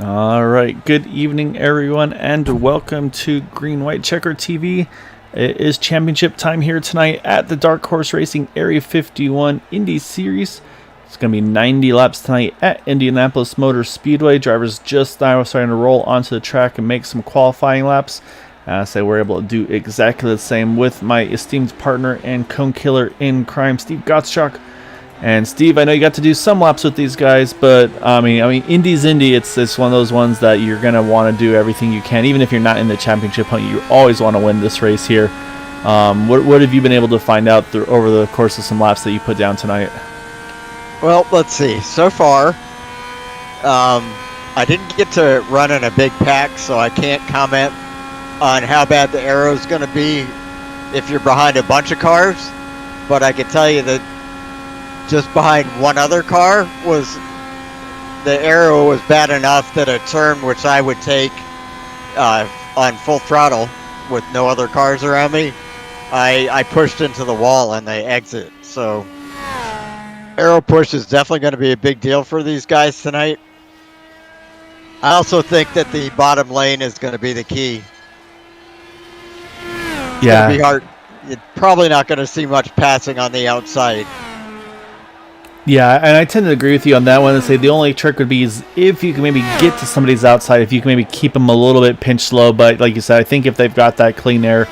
All right, good evening, everyone, and welcome to Green White Checker TV. It is championship time here tonight at the Dark Horse Racing Area 51 Indy Series. It's going to be 90 laps tonight at Indianapolis Motor Speedway. Drivers just now starting to roll onto the track and make some qualifying laps. So we're able to do exactly the same with my esteemed partner and cone killer in crime, Steve Gottschalk. And Steve, I know you got to do some laps with these guys, but I mean, Indy's Indy. It's one of those ones that you're gonna want to do everything you can, even if you're not in the championship hunt. You always want to win this race here. What have you been able to find out over the course of some laps that you put down tonight? Well, let's see. So far, I didn't get to run in a big pack, so I can't comment on how bad the arrow is going to be if you're behind a bunch of cars. But I can tell you that just behind one other car the arrow was bad enough that a turn which I would take on full throttle with no other cars around me, I pushed into the wall and they exit. So arrow push is definitely going to be a big deal for these guys tonight. I also think that the bottom lane is going to be the key. It's going to be hard. You're probably not going to see much passing on the outside. Yeah, and I tend to agree with you on that one and say the only trick would be is if you can maybe get to somebody's outside, if you can maybe keep them a little bit pinched low. But like you said, I think if they've got that clean air,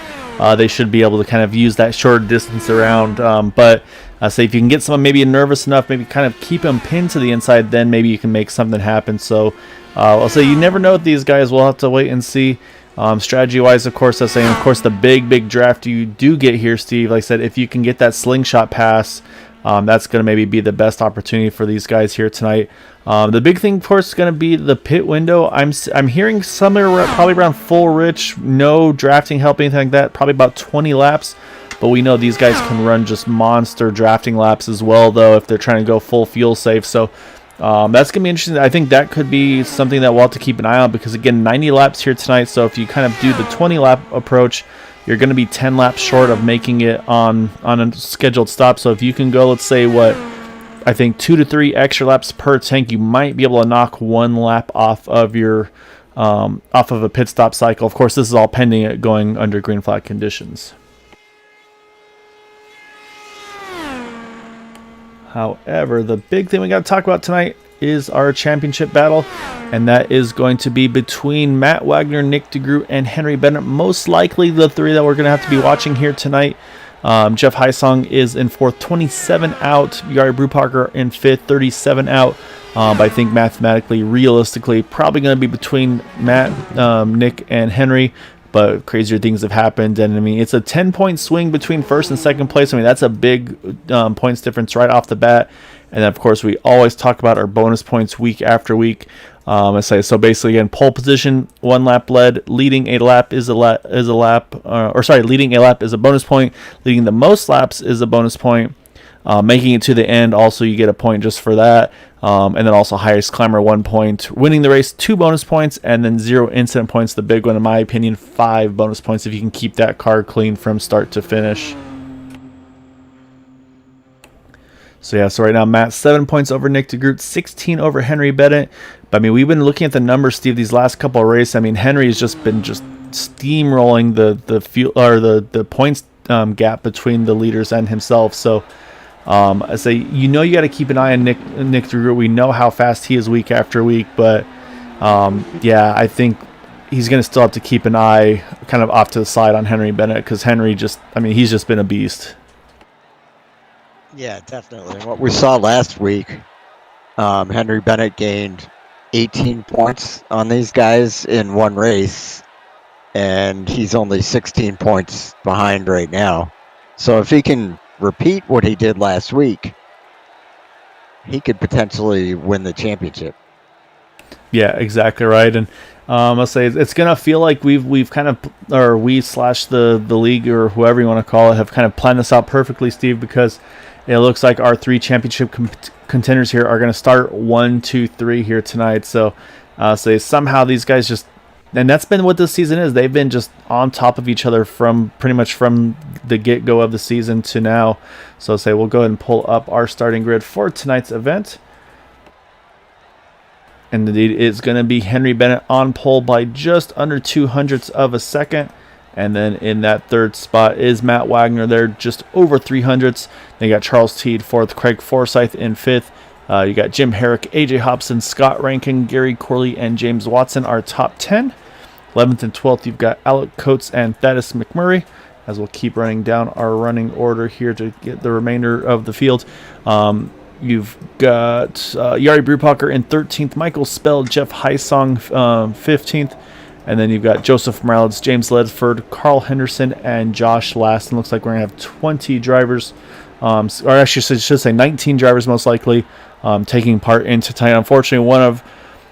they should be able to kind of use that short distance around. But I say if you can get someone maybe nervous enough, maybe kind of keep them pinned to the inside, then maybe you can make something happen. So I'll say you never know with these guys. We'll have to wait and see. Strategy-wise, of course, of course, the big draft you do get here, Steve. Like I said, if you can get that slingshot pass, that's going to maybe be the best opportunity for these guys here tonight. The big thing, of course, is going to be the pit window. I'm hearing somewhere probably around full rich, no drafting help, anything like that, probably about 20 laps. But we know these guys can run just monster drafting laps as well, though, if they're trying to go full fuel safe. So that's going to be interesting. I think that could be something that we'll have to keep an eye on because, again, 90 laps here tonight. So if you kind of do the 20-lap approach, you're going to be 10 laps short of making it on a scheduled stop. So if you can go, let's say, I think 2 to 3 extra laps per tank, you might be able to knock 1 lap off of your off of a pit stop cycle. Of course, this is all pending it going under green flag conditions. However, the big thing we got to talk about tonight is our championship battle, and that is going to be between Matt Wagner, Nick DeGroot, and Henry Bennett. Most likely the three that we're going to have to be watching here tonight. Jeff Heisong is in fourth, 27 out. Yari Brubacher in fifth, 37 out. But I think mathematically, realistically, probably going to be between Matt, Nick, and Henry. But crazier things have happened, and I mean it's a 10-point swing between first and second place. I mean that's a big points difference right off the bat. And then of course we always talk about our bonus points week after week. I say so basically again, pole position, 1 lap led, leading a lap is leading a lap is a bonus point. Leading the most laps is a bonus point. Making it to the end, also you get a point just for that. And then also highest climber 1 point. Winning the race 2 bonus points, and then 0 incident points. The big one, in my opinion, 5 bonus points if you can keep that car clean from start to finish. So right now Matt 7 points over Nick DeGroot, 16 over Henry Bennett. But I mean we've been looking at the numbers, Steve, these last couple of races. I mean Henry has just been steamrolling the points gap between the leaders and himself. So I say you got to keep an eye on Nick DeGroot. We know how fast he is week after week, but I think he's going to still have to keep an eye kind of off to the side on Henry Bennett because Henry he's just been a beast. Yeah, definitely. What we saw last week, Henry Bennett gained 18 points on these guys in one race, and he's only 16 points behind right now. So if he can repeat what he did last week, he could potentially win the championship. Yeah, exactly right. And I'll say it's gonna feel like we've kind of, or the league or whoever you want to call it, have kind of planned this out perfectly, Steve, because it looks like our 3 championship contenders here are going to start 1, 2, 3 here tonight. So say somehow these guys just, and that's been what this season is. They've been just on top of each other from pretty much from the get-go of the season to now. So say we'll go ahead and pull up our starting grid for tonight's event. And indeed, it's going to be Henry Bennett on pole by just under 200ths of a second. And then in that third spot is Matt Wagner there, just over 300ths. Then you got Charles Teed fourth, Craig Forsyth in fifth. You got Jim Herrick, AJ Hopson, Scott Rankin, Gary Corley, and James Watson are top 10. 11th and 12th, you've got Alec Coates and Thaddeus McMurray, as we'll keep running down our running order here to get the remainder of the field. You've got Yari Brubacher in 13th, Michael Spell, Jeff Heisong 15th, and then you've got Joseph Morales, James Ledford, Carl Henderson, and Josh Last. And looks like we're going to have 20 drivers, or actually I should say 19 drivers most likely taking part in tonight. Unfortunately,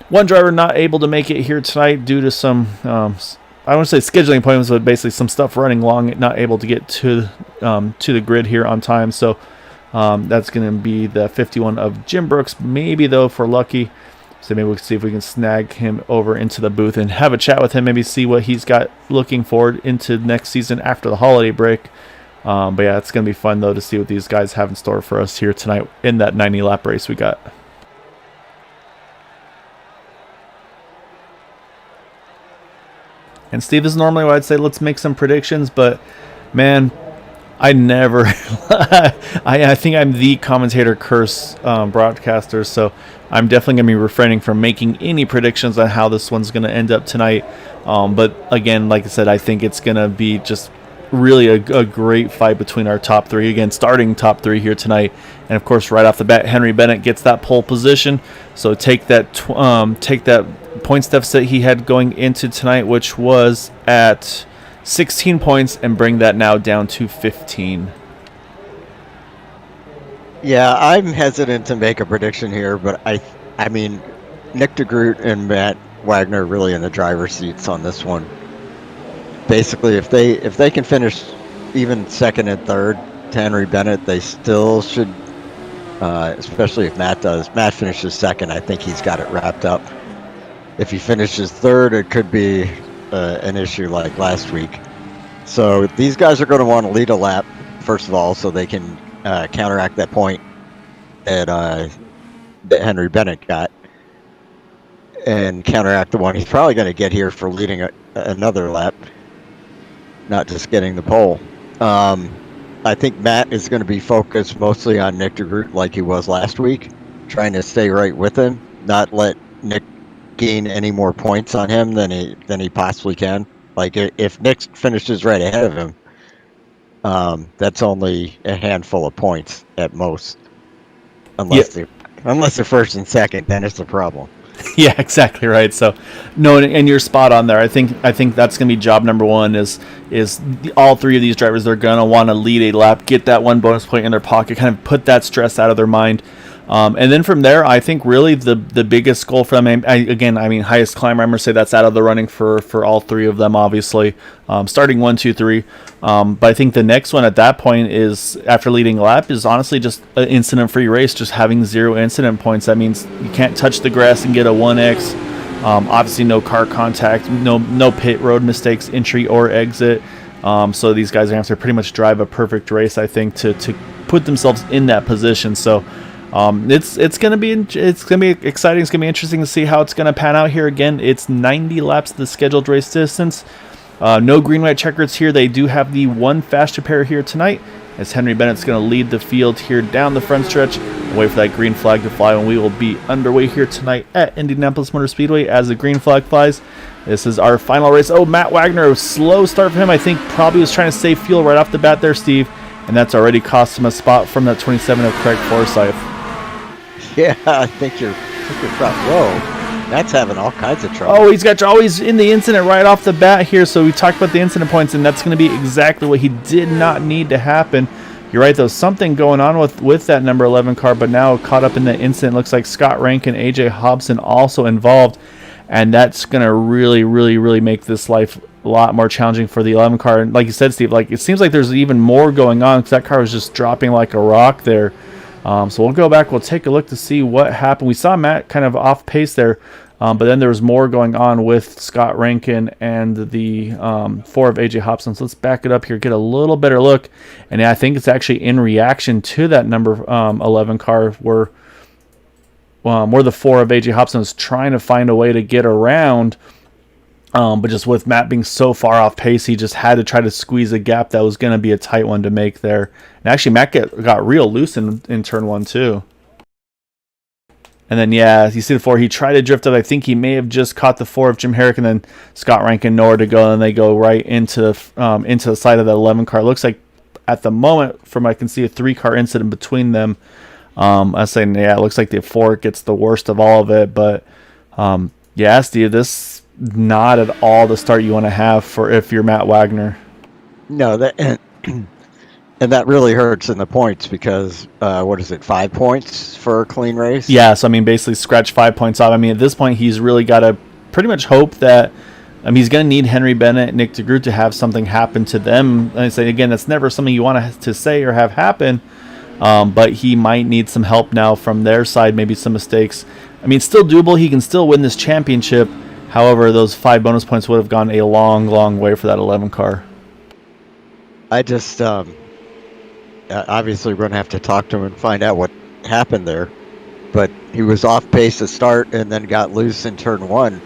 one driver not able to make it here tonight due to some, I won't say scheduling appointments, but basically some stuff running long, not able to get to the grid here on time. So that's going to be the 51 of Jim Brooks. Maybe, though, if we're lucky. So maybe we can see if we can snag him over into the booth and have a chat with him, maybe see what he's got looking forward into next season after the holiday break. But yeah, it's going to be fun, though, to see what these guys have in store for us here tonight in that 90-lap race we got. And Steve, this is normally why I'd say let's make some predictions, but man, I never, I think I'm the commentator curse broadcaster, so I'm definitely going to be refraining from making any predictions on how this one's going to end up tonight. But again, like I said, I think it's going to be just really a great fight between our top three. Again, starting top three here tonight. And of course, right off the bat, Henry Bennett gets that pole position. So take that points deficit he had going into tonight, which was at 16 points, and bring that now down to 15. Yeah, I'm hesitant to make a prediction here, but I mean, Nick DeGroot and Matt Wagner really in the driver's seats on this one. Basically, if they can finish even second and third to Henry Bennett, they still should, especially if Matt does. Matt finishes second, I think he's got it wrapped up. If he finishes third, it could be an issue like last week. So these guys are going to want to lead a lap, first of all, so they can counteract that point that Henry Bennett got, and counteract the one he's probably going to get here for leading another lap, not just getting the pole. I think Matt is going to be focused mostly on Nick DeGroot like he was last week, trying to stay right with him, not let Nick gain any more points on him than he possibly can. Like, if Nick finishes right ahead of him, that's only a handful of points at most, unless they're first and second, then it's a problem. Yeah, exactly right. So, no, and you're spot on there. I think that's going to be job number one. Is all three of these drivers, they're going to want to lead a lap, get that one bonus point in their pocket, kind of put that stress out of their mind. And then from there, I think really the biggest goal for them, highest climber, I'm going to say that's out of the running for all three of them, obviously, starting 1, 2, 3. But I think the next one at that point is, after leading a lap, is honestly just an incident-free race, just having 0 incident points. That means you can't touch the grass and get a 1X. Obviously, no car contact, no pit road mistakes, entry or exit. So these guys are going to have to pretty much drive a perfect race, I think, to put themselves in that position. So it's gonna be exciting. It's gonna be interesting to see how it's gonna pan out here. Again, it's 90 laps of the scheduled race distance. No green white checkers here. They do have the one fast repair here tonight, as Henry Bennett's gonna lead the field here down the front stretch. Wait for that green flag to fly, and we will be underway here tonight at Indianapolis Motor Speedway as the green flag flies. This is our final race. Oh, Matt Wagner, a slow start for him. I think probably was trying to save fuel right off the bat there, Steve, and that's already cost him a spot from that 27 of Craig Forsyth. Yeah, I think you're front row. That's having all kinds of trouble. Oh, he's in the incident right off the bat here. So we talked about the incident points, and that's going to be exactly what he did not need to happen. You're right, though. Something going on with that number 11 car, but now caught up in the incident. Looks like Scott Rankin, AJ Hopson also involved, and that's going to really, really, really make this life a lot more challenging for the 11 car. And like you said, Steve, like it seems like there's even more going on because that car was just dropping like a rock there. So we'll go back. We'll take a look to see what happened. We saw Matt kind of off pace there, but then there was more going on with Scott Rankin and the 4 of AJ Hopson. So let's back it up here, get a little better look. And I think it's actually in reaction to that number 11 car where where the 4 of AJ Hopson was trying to find a way to get around. But just with Matt being so far off pace, he just had to try to squeeze a gap that was going to be a tight one to make there. And actually, Matt got real loose in turn 1 too. And then, yeah, you see the 4. He tried to drift up. I think he may have just caught the 4 of Jim Herrick, and then Scott Rankin nowhere to go, and they go right into the side of the 11 car. It looks like at the moment, from what I can see, a 3-car incident between them. I was saying, yeah, it looks like the 4 gets the worst of all of it. But yeah, Steve, this not at all the start you want to have for if you're Matt Wagner. No, that and that really hurts in the points because what is it, 5 points for a clean race? Yeah, so I mean, basically scratch 5 points off. I mean, at this point, he's really got to pretty much hope that. I mean, he's going to need Henry Bennett, Nick DeGroot to have something happen to them. And I say again, that's never something you want to say or have happen. But he might need some help now from their side, maybe some mistakes. I mean, still doable. He can still win this championship. However, those 5 bonus points would have gone a long, long way for that 11 car. I just obviously we're going to have to talk to him and find out what happened there. But he was off pace to start and then got loose in turn 1.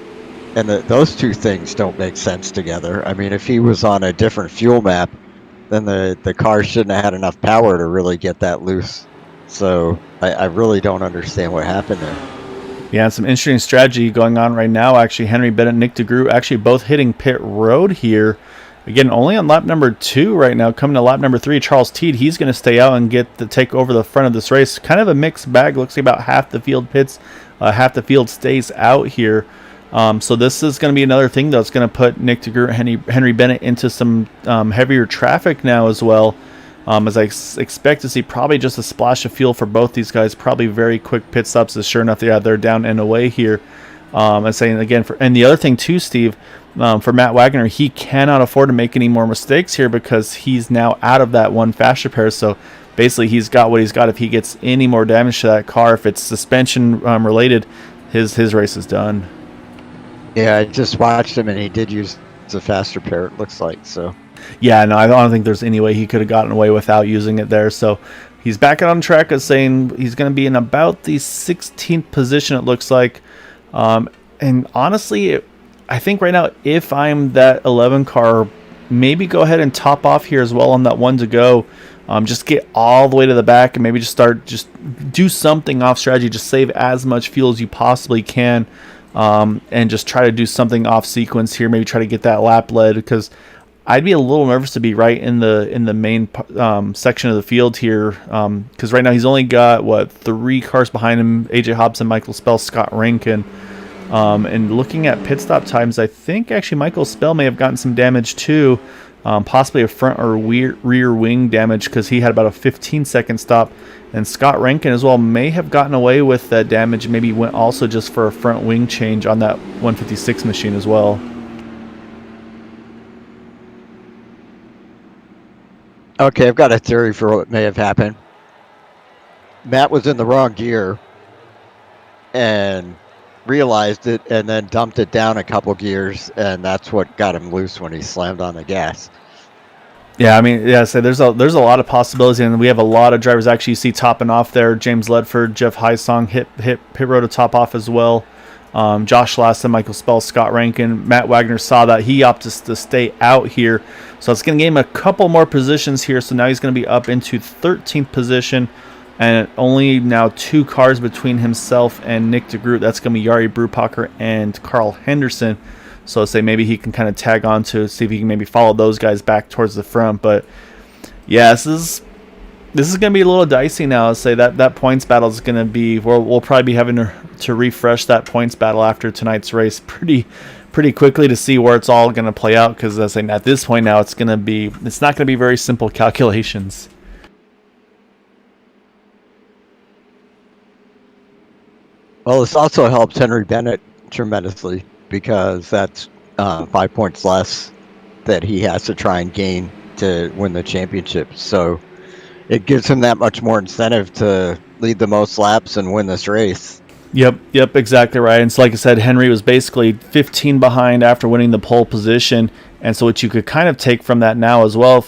And those two things don't make sense together. I mean, if he was on a different fuel map, then the car shouldn't have had enough power to really get that loose. So I really don't understand what happened there. Yeah, some interesting strategy going on right now. Actually, Henry Bennett, Nick DeGroot actually both hitting pit road here. Again, only on lap number 2 right now. Coming to lap number 3, Charles Teed, he's going to stay out and take over the front of this race. Kind of a mixed bag. Looks like about half the field pits, half the field stays out here. So this is going to be another thing that's going to put Nick DeGroot, Henry Bennett into some heavier traffic now as well. As I expect to see probably just a splash of fuel for both these guys, probably very quick pit stops. As sure enough, they're down and away here. I'm saying again, and the other thing too, Steve, for Matt Wagner, he cannot afford to make any more mistakes here because he's now out of that one fast repair. So basically, he's got what he's got. If he gets any more damage to that car, if it's suspension related, his race is done. Yeah, I just watched him, and he did use the fast repair, it looks like. So. Yeah, no, I don't think there's any way he could have gotten away without using it there. So he's back on track as saying he's going to be in about the 16th position, it looks like. And honestly, I think right now, if I'm that 11 car, maybe go ahead and top off here as well on that 1 to go. Just get all the way to the back and maybe just do something off strategy. Just save as much fuel as you possibly can. And just try to do something off sequence here. Maybe try to get that lap led, because I'd be a little nervous to be right in the main section of the field here, because right now he's only got 3 cars behind him: AJ Hopson, Michael Spell, Scott Rankin. And looking at pit stop times, I think actually Michael Spell may have gotten some damage too, possibly a front or rear wing damage, because he had about a 15-second stop. And Scott Rankin as well may have gotten away with that damage. Maybe went also just for a front wing change on that 156 machine as well. Okay, I've got a theory for what may have happened. Matt was in the wrong gear and realized it, and then dumped it down a couple gears, and that's what got him loose when he slammed on the gas. Yeah, I mean, yeah. So there's a lot of possibilities, and we have a lot of drivers actually you see topping off there. James Ledford, Jeff Hysong hit pit road to top off as well. Josh Lassen, Michael Spell, Scott Rankin, Matt Wagner saw that. He opted to stay out here, so it's going to give him a couple more positions here. So now he's going to be up into 13th position, and only now 2 cars between himself and Nick DeGroot. That's going to be Jari Brupacher and Carl Henderson. So say maybe he can kind of tag on to see if he can maybe follow those guys back towards the front. But yeah, this is going to be a little dicey now. I'll say that points battle is going to be, we'll probably be having to refresh that points battle after tonight's race pretty quickly to see where it's all going to play out. Because I say at this point now, it's not going to be very simple calculations. Well, this also helps Henry Bennett tremendously, because that's 5 points less that he has to try and gain to win the championship. So it gives him that much more incentive to lead the most laps and win this race. Yep, exactly right. And so like I said, Henry was basically 15 behind after winning the pole position. And so what you could kind of take from that now as well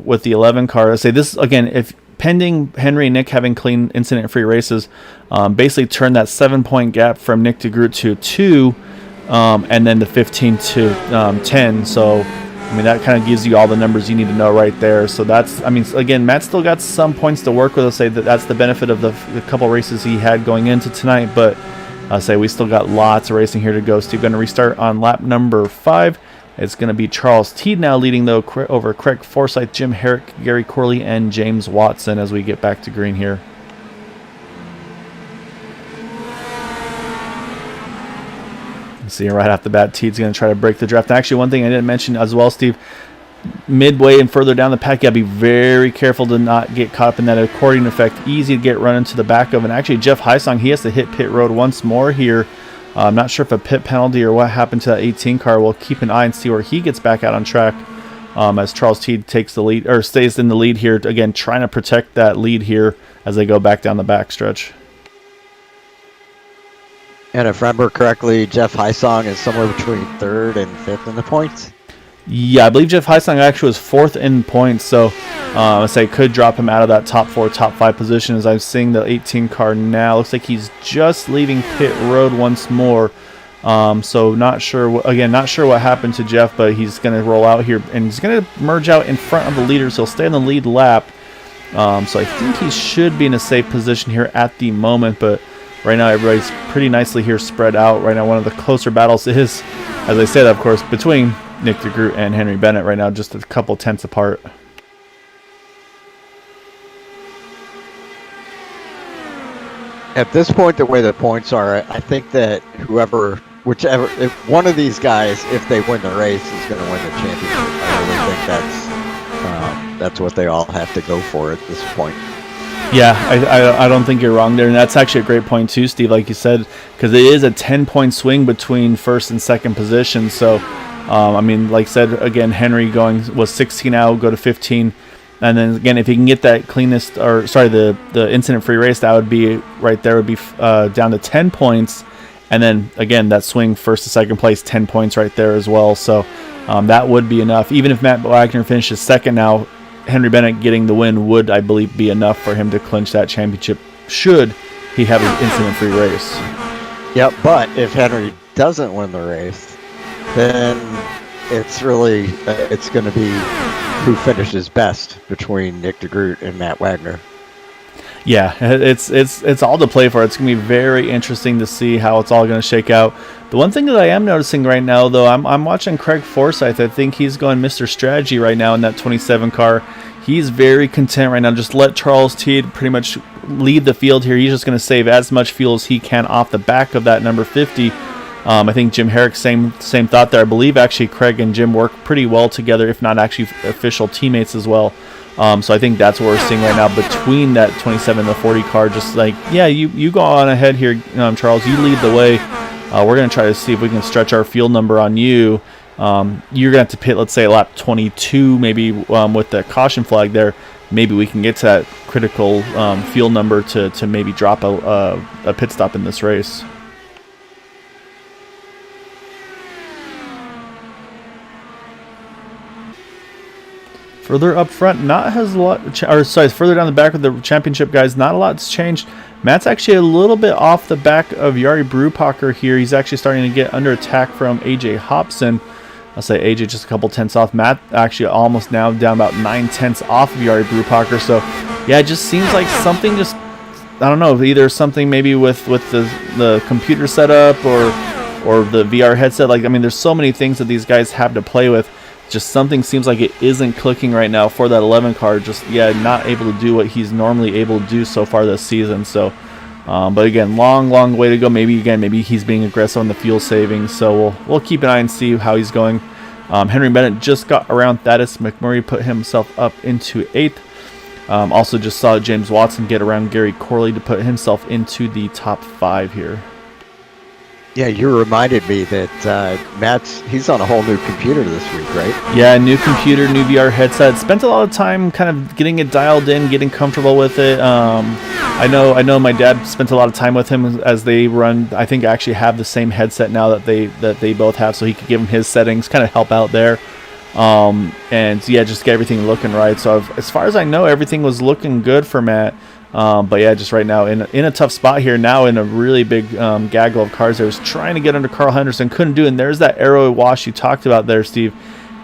with the 11 car, I say this again, if pending Henry and Nick having clean incident-free races, basically turn that 7-point gap from Nick DeGroot to 2, and then the 15 to 10. So, I mean, that kind of gives you all the numbers you need to know right there. So that's, I mean, again, Matt's still got some points to work with. I'll say that's the benefit of the couple races he had going into tonight, but I'll say we still got lots of racing here to go. Steve, going to restart on lap number 5. It's going to be Charles Teed now leading, though, over Craig Forsyth, Jim Herrick, Gary Corley, and James Watson as we get back to green here. See, right off the bat, Teed's going to try to break the draft. And actually, one thing I didn't mention as well, Steve, midway and further down the pack, you got to be very careful to not get caught up in that accordion effect. Easy to get run into the back of. And actually, Jeff Heisong, he has to hit pit road once more here. I'm not sure if a pit penalty or what happened to that 18 car. We'll keep an eye and see where he gets back out on track as Charles Teed takes the lead, or stays in the lead here. Again, trying to protect that lead here as they go back down the back stretch. And if I remember correctly, Jeff Heisong is somewhere between 3rd and 5th in the points. Yeah, I believe Jeff Heisong actually was 4th in points, so I say could drop him out of that top 4, top 5 position. As I'm seeing the 18 car now, looks like he's just leaving pit road once more. So not sure what happened to Jeff, but he's going to roll out here and he's going to merge out in front of the leaders. He'll stay in the lead lap. So I think he should be in a safe position here at the moment, but right now everybody's pretty nicely here spread out. Right now one of the closer battles is, as I said, of course, between Nick DeGroot and Henry Bennett right now, just a couple tenths apart. At this point, the way the points are, I think that whichever, if one of these guys, if they win the race, is going to win the championship. I really think that's what they all have to go for at this point. Yeah, I don't think you're wrong there, and that's actually a great point too, Steve, like you said, because it is a 10-point swing between first and second position. So, I mean, like I said, again, Henry was 16 out, go to 15, and then again, if he can get that the incident-free race, that would be right there, would be down to 10 points, and then again, that swing first to second place, 10 points right there as well. So that would be enough. Even if Matt Wagner finishes second now, Henry Bennett getting the win would, I believe, be enough for him to clinch that championship should he have an incident-free race. Yep, but if Henry doesn't win the race, then it's going to be who finishes best between Nick DeGroot and Matt Wagner. Yeah, it's all to play for. It's going to be very interesting to see how it's all going to shake out. The one thing that I am noticing right now, though, I'm watching Craig Forsyth. I think he's going Mr. Strategy right now in that 27 car. He's very content right now. Just let Charles Teed pretty much lead the field here. He's just going to save as much fuel as he can off the back of that number 50. I think Jim Herrick, same thought there. I believe actually Craig and Jim work pretty well together, if not actually official teammates as well. So I think that's what we're seeing right now between that 27 and the 40 car. Just like, yeah, you go on ahead here, Charles. You lead the way. We're going to try to see if we can stretch our field number on you. You're going to have to pit, let's say, lap 22, maybe with the caution flag there. Maybe we can get to that critical field number to maybe drop a pit stop in this race. Further up front, not has a lot. Further down the back with the championship guys, not a lot's changed. Matt's actually a little bit off the back of Jari Brupacher here. He's actually starting to get under attack from AJ Hopson. I'll say AJ just a couple tenths off. Matt actually almost now down about 9 tenths off of Jari Brupacher. So, yeah, it just seems like something just, I don't know, either something maybe with the computer setup or the VR headset. Like, I mean, there's so many things that these guys have to play with. Just something seems like it isn't clicking right now for that 11 car. Just, yeah, not able to do what he's normally able to do so far this season. So, but again, long way to go. Maybe he's being aggressive on the fuel savings. So we'll keep an eye and see how he's going. Henry Bennett just got around Thaddeus McMurray, put himself up into 8th. Also just saw James Watson get around Gary Corley to put himself into the top 5 here. Yeah, you reminded me that he's on a whole new computer this week, right? Yeah, new computer, new VR headset. Spent a lot of time kind of getting it dialed in, getting comfortable with it. I know my dad spent a lot of time with him as they run. I think actually have the same headset now that they both have, so he could give him his settings, kind of help out there. And yeah, just get everything looking right. So as far as I know, everything was looking good for Matt. But yeah, just right now in a tough spot here now in a really big gaggle of cars. I was trying to get under Carl Henderson, couldn't do it. And there's that arrow wash you talked about there, Steve.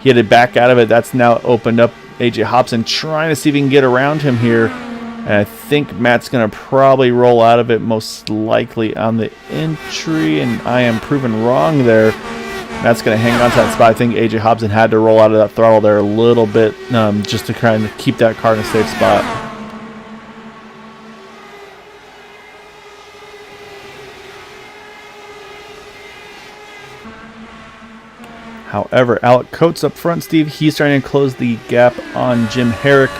He had to back out of it. That's now opened up AJ Hopson, trying to see if he can get around him here. And I think Matt's going to probably roll out of it most likely on the entry. And I am proven wrong there. Matt's going to hang on to that spot. I think AJ Hopson had to roll out of that throttle there a little bit just to kind of keep that car in a safe spot. However, Alec Coates up front, Steve, he's starting to close the gap on Jim Herrick.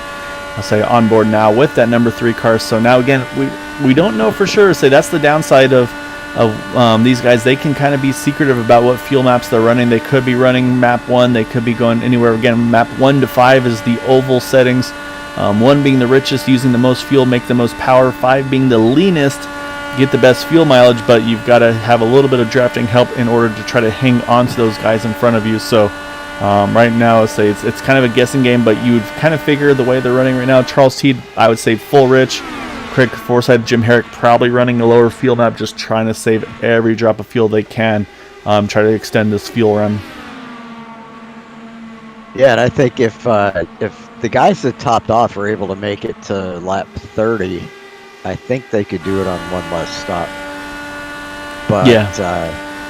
I'll say on board now with that number 3 car. So now again, we don't know for sure. Say that's the downside of these guys. They can kind of be secretive about what fuel maps they're running. They could be running map 1. They could be going anywhere. Again, map 1 to 5 is the oval settings. 1 being the richest, using the most fuel, make the most power. 5 being the leanest, get the best fuel mileage, but you've got to have a little bit of drafting help in order to try to hang on to those guys in front of you. So right now, I'd say it's kind of a guessing game, but you would kind of figure the way they're running right now. Charles Teed, I would say full rich. Craig Forsyth, Jim Herrick probably running a lower fuel map, just trying to save every drop of fuel they can, try to extend this fuel run. Yeah, and I think if the guys that topped off are able to make it to lap 30, I think they could do it on one less stop. But yeah,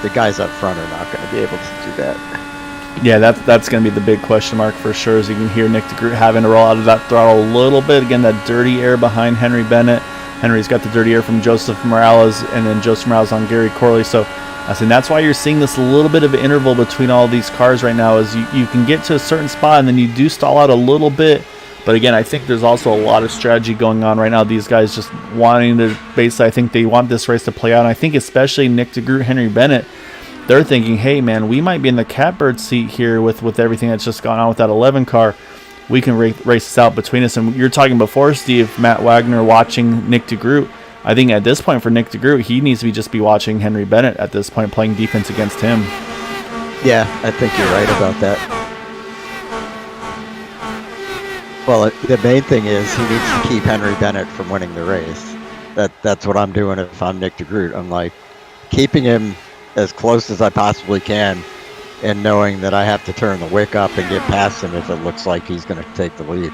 the guys up front are not going to be able to do that. Yeah, that's going to be the big question mark for sure. As you can hear Nick DeGroot having to roll out of that throttle a little bit. Again, that dirty air behind Henry Bennett. Henry's got the dirty air from Joseph Morales, and then Joseph Morales on Gary Corley. So I think that's why you're seeing this little bit of an interval between all these cars right now. Is you can get to a certain spot and then you do stall out a little bit. But again, I think there's also a lot of strategy going on right now. These guys just wanting to basically, I think they want this race to play out. And I think especially Nick DeGroot, Henry Bennett, they're thinking, hey man, we might be in the catbird seat here with everything that's just gone on with that 11 car. We can race this out between us. And you're talking before, Steve, Matt Wagner watching Nick DeGroot. I think at this point for Nick DeGroot, he needs to just be watching Henry Bennett at this point, playing defense against him. Yeah, I think you're right about that. Well, the main thing is he needs to keep Henry Bennett from winning the race. That's what I'm doing if I'm Nick DeGroot. I'm like keeping him as close as I possibly can and knowing that I have to turn the wick up and get past him if it looks like he's going to take the lead.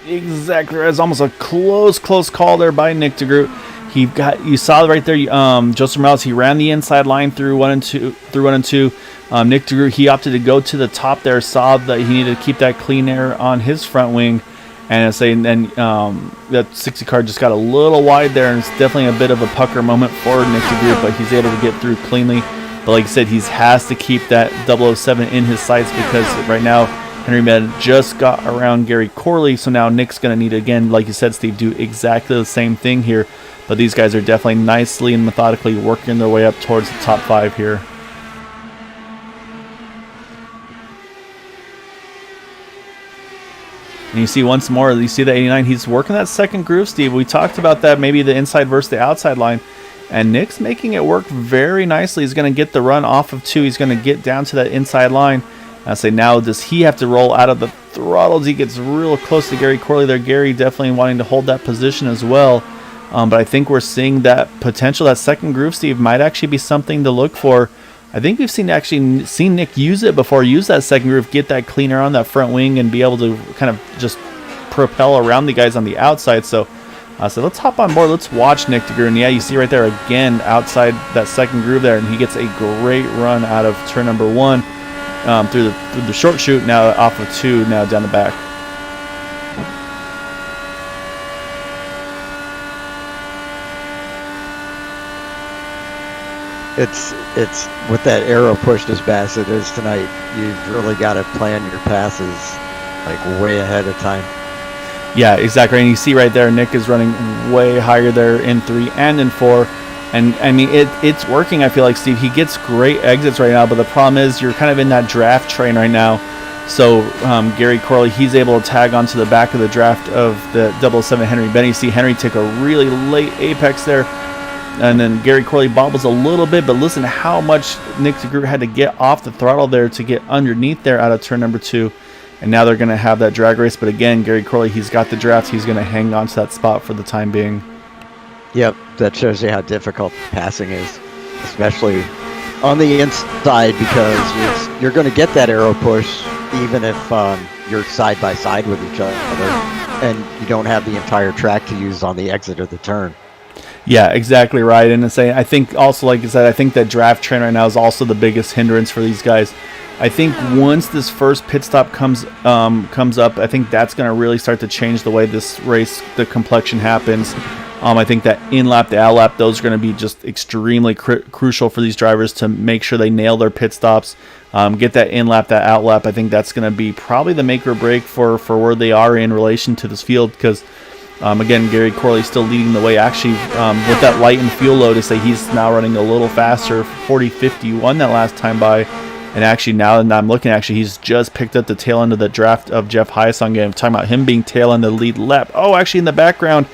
Exactly. It's almost a close call there by Nick DeGroot. You saw right there, Joseph Morales, he ran the inside line through 1 and 2. Nick DeGroot, he opted to go to the top there, saw that he needed to keep that clean air on his front wing, and then that 60 car just got a little wide there, and it's definitely a bit of a pucker moment for Nick DeGroot, but he's able to get through cleanly. But like I said, he has to keep that 007 in his sights because right now Henry Bennett just got around Gary Corley, so now Nick's going to need to, again, like you said, Steve, do exactly the same thing here. But these guys are definitely nicely and methodically working their way up towards the top 5 here. And you see once more, you see the 89, he's working that second groove, Steve. We talked about that, maybe the inside versus the outside line. And Nick's making it work very nicely. He's going to get the run off of 2. He's going to get down to that inside line. I say now, does he have to roll out of the throttles? He gets real close to Gary Corley there. Gary definitely wanting to hold that position as well. But I think we're seeing that potential. That second groove, Steve, might actually be something to look for. I think we've seen Nick use it before, use that second groove, get that cleaner on that front wing, and be able to kind of just propel around the guys on the outside. So let's hop on board. Let's watch Nick DeGroot. And yeah, you see right there again outside that second groove there, and he gets a great run out of turn number 1 through the short chute, now off of 2, now down the back. It's with that arrow pushed as fast as it is tonight, you've really got to plan your passes like way ahead of time. Yeah, exactly. And you see right there, Nick is running way higher there in 3 and in 4. And I mean, it's working, I feel like, Steve. He gets great exits right now, but the problem is you're kind of in that draft train right now. So Gary Corley, he's able to tag onto the back of the draft of the 007 Henry Bennett. You see Henry take a really late apex there. And then Gary Corley bobbles a little bit, but listen to how much Nick DeGroot had to get off the throttle there to get underneath there out of turn number 2. And now they're going to have that drag race. But again, Gary Corley, he's got the draft. He's going to hang on to that spot for the time being. Yep, that shows you how difficult passing is, especially on the inside, because you're going to get that aero push even if you're side by side with each other and you don't have the entire track to use on the exit of the turn. Yeah, exactly right. And I think also, like I said, I think that draft train right now is also the biggest hindrance for these guys. I think once this first pit stop comes up, I think that's going to really start to change the way this race, the complexion happens. I think that in-lap to out-lap, those are going to be just extremely crucial for these drivers to make sure they nail their pit stops, get that in-lap, that out-lap. I think that's going to be probably the make or break for where they are in relation to this field because, again, Gary Corley still leading the way. Actually, with that light and fuel load, to say he's now running a little faster, 40.51 that last time by. And actually, now that I'm looking, he's just picked up the tail end of the draft of Jeff Hyason game. I'm talking about him being tail end the lead lap. Oh, actually, in the background,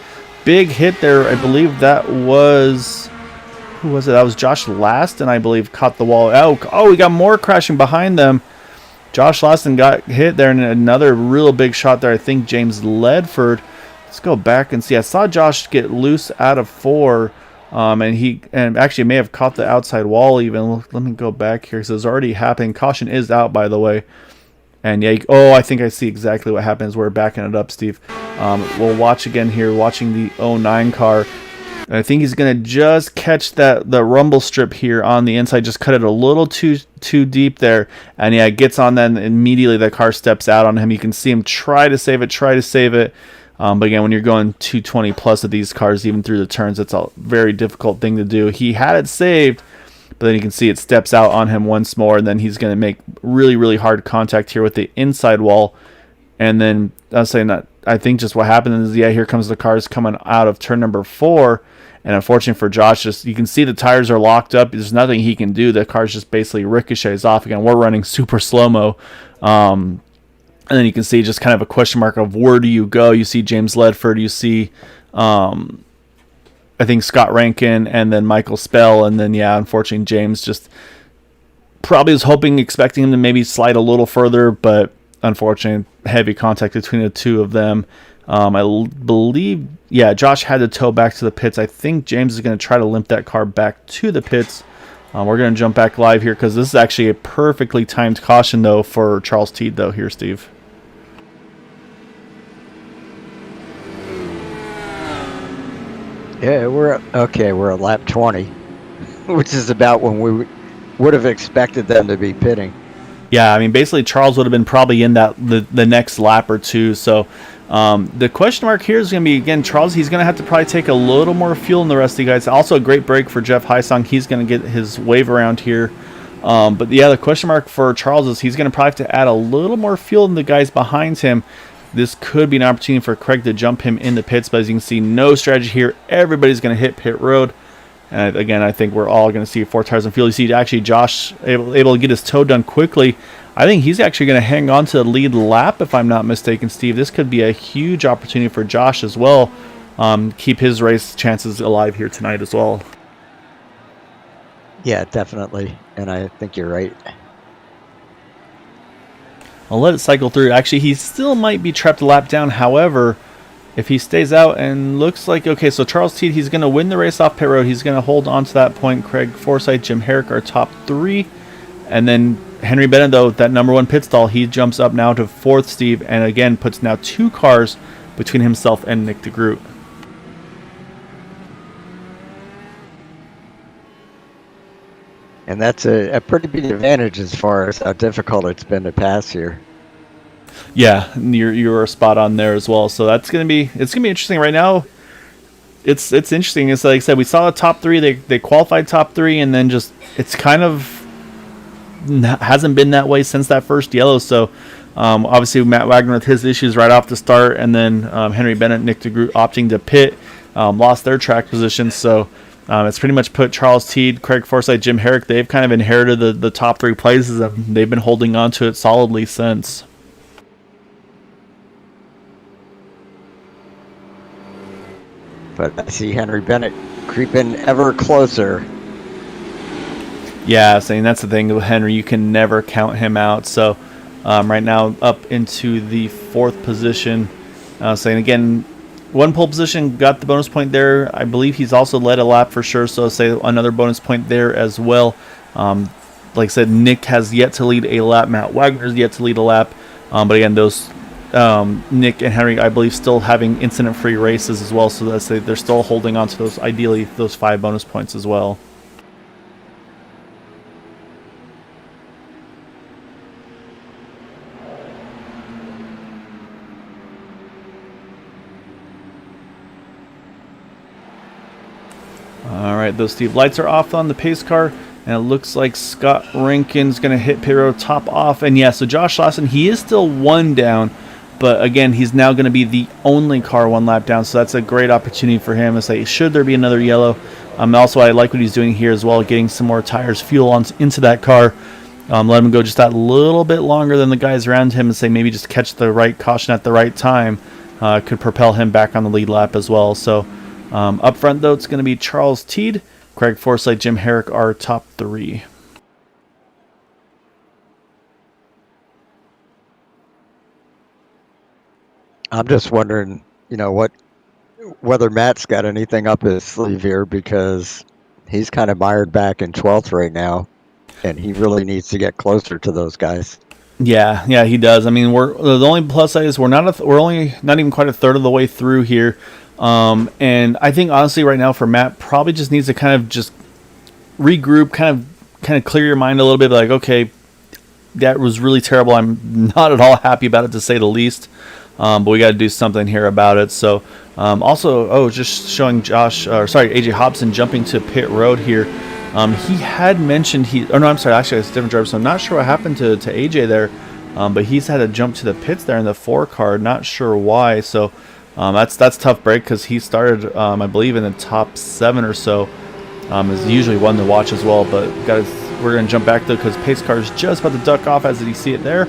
big hit there. I believe that was... Who was it? That was Josh Laston, I believe, caught the wall. Oh, we got more crashing behind them. Josh Laston got hit there, and another real big shot there. I think James Ledford. Let's go back and see. I saw Josh get loose out of 4. And actually may have caught the outside wall even. Let me go back here. So it's already happened. Caution is out, by the way. And yeah, I think I see exactly what happens. We're backing it up, Steve. We'll watch again here, watching the 09 car. And I think he's going to just catch the rumble strip here on the inside. Just cut it a little too deep there. And yeah, it gets on that, and immediately the car steps out on him. You can see him try to save it. But again, when you're going 220 plus of these cars, even through the turns, it's a very difficult thing to do. He had it saved, but then you can see it steps out on him once more, and then he's going to make really, really hard contact here with the inside wall. And then I was saying that I think just what happened is, here comes the cars coming out of turn number 4. And unfortunately for Josh, you can see the tires are locked up. There's nothing he can do. The car's just basically ricochets off. Again, we're running super slow-mo. And then you can see just kind of a question mark of where do you go. You see James Ledford. You see, I think, Scott Rankin and then Michael Spell. And then, unfortunately, James just probably was expecting him to maybe slide a little further. But unfortunately, heavy contact between the two of them. I believe, Josh had to tow back to the pits. I think James is going to try to limp that car back to the pits. We're going to jump back live here because this is actually a perfectly timed caution, though, for Charles Teed, though, here, Steve. Yeah, we're at lap 20, which is about when we would have expected them to be pitting. Yeah, I mean, basically Charles would have been probably in the next lap or two. So the question mark here is going to be, again, Charles. He's going to have to probably take a little more fuel than the rest of you guys. Also, a great break for Jeff Hysong. He's going to get his wave around here. But the question mark for Charles is he's going to probably have to add a little more fuel than the guys behind him. This could be an opportunity for Craig to jump him in the pits, but as you can see, no strategy here. Everybody's going to hit pit road. And again, I think we're all going to see 4 tires on fuel. You see actually Josh able to get his tow done quickly. I think he's actually going to hang on to the lead lap, if I'm not mistaken, Steve. This could be a huge opportunity for Josh as well. Keep his race chances alive here tonight as well. Yeah, definitely. And I think you're right. I'll let it cycle through. Actually, he still might be trapped a lap down. However, if he stays out and looks like... Okay, so Charles Teed, he's going to win the race off pit road. He's going to hold on to that point. Craig Forsyth, Jim Herrick are top 3. And then Henry Bennett, though, that number 1 pit stall, he jumps up now to 4th, Steve. And again, puts now 2 cars between himself and Nick DeGroot. And that's a pretty big advantage as far as how difficult it's been to pass here. Yeah, you're spot on there as well. So it's gonna be interesting right now. It's interesting. It's like I said, we saw the top 3. They qualified top 3, and then just it's kind of hasn't been that way since that first yellow. So obviously Matt Wagner with his issues right off the start, and then Henry Bennett, Nick DeGroot opting to pit, lost their track position. So. It's pretty much put Charles Teed, Craig Forsyth, Jim Herrick. They've kind of inherited the top 3 places, and they've been holding on to it solidly since. But I see Henry Bennett creeping ever closer. Yeah, saying that's the thing with Henry. You can never count him out. So right now up into the 4th position. Saying again, 1 pole position, got the bonus point there. I believe he's also led a lap for sure. So say another bonus point there as well. Like I said, Nick has yet to lead a lap. Matt Wagner's yet to lead a lap. But again, those Nick and Henry, I believe, still having incident-free races as well. So that's they're still holding on to those, ideally, those 5 bonus points as well. All right, those Steve lights are off on the pace car, and it looks like Scott Rankin's going to hit pit road top off. And yeah, so Josh Lawson, he is still 1 down, but again, he's now going to be the only car 1 lap down, so that's a great opportunity for him to say, should there be another yellow? Also, I like what he's doing here as well, getting some more tires, fuel on into that car. Let him go just that little bit longer than the guys around him and say maybe just catch the right caution at the right time could propel him back on the lead lap as well. So up front, though, it's going to be Charles Teed, Craig Forsyth, Jim Herrick are top 3. I'm just wondering, whether Matt's got anything up his sleeve here, because he's kind of mired back in 12th right now, and he really needs to get closer to those guys. Yeah, he does. I mean, we're the only plus side is we're only not even quite a third of the way through here. And I think honestly right now for Matt, probably just needs to kind of just regroup, kind of clear your mind a little bit, like, okay, that was really terrible. I'm not at all happy about it, to say the least. But we got to do something here about it. So also, just showing AJ Hopson jumping to pit road here. He had mentioned actually it's a different driver, so I'm not sure what happened to AJ there. But he's had to jump to the pits there in the 4 car, not sure why. So that's tough break, because he started, I believe, in the top 7 or so. Is usually one to watch as well, but we're going to jump back though, because pace car is just about to duck off. As you see it there,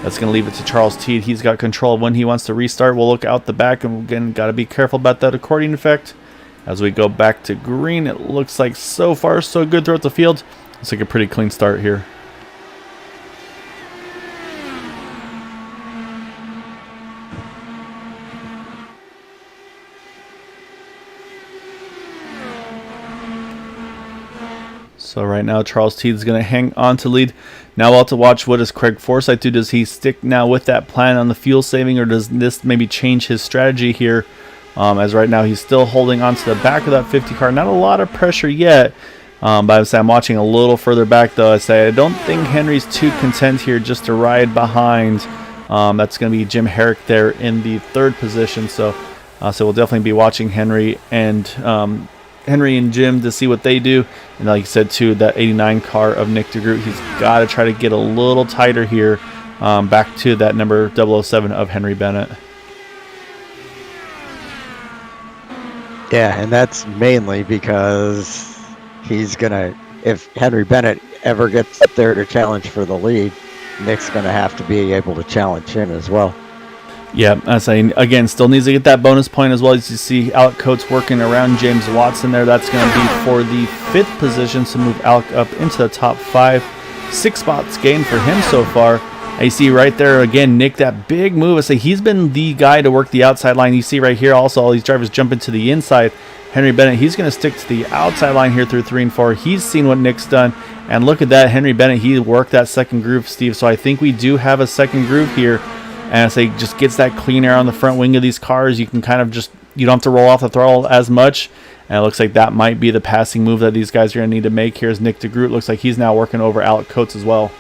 that's going to leave it to Charles Teed. He's got control of when he wants to restart. We'll look out the back, and again, got to be careful about that accordion effect. As we go back to green, it looks like so far so good throughout the field. Looks like a pretty clean start here. So right now, Charles Teed is going to hang on to lead. Now we'll have to watch, what does Craig Forsyth do? Does he stick now with that plan on the fuel saving, or does this maybe change his strategy here? As right now, he's still holding on to the back of that 50 car. Not a lot of pressure yet, but I would say I'm watching a little further back, though. I don't think Henry's too content here just to ride behind. That's going to be Jim Herrick there in the 3rd position. So we'll definitely be watching Henry and Jim to see what they do. And like you said, too, that 89 car of Nick DeGroot, he's got to try to get a little tighter here, back to that number 007 of Henry Bennett. Yeah, and that's mainly because he's going to, if Henry Bennett ever gets up there to challenge for the lead, Nick's going to have to be able to challenge him as well. Yeah, I'm saying, again, still needs to get that bonus point as well. As you see, Alec Coates working around James Watson there. That's going to be for the 5th position, so move Alec up into the top 5. 6 spots gained for him so far. You see right there, again, Nick, that big move. I say he's been the guy to work the outside line. You see right here also all these drivers jumping to the inside. Henry Bennett, he's going to stick to the outside line here through 3 and 4. He's seen what Nick's done. And look at that, Henry Bennett, he worked that second groove, Steve. So I think we do have a second groove here. And I say just gets that clean air on the front wing of these cars. You can kind of just, you don't have to roll off the throttle as much. And it looks like that might be the passing move that these guys are going to need to make. Here's Nick DeGroot. Looks like he's now working over Alec Coates as well.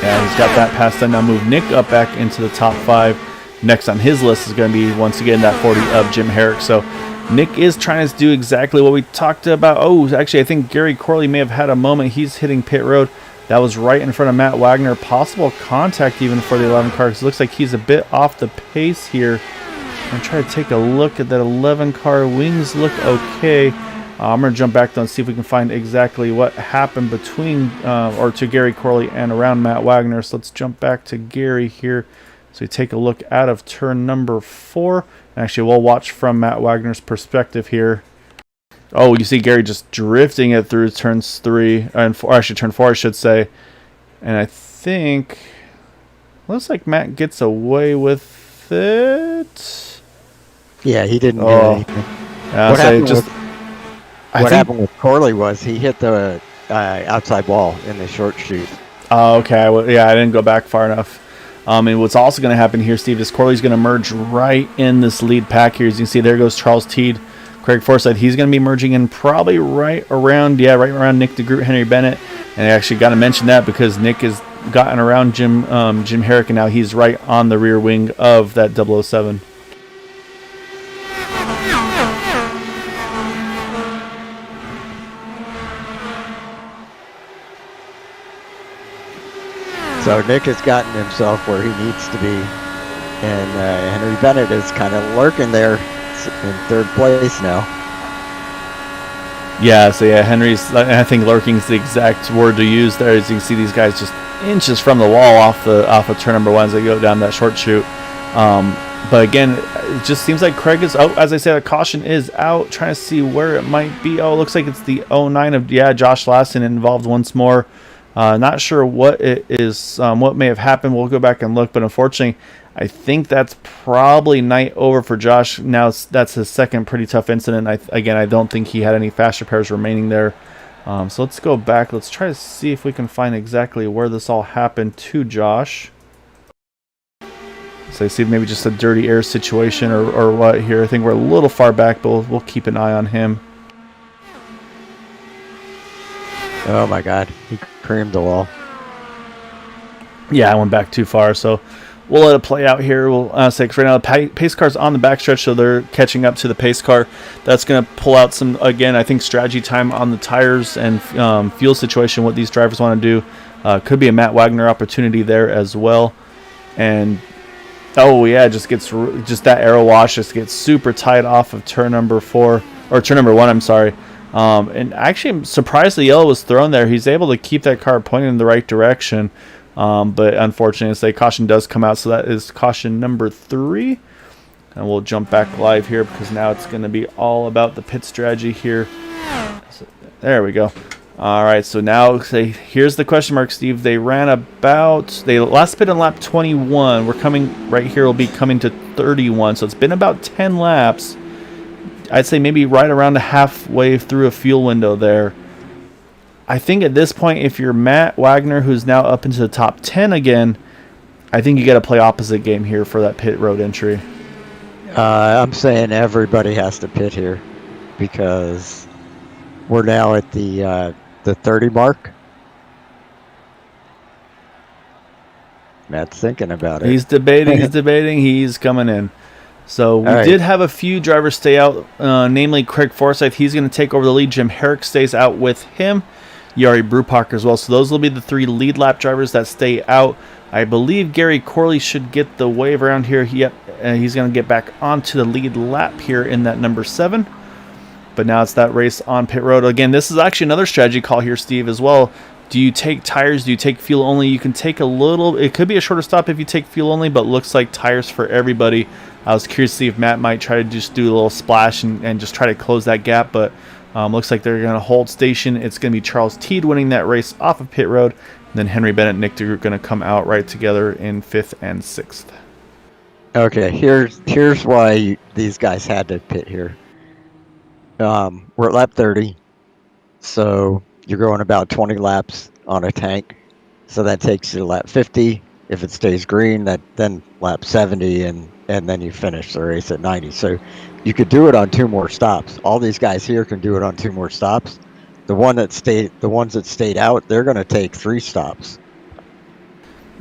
Yeah, he's got that pass done. Now move Nick up back into the top 5. Next on his list is going to be, once again, that 40 of Jim Herrick. So Nick is trying to do exactly what we talked about. Oh, actually, I think Gary Corley may have had a moment. He's hitting pit road. That was right in front of Matt Wagner. Possible contact even for the 11 car. It looks like he's a bit off the pace here. I'm trying to take a look at that 11 car. Wings look okay. I'm going to jump back though and see if we can find exactly what happened between, or to Gary Corley and around Matt Wagner. So let's jump back to Gary here. So we take a look out of turn number 4. Actually, we'll watch from Matt Wagner's perspective here. Oh, you see Gary just drifting it through turns 3 and 4. Actually, turn 4, I should say. And I think looks like Matt gets away with it. Yeah, he didn't do anything. What happened with Corley was he hit the outside wall in the short chute. Oh, okay. Well, yeah, I didn't go back far enough. And what's also going to happen here, Steve, is Corley's going to merge right in this lead pack here. As you can see, there goes Charles Teed, Craig Forsyth. He's going to be merging in probably right around Nick DeGroot, Henry Bennett. And I actually got to mention that because Nick has gotten around Jim Herrick, and now he's right on the rear wing of that 007. So Nick has gotten himself where he needs to be, and Henry Bennett is kind of lurking there in third place now. Yeah, so yeah, I think lurking is the exact word to use there. As you can see, these guys just inches from the wall off of turn number 1 as they go down that short chute. But again, it just seems like Craig is out. As I said, a caution is out. Trying to see where it might be. Oh, it looks like it's the 09 of Josh Lassen involved once more. Not sure what it is, what may have happened. We'll go back and look, but unfortunately, I think that's probably night over for Josh. Now that's his second pretty tough incident. I don't think he had any fast repairs remaining there. So let's go back. Let's try to see if we can find exactly where this all happened to Josh. So I see maybe just a dirty air situation or what here. I think we're a little far back, but we'll keep an eye on him. Oh my God, he creamed the wall. Yeah, I went back too far, so we'll let it play out here. We'll say, because right now the pace car's on the backstretch, so they're catching up to the pace car. That's going to pull out some, again, I think strategy time on the tires and fuel situation, what these drivers want to do. Could be a Matt Wagner opportunity there as well. And, oh yeah, just that aero wash just gets super tight off of turn number 4, or turn number 1, I'm sorry. And actually, I'm surprised the yellow was thrown there. He's able to keep that car pointing in the right direction. But unfortunately, caution does come out. So that is caution number 3. And we'll jump back live here because now it's going to be all about the pit strategy here. So, there we go. All right, so now here's the question mark, Steve. They last pit on lap 21. We're coming right here. We'll be coming to 31. So it's been about 10 laps. I'd say maybe right around halfway through a fuel window there. I think at this point, if you're Matt Wagner, who's now up into the top 10 again, I think you got to play opposite game here for that pit road entry. I'm saying everybody has to pit here because we're now at the 30 mark. Matt's thinking about it. He's debating. He's coming in. So we did have a few drivers stay out, namely Craig Forsyth. He's going to take over the lead. Jim Herrick stays out with him. Yari Brupacher as well. So those will be the 3 lead lap drivers that stay out. I believe Gary Corley should get the wave around here. He's going to get back onto the lead lap here in that number 7. But now it's that race on pit road. Again, this is actually another strategy call here, Steve, as well. Do you take tires? Do you take fuel only? You can take a little. It could be a shorter stop if you take fuel only, but looks like tires for everybody. I was curious to see if Matt might try to just do a little splash and just try to close that gap, but looks like they're going to hold station. It's going to be Charles Teed winning that race off of pit road, and then Henry Bennett and Nick DeGroot going to come out right together in 5th and 6th. Okay, here's why these guys had to pit here. We're at lap 30, so you're going about 20 laps on a tank, so that takes you to lap 50. If it stays green, then lap 70, and then you finish the race at 90. So you could do it on 2 more stops. All these guys here can do it on 2 more stops. The ones that stayed out, they're going to take 3 stops.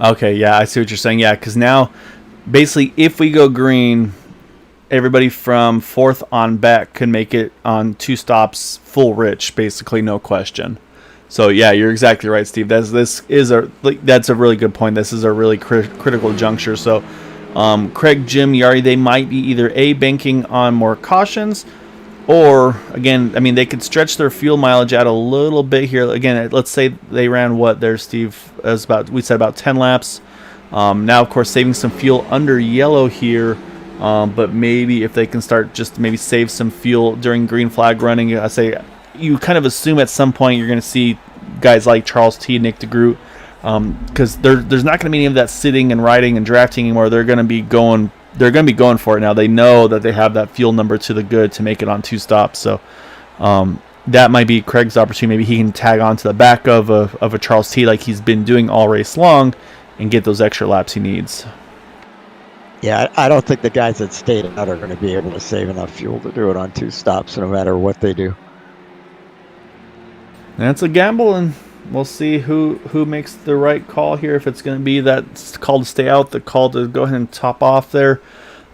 Okay, yeah, I see what you're saying. Yeah, because now, basically, if we go green, everybody from 4th on back can make it on 2 stops full rich, basically, no question. So yeah, you're exactly right, Steve. That's a really good point. This is a really critical juncture. So Craig, Jim, Yari, they might be either banking on more cautions, or again, I mean, they could stretch their fuel mileage out a little bit here. Again, let's say they ran what there, Steve? We said about 10 laps. Now, of course, saving some fuel under yellow here, but maybe if they can start just maybe save some fuel during green flag running. I say you kind of assume at some point you're going to see guys like Charles T, Nick DeGroot, because there's not going to be any of that sitting and riding and drafting anymore. They're going to be going for it now. They know that they have that fuel number to the good to make it on 2 stops. So that might be Craig's opportunity. Maybe he can tag on to the back of a Charles T like he's been doing all race long and get those extra laps he needs. Yeah, I don't think the guys that stayed out are going to be able to save enough fuel to do it on 2 stops no matter what they do. That's a gamble, and we'll see who makes the right call here. If it's going to be that call to stay out, the call to go ahead and top off there.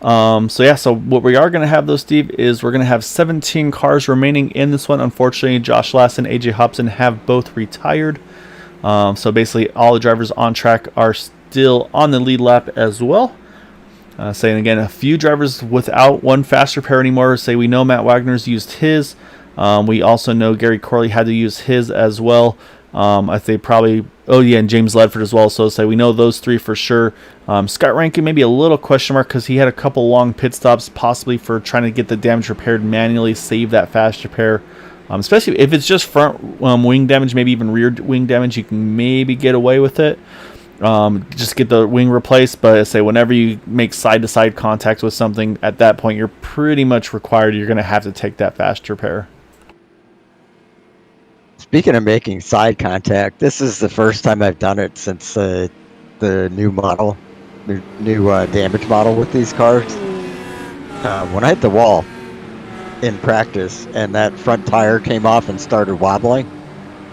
So what we are going to have, though, Steve, is we're going to have 17 cars remaining in this one. Unfortunately, Josh Lass and AJ Hopson have both retired. So basically, all the drivers on track are still on the lead lap as well. Saying again, a few drivers without one faster pair anymore. Say we know Matt Wagner's used his. We also know Gary Corley had to use his as well. I think probably, and James Ledford as well. So say we know those 3 for sure. Scott Rankin maybe a little question mark because he had a couple long pit stops, possibly for trying to get the damage repaired manually, save that fast repair. Especially if it's just front wing damage, maybe even rear wing damage, you can maybe get away with it. Just get the wing replaced. But I say whenever you make side-to-side contact with something, at that point you're pretty much required. You're going to have to take that fast repair. Speaking of making side contact, this is the first time I've done it since the new model, new damage model with these cars. When I hit the wall in practice and that front tire came off and started wobbling,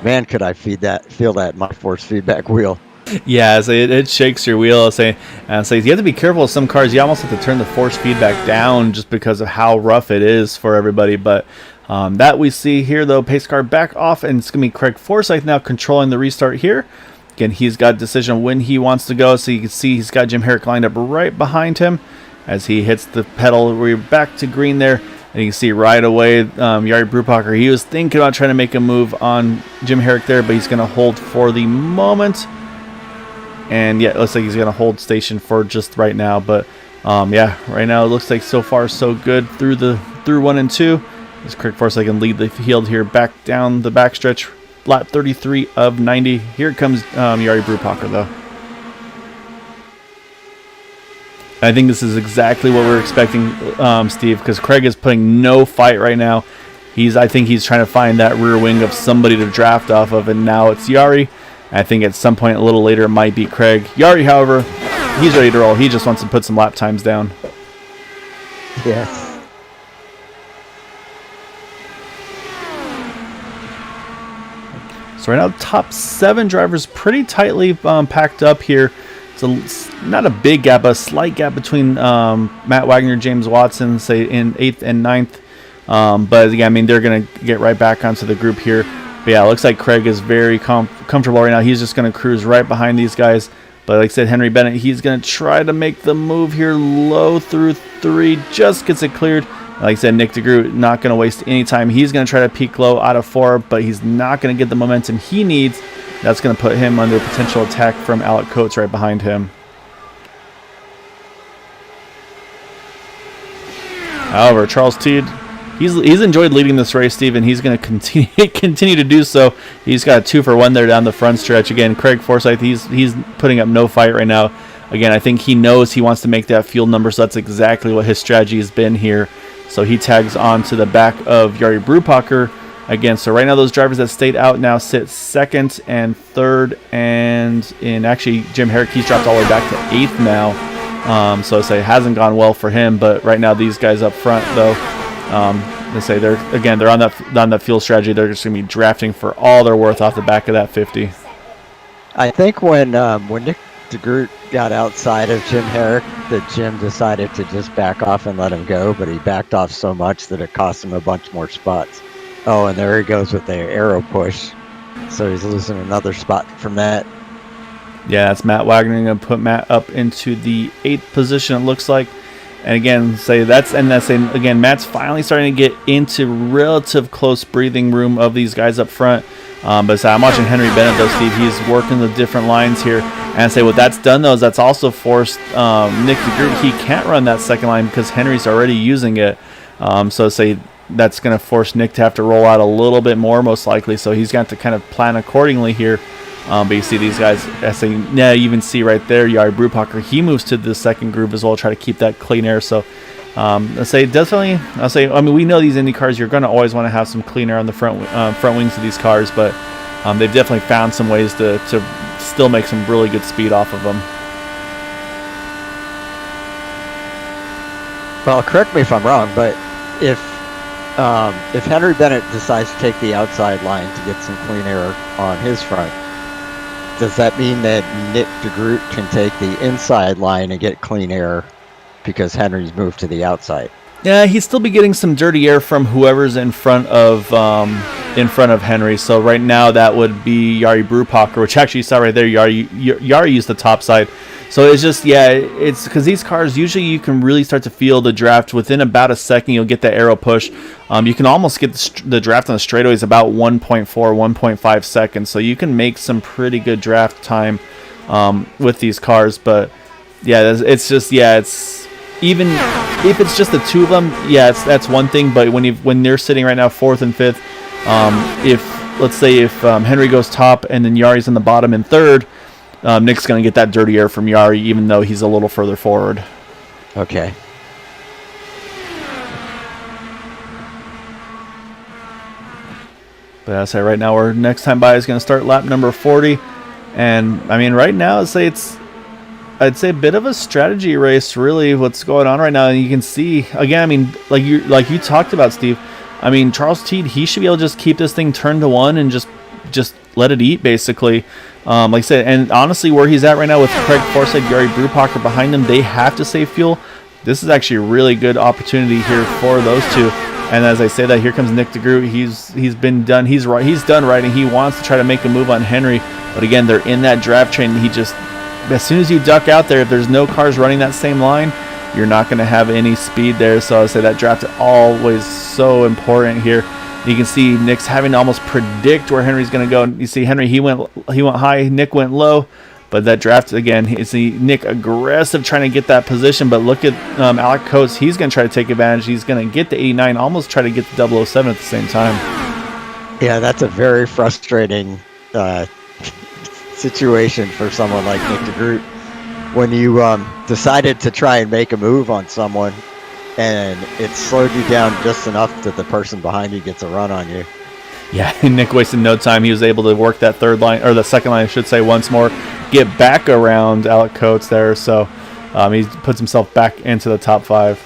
man, could I feel that in my force feedback wheel. Yeah, so it shakes your wheel. So you have to be careful with some cars. You almost have to turn the force feedback down just because of how rough it is for everybody. But that we see here, though, pace car back off, and it's going to be Craig Forsyth now controlling the restart here. Again, he's got a decision on when he wants to go. So you can see he's got Jim Herrick lined up right behind him as he hits the pedal. We're back to green there. And you can see right away, Jari Brubacher, he was thinking about trying to make a move on Jim Herrick there, but he's going to hold for the moment. And yeah, it looks like he's going to hold station for just right now. But right now it looks like so far so good through 1 and 2. As Craig Forsyth can lead the field here back down the backstretch, lap 33 of 90. Here comes Jari Brubacher, though. I think this is exactly what we're expecting, Steve, because Craig is putting no fight right now. I think he's trying to find that rear wing of somebody to draft off of, and now it's Jari. I think at some point a little later it might be Craig. Jari, however, he's ready to roll. He just wants to put some lap times down. Yes. So right now, top 7 drivers pretty tightly packed up here. It's not a big gap, but a slight gap between Matt Wagner, James Watson, say in 8th and 9th. But again, I mean, they're going to get right back onto the group here. But yeah, it looks like Craig is very comfortable right now. He's just going to cruise right behind these guys. But like I said, Henry Bennett, he's going to try to make the move here low through 3. Just gets it cleared. Like I said, Nick DeGroot not going to waste any time. He's going to try to peak low out of 4, but he's not going to get the momentum he needs. That's going to put him under potential attack from Alec Coates right behind him. However, Charles Teed, he's enjoyed leading this race, Steve, and he's going to continue to do so. He's got a 2 for 1 there down the front stretch. Again, Craig Forsyth, he's putting up no fight right now. Again, I think he knows he wants to make that fuel number, so that's exactly what his strategy has been here. So he tags on to the back of Jari Brubacher. Again, so right now those drivers that stayed out now sit 2nd and 3rd, and actually Jim Herrick, he's dropped all the way back to 8th now. So I say it hasn't gone well for him, but right now these guys up front, though, they say they're on that fuel strategy. They're just going to be drafting for all they're worth off the back of that 50. I think when Nick DeGroot got outside of Jim Herrick, that Jim decided to just back off and let him go, but he backed off so much that it cost him a bunch more spots. Oh, and there he goes with the arrow push. So he's losing another spot from that. Yeah, that's Matt Wagner going to put Matt up into the 8th position, it looks like. And again, Matt's finally starting to get into relative close breathing room of these guys up front. But I'm watching Henry Bennett, though, Steve. He's working the different lines here. And I say what that's done though is that's also forced Nick DeGroot. He can't run that second line because Henry's already using it. So say that's going to force Nick to have to roll out a little bit more most likely. So he's got to kind of plan accordingly here. But you see these guys, I say, yeah, you even see right there, Jari Brubacher, he moves to the second groove as well, try to keep that clean air. So I say definitely, I mean, we know these Indy cars, you're going to always want to have some clean air on the front wings of these cars, but they've definitely found some ways to still make some really good speed off of them. Well, correct me if I'm wrong, but if Henry Bennett decides to take the outside line to get some clean air on his front, does that mean that Nick DeGroot can take the inside line and get clean air because Henry's moved to the outside? Yeah, he'd still be getting some dirty air from whoever's in front of Henry. So right now that would be Jari Brubacher, which actually you saw right there. Jari used the top side. So it's just, yeah, it's because these cars, usually you can really start to feel the draft within about a second. You'll get the aero push. You can almost get the draft on the straightaways about 1.4, 1.5 seconds. So you can make some pretty good draft time with these cars. But yeah, it's just, yeah, it's even if it's just the two of them, yeah, that's one thing. But when they're sitting right now fourth and fifth, let's say if Henry goes top and then Yari's in the bottom and third, Nick's going to get that dirty air from Jari, even though he's a little further forward. Okay. But I say right now, our next time by is going to start lap number 40. And, I mean, right now, I'd say a bit of a strategy race, really, what's going on right now. And you can see, again, I mean, like you talked about, Steve, I mean, Charles Teed, he should be able to just keep this thing turned to one and just let it eat, basically. Like I said, and honestly, where he's at right now with Craig Forsyth, Jari Brubacher behind him, they have to save fuel. This is actually a really good opportunity here for those two. And as I say that, here comes Nick DeGroot. He's been done. He's done right, and he wants to try to make a move on Henry. But again, they're in that draft train. And he just, as soon as you duck out there, if there's no cars running that same line, you're not going to have any speed there. So I say that draft is always so important here. You can see Nick's having to almost predict where Henry's going to go. You see Henry, he went high, Nick went low, but that draft again, you see Nick aggressive trying to get that position. But look at Alec Coates, he's going to try to take advantage. He's going to get the 89, almost try to get the 007 at the same time. Yeah, that's a very frustrating situation for someone like Nick DeGroot when you decided to try and make a move on someone, and it slowed you down just enough that the person behind you gets a run on you. Yeah, Nick wasted no time. He was able to work that third line, or the second line, I should say, once more, get back around Alec Coates there. So he puts himself back into the top five.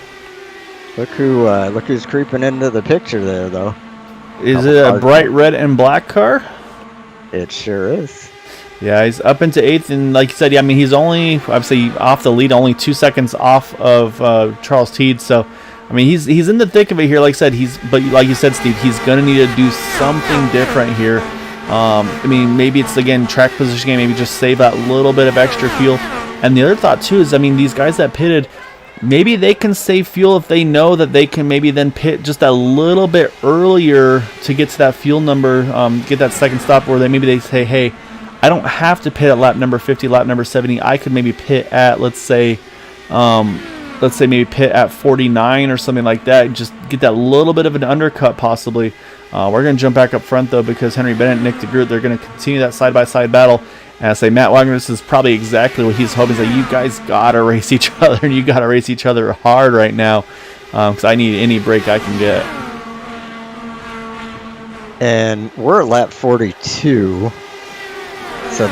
Look who's creeping into the picture there, though. Is it a bright red and black car? It sure is. Yeah, he's up into eighth, and like you said, yeah, I mean, he's only, obviously, off the lead, only 2 seconds off of Charles Teed. So, I mean, he's in the thick of it here. Like I said, but like you said, Steve, he's gonna need to do something different here. I mean, maybe it's again track position game, maybe just save that little bit of extra fuel. And the other thought too is, I mean, these guys that pitted, maybe they can save fuel if they know that they can maybe then pit just a little bit earlier to get to that fuel number, get that second stop, where they say, hey, I don't have to pit at lap number 50, lap number 70. I could maybe pit at, let's say maybe pit at 49 or something like that. Just get that little bit of an undercut possibly. We're going to jump back up front, though, because Henry Bennett and Nick DeGroot, they're going to continue that side-by-side battle. And I say, Matt Wagner, this is probably exactly what he's hoping. He's like, you guys got to race each other, and you got to race each other hard right now, because I need any break I can get. And we're at lap 42. So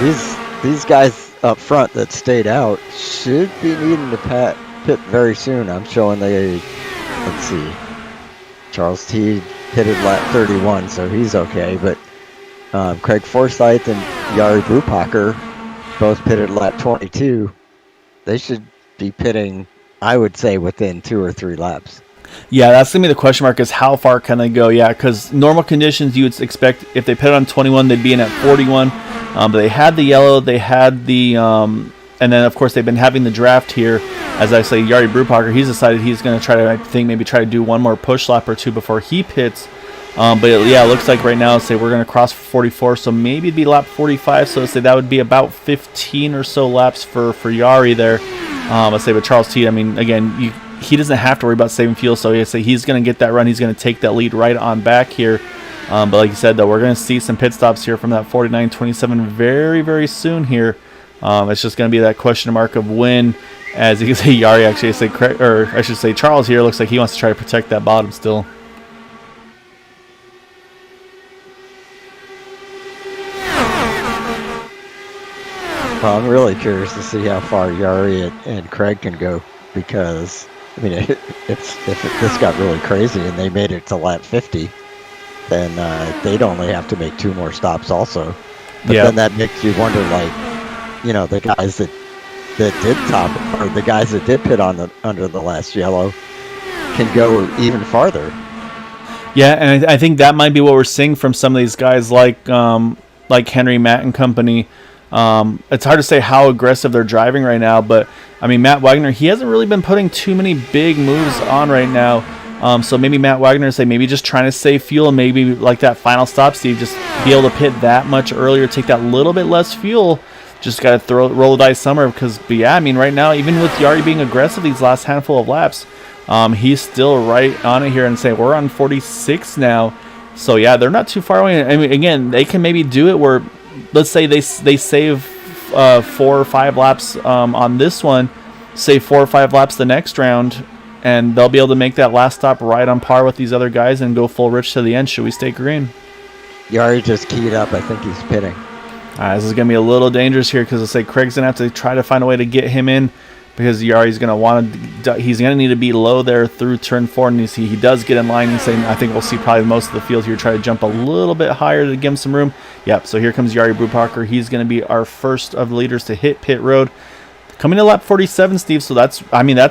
these guys up front that stayed out should be needing to pit very soon. I'm showing let's see, Charles Teed pitted lap 31, so he's okay. But Craig Forsyth and Jari Brubacher both pitted lap 22. They should be pitting, I would say, within 2 or 3 laps. Yeah, that's going to be the question mark, is how far can they go? Yeah, because normal conditions, you would expect if they pit on 21, they'd be in at 41. But they had the yellow, they had the, and then, of course, they've been having the draft here. As I say, Jari Brubacher, he's decided he's going to try to, I think, maybe try to do one more push lap or two before he pits. But yeah, it looks like right now, say we're going to cross for 44, so maybe it'd be lap 45. So let's say that would be about 15 or so laps for Yari there. Let's say with Charles T, I mean, again, he doesn't have to worry about saving fuel, so he's going to get that run. He's going to take that lead right on back here. But like you said, though, we're going to see some pit stops here from that 49.27 very, very soon here. It's just going to be that question mark of when, as you can say, Yari actually say, or I should say Charles here, looks like he wants to try to protect that bottom still. Well, I'm really curious to see how far Yari and Craig can go, because, I mean, if this got really crazy and they made it to lap 50, then they'd only have to make 2 more stops also. But then that makes you wonder, like, you know, the guys that did top, or the guys that did pit on under the last yellow can go even farther. Yeah, and I think that might be what we're seeing from some of these guys like Henry, Matt, and company. It's hard to say how aggressive they're driving right now, but I mean, Matt Wagner, he hasn't really been putting too many big moves on right now. So maybe Matt Wagner say maybe just trying to save fuel, and maybe like that final stop, Steve, just be able to pit that much earlier, take that little bit less fuel. Just got to roll the dice somewhere, because, but yeah, I mean, right now, even with Yari being aggressive these last handful of laps, he's still right on it here, and say we're on 46 now. So yeah, they're not too far away. I mean, again, they can maybe do it where, let's say they save 4 or 5 laps on this one, save 4 or 5 laps the next round, and they'll be able to make that last stop right on par with these other guys and go full rich to the end. Should we stay green? Yari just keyed up. I think he's pitting. This is going to be a little dangerous here, because I say Craig's going to have to try to find a way to get him in, because Yari's going to want to, he's going to need to be low there through turn 4, and you see he does get in line, and saying I think we'll see probably most of the field here try to jump a little bit higher to give him some room. Yep, so here comes Yari Brubacher. He's going to be our first of the leaders to hit pit road. Coming to lap 47, Steve, so that's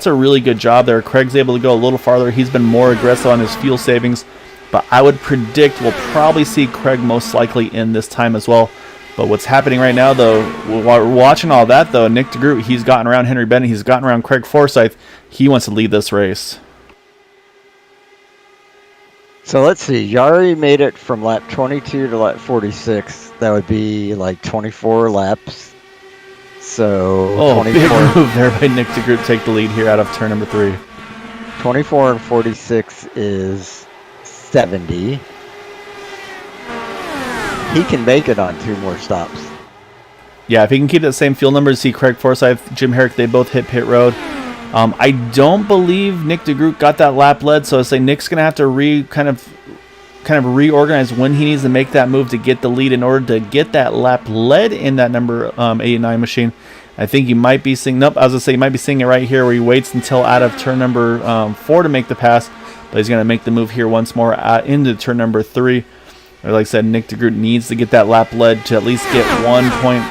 a really good job there. Craig's able to go a little farther. He's been more aggressive on his fuel savings, but I would predict we'll probably see Craig most likely in this time as well. But what's happening right now, though, while we're watching all that, though, Nick DeGroot, he's gotten around Henry Bennett. He's gotten around Craig Forsyth. He wants to lead this race. So let's see. Yari made it from lap 22 to lap 46. That would be like 24 laps. So 24, big move there by Nick DeGroot. Take the lead here out of turn number 3. 24 and 46 is 70. He can make it on 2 more stops. Yeah, if he can keep that same fuel number, see Craig Forsyth, Jim Herrick, they both hit pit road. I don't believe Nick DeGroot got that lap led, so I say Nick's going to have to kind of reorganize when he needs to make that move to get the lead in order to get that lap led in that number 89 machine. I think you might be seeing, nope, I was going to say you might be seeing it right here where he waits until out of turn number 4 to make the pass, but he's going to make the move here once more into turn number 3. Like I said, Nick DeGroot needs to get that lap led to at least get 1 point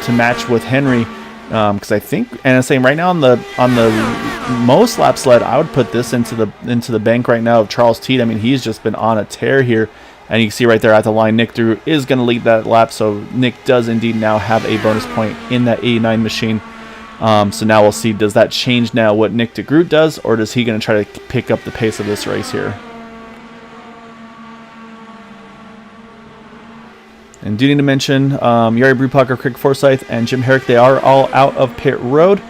to match with Henry, because I think, and I'm saying right now on the most laps led, I would put this into the bank right now of Charles Teed. I mean, he's just been on a tear here, and you can see right there at the line, Nick DeGroot is going to lead that lap, so Nick does indeed now have a bonus point in that 89 machine. So now we'll see, does that change now what Nick DeGroot does, or is he going to try to pick up the pace of this race here? And do need to mention Yari Brubacher, Craig Forsyth, and Jim Herrick, they are all out of pit road.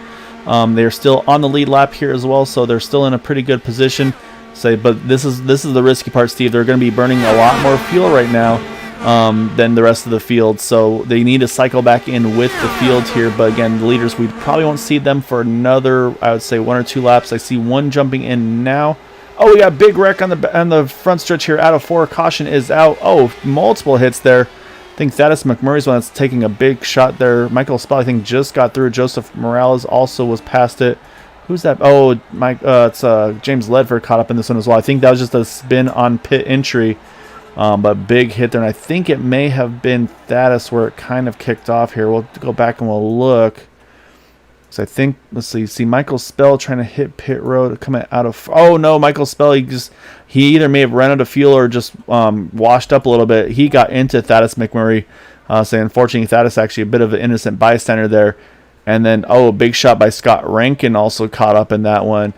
They're still on the lead lap here as well, so they're still in a pretty good position. But this is the risky part, Steve. They're going to be burning a lot more fuel right now than the rest of the field, so they need to cycle back in with the field here. But again, the leaders, we probably won't see them for another, I would say, 1 or 2 laps. I see one jumping in now. Oh, we got a big wreck on the front stretch here. Out of 4, caution is out. Oh, multiple hits there. I think Thaddeus McMurray's one that's taking a big shot there. Michael Spell, I think, just got through. Joseph Morales also was past it. Who's that? Oh, Mike. It's James Ledford caught up in this one as well. I think that was just a spin on pit entry, but big hit there. And I think it may have been Thaddeus where it kind of kicked off here. We'll go back and we'll look. So I think, let's see Michael Spell trying to hit pit road, coming out of, oh no, Michael Spell, he either may have run out of fuel or just washed up a little bit. He got into Thaddeus McMurray, so unfortunately Thaddeus actually a bit of an innocent bystander there. And then, a big shot by Scott Rankin also caught up in that one.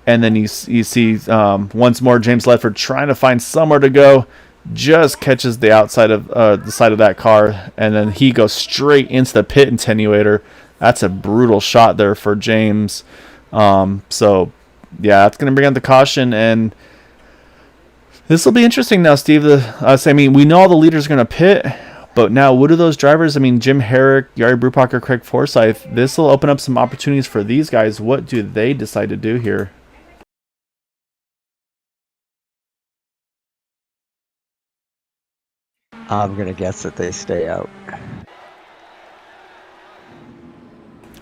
And then you see once more James Ledford trying to find somewhere to go, just catches the outside of the side of that car, and then he goes straight into the pit attenuator. That's a brutal shot there for James. So yeah, that's going to bring out the caution, and this will be interesting now, Steve. I mean, we know all the leaders are going to pit, but now what do those drivers? I mean, Jim Herrick, Yari Brubacher, Craig Forsyth. This will open up some opportunities for these guys. What do they decide to do here? I'm going to guess that they stay out.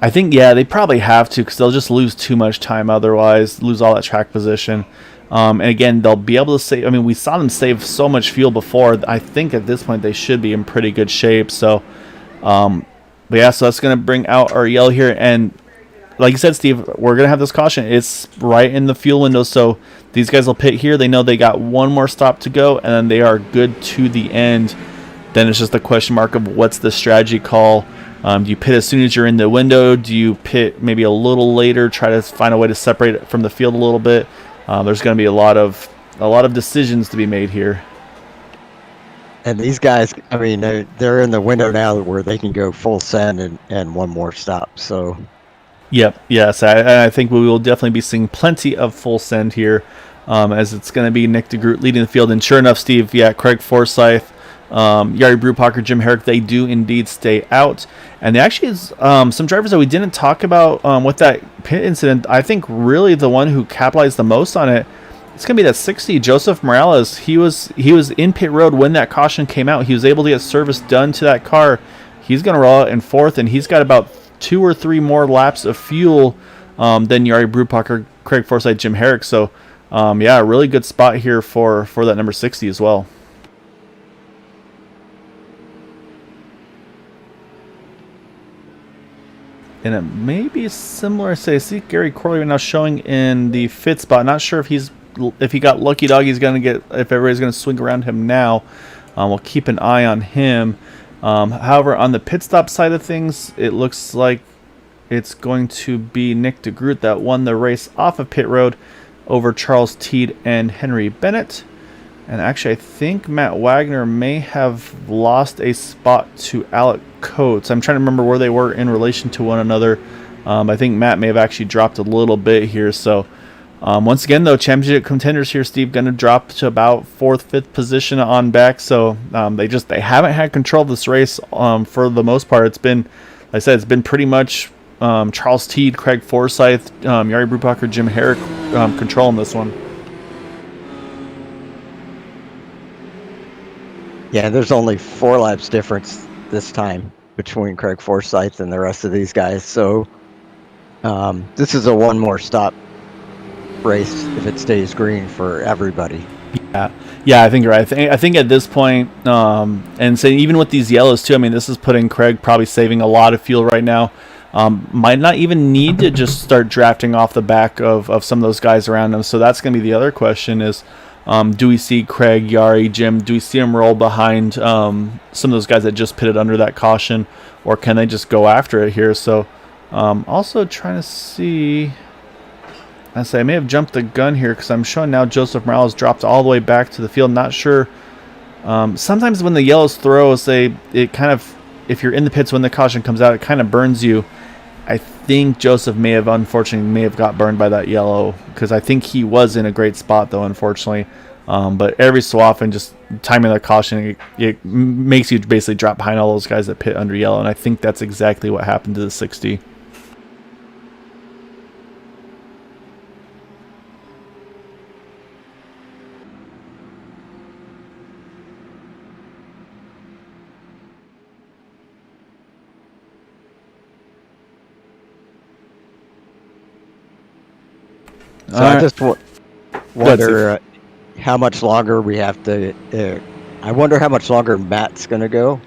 I think, yeah, they probably have to, because they'll just lose too much time otherwise, lose all that track position. And again, they'll be able to save. I mean, we saw them save so much fuel before. I think at this point they should be in pretty good shape. So, but yeah, so that's going to bring out our yellow here. And like you said, Steve, we're going to have this caution. It's right in the fuel window. So these guys will pit here. They know they got one more stop to go, and then they are good to the end. Then it's just a question mark of what's the strategy call. Do you pit as soon as you're in the window? Do you pit maybe a little later, try to find a way to separate it from the field a little bit? There's going to be a lot of decisions to be made here. And these guys, I mean, they're in the window now where they can go full send and one more stop. So, yep, yes, I think we will definitely be seeing plenty of full send here, as it's going to be Nick DeGroot leading the field. And sure enough, Steve, yeah, Craig Forsyth, Yari Brubacher, Jim Herrick, they do indeed stay out. And there actually is some drivers that we didn't talk about with that pit incident. I think really the one who capitalized the most on it, it's going to be that 60, Joseph Morales. He was in pit road when that caution came out. He was able to get service done to that car. He's going to roll out in fourth, and he's got about 2 or 3 more laps of fuel than Yari Brubacher, Craig Forsyth, Jim Herrick. So, yeah, a really good spot here for that number 60 as well. And it may be similar. Say, I see Gary Corley right now showing in the fifth spot. Not sure if he got lucky dog. He's gonna get, if everybody's gonna swing around him now. We'll keep an eye on him. However, on the pit stop side of things, it looks like it's going to be Nick DeGroot that won the race off of pit road over Charles Teed and Henry Bennett. And actually, I think Matt Wagner may have lost a spot to Alec Coates. I'm trying to remember where they were in relation to one another. I think Matt may have actually dropped a little bit here. So, once again, though, championship contenders here, Steve, going to drop to about 4th, 5th position on back. So, they haven't had control of this race for the most part. It's been, like I said, it's been pretty much Charles Teed, Craig Forsyth, Yari Brubacher, Jim Herrick controlling this one. Yeah, there's only 4 laps difference this time between Craig Forsyth and the rest of these guys. So this is a one more stop race if it stays green for everybody. Yeah, I think you're right. I think at this point, and say even with these yellows too, I mean, this is putting Craig probably saving a lot of fuel right now. Might not even need to just start drafting off the back of some of those guys around him. So that's going to be the other question is, do we see Craig, Yari, Jim, do we see them roll behind some of those guys that just pitted under that caution, or can they just go after it here? So also trying to see, I may have jumped the gun here because I'm showing now Joseph Morales dropped all the way back to the field. Not sure. Sometimes when the yellows throw, it kind of, if you're in the pits when the caution comes out, it kind of burns you. I think Joseph unfortunately got burned by that yellow, because I think he was in a great spot though, unfortunately. But every so often, just timing that caution, it makes you basically drop behind all those guys that pit under yellow, and I think that's exactly what happened to the 60. So I just wonder how much longer we have to. I wonder how much longer Matt's going to go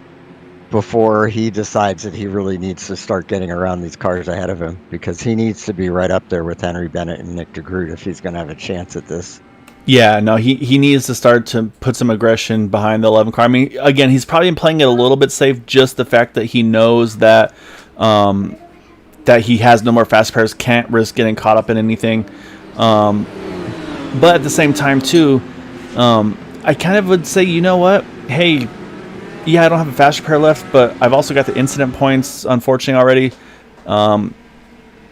before he decides that he really needs to start getting around these cars ahead of him, because he needs to be right up there with Henry Bennett and Nick DeGroot if he's going to have a chance at this. Yeah, no, he needs to start to put some aggression behind the 11 car. I mean, again, he's probably been playing it a little bit safe, just the fact that he knows that that he has no more fast pairs, can't risk getting caught up in anything. But at the same time, too, I kind of would say, you know what? Hey, yeah, I don't have a fast repair left, but I've also got the incident points, unfortunately, already.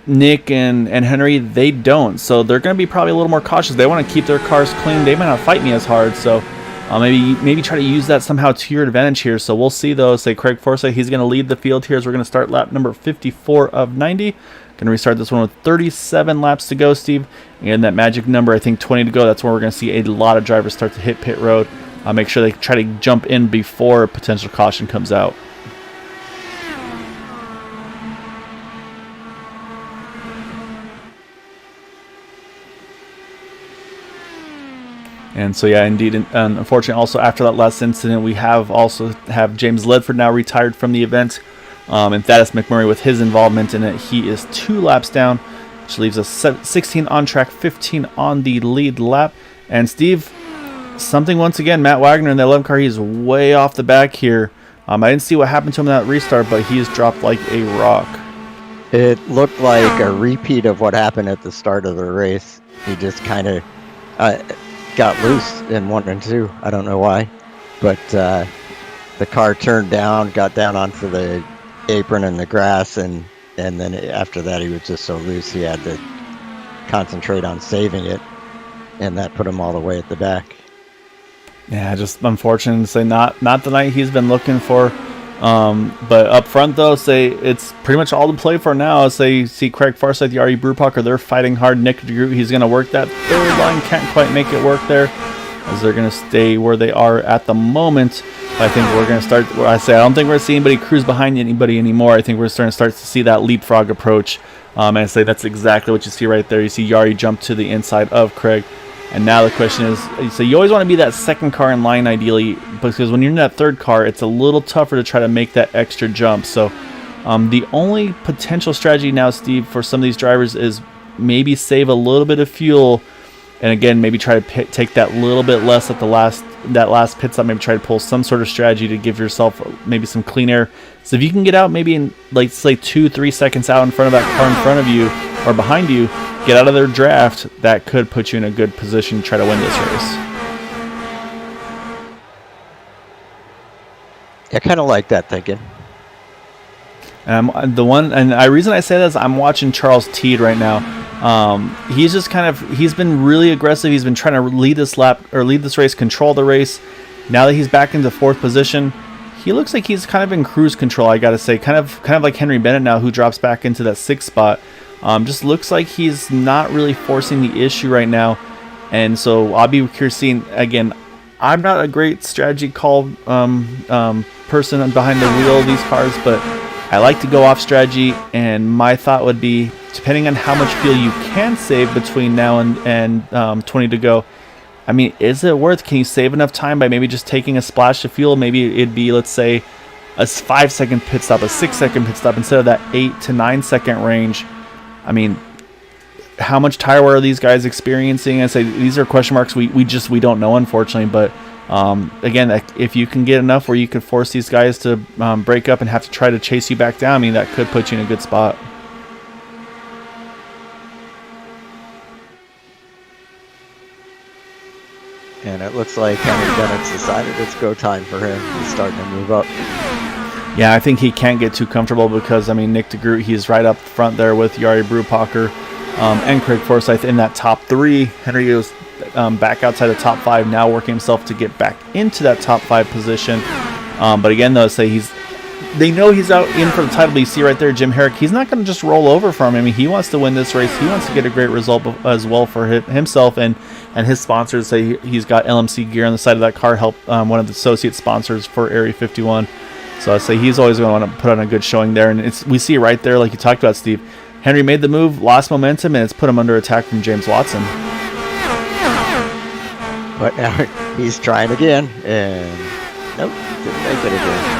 Nick and Henry, they don't. So they're going to be probably a little more cautious. They want to keep their cars clean. They might not fight me as hard. So maybe try to use that somehow to your advantage here. So we'll see, though. Say Craig Forsyth, he's going to lead the field here as we're going to start lap number 54 of 90. Going to restart this one with 37 laps to go, Steve. And that magic number, I think 20 to go, that's where we're going to see a lot of drivers start to hit pit road. Make sure they try to jump in before a potential caution comes out. And so, yeah, indeed, unfortunately, also after that last incident, we have James Ledford now retired from the event. And Thaddeus McMurray, with his involvement in it, he is 2 laps down, which leaves us 16 on track, 15 on the lead lap. And Steve, something once again, Matt Wagner in the 11 car, he's way off the back here. I didn't see what happened to him in that restart, but he's dropped like a rock. It looked like a repeat of what happened at the start of the race. He just kind of got loose in 1 and 2. I don't know why, but the car turned down, got down onto the apron in the grass, and then after that he was just so loose he had to concentrate on saving it, and that put him all the way at the back. Yeah, just unfortunate to say not the night he's been looking for. But up front, though, say it's pretty much all to play for now. Say you see Craig Forsyth, Yari Brewpacker, they're fighting hard. Nick DeGroot, he's going to work that third line, can't quite make it work there, as they're going to stay where they are at the moment. I think we're going to start where I don't think we're seeing anybody cruise behind anybody anymore. I think we're starting to start to see that leapfrog approach. And I say that's exactly what you see right there. You see Yari jump to the inside of Craig. And now the question is, so you always want to be that second car in line ideally, because when you're in that third car, it's a little tougher to try to make that extra jump. So the only potential strategy now, Steve, for some of these drivers is maybe save a little bit of fuel, and again, maybe try to take that little bit less at that last pit stop. Maybe try to pull some sort of strategy to give yourself maybe some clean air. So if you can get out maybe in, like, say 2-3 seconds out in front of that car in front of you or behind you, get out of their draft, that could put you in a good position to try to win this race. I kind of like that thinking. And the reason I say that is I'm watching Charles Teed right now. He's just he's been really aggressive. He's been trying to lead this race, control the race. Now that he's back into 4th position, he looks like he's kind of in cruise control, I gotta say. Kind of like Henry Bennett now, who drops back into that 6th spot. Just looks like he's not really forcing the issue right now. And so I'll be curious seeing, again, I'm not a great strategy call person behind the wheel of these cars, but I like to go off strategy, and my thought would be, depending on how much fuel you can save between now and 20 to go, I mean, is it worth? Can you save enough time by maybe just taking a splash of fuel? Maybe it'd be, let's say, a 5-second pit stop, a 6-second pit stop, instead of that 8 to 9 second range. I mean, how much tire wear are these guys experiencing? I say these are question marks we don't know, unfortunately. But again, if you can get enough where you could force these guys to break up and have to try to chase you back down, I mean, that could put you in a good spot. And it looks like Henry Bennett's decided it's go time for him. He's starting to move up. Yeah, I think he can't get too comfortable because, I mean, Nick DeGroot, he's right up front there with Yari Brewpacker and Craig Forsyth in that top 3. Henry goes back outside the top 5, now working himself to get back into that top 5 position. But again, though, they know he's out in for the title. But you see right there, Jim Herrick, he's not going to just roll over from him. I mean, he wants to win this race. He wants to get a great result as well for himself and his sponsors. Say he's got LMC gear on the side of that car, help one of the associate sponsors for Area 51. So I say he's always going to want to put on a good showing there. And we see right there, like you talked about, Steve, Henry made the move, lost momentum, and it's put him under attack from James Watson. But now he's trying again, and nope, didn't make it again.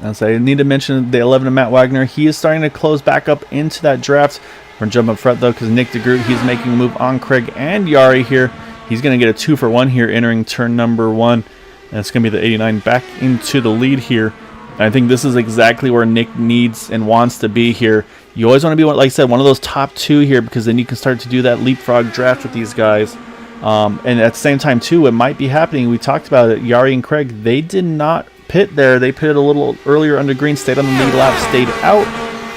And so I need to mention the 11 of Matt Wagner. He is starting to close back up into that draft. We're going to jump up front, though, because Nick DeGroot, he's making a move on Craig and Yari here. He's going to get a 2-for-1 here entering turn number 1. And it's going to be the 89 back into the lead here. And I think this is exactly where Nick needs and wants to be here. You always want to be, like I said, one of those top 2 here, because then you can start to do that leapfrog draft with these guys. And at the same time, too, what might be happening, we talked about it, Yari and Craig, they did not pit there. They pitted a little earlier under green, stayed on the lead lap, stayed out.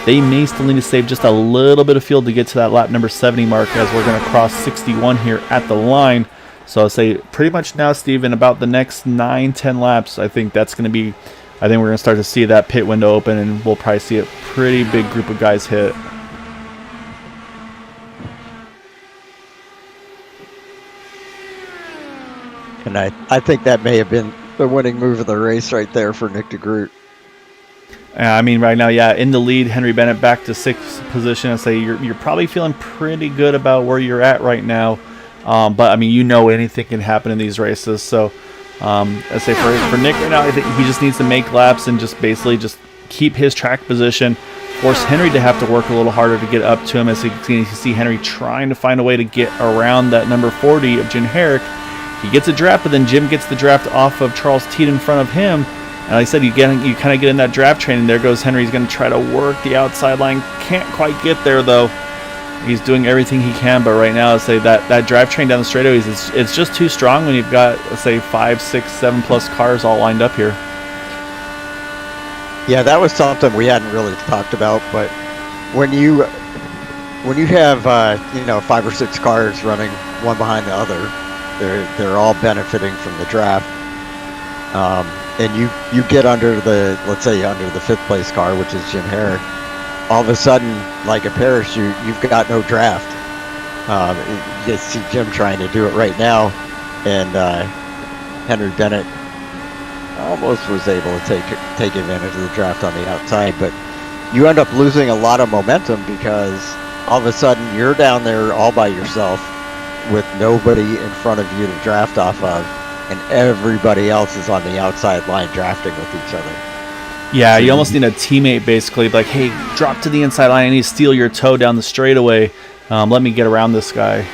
They may still need to save just a little bit of fuel to get to that lap number 70 mark, as we're going to cross 61 here at the line. So I'll say pretty much now, Steve, in about the next 9-10 laps, I think that's going to be, I think we're going to start to see that pit window open, and we'll probably see a pretty big group of guys hit. And I think that may have been the winning move of the race right there for Nick DeGroot. I mean, right now, yeah, in the lead, Henry Bennett back to 6th position. I say you're probably feeling pretty good about where you're at right now. But, I mean, you know anything can happen in these races. So, I say for Nick right now, I think he just needs to make laps and just basically just keep his track position, force Henry to have to work a little harder to get up to him, as you can see Henry trying to find a way to get around that number 40 of Jim Herrick. He gets a draft, but then Jim gets the draft off of Charles Teed in front of him. And like I said, you kind of get in that draft train, and there goes Henry. He's going to try to work the outside line. Can't quite get there, though. He's doing everything he can, but right now, let's say that drive train down the straightaways, it's just too strong when you've got, let's say, 5, 6, 7 plus cars all lined up here. Yeah, that was something we hadn't really talked about, but when you have 5 or 6 cars running one behind the other, they're all benefiting from the draft. And you get under let's say under the 5th place car, which is Jim Herrick. All of a sudden, like a parachute, you've got no draft. You see Jim trying to do it right now, and Henry Bennett almost was able to take advantage of the draft on the outside, but you end up losing a lot of momentum because all of a sudden you're down there all by yourself with nobody in front of you to draft off of, and everybody else is on the outside line drafting with each other. Yeah, you almost need a teammate, basically, like, hey, drop to the inside line, I need to steal your toe down the straightaway. Let me get around this guy.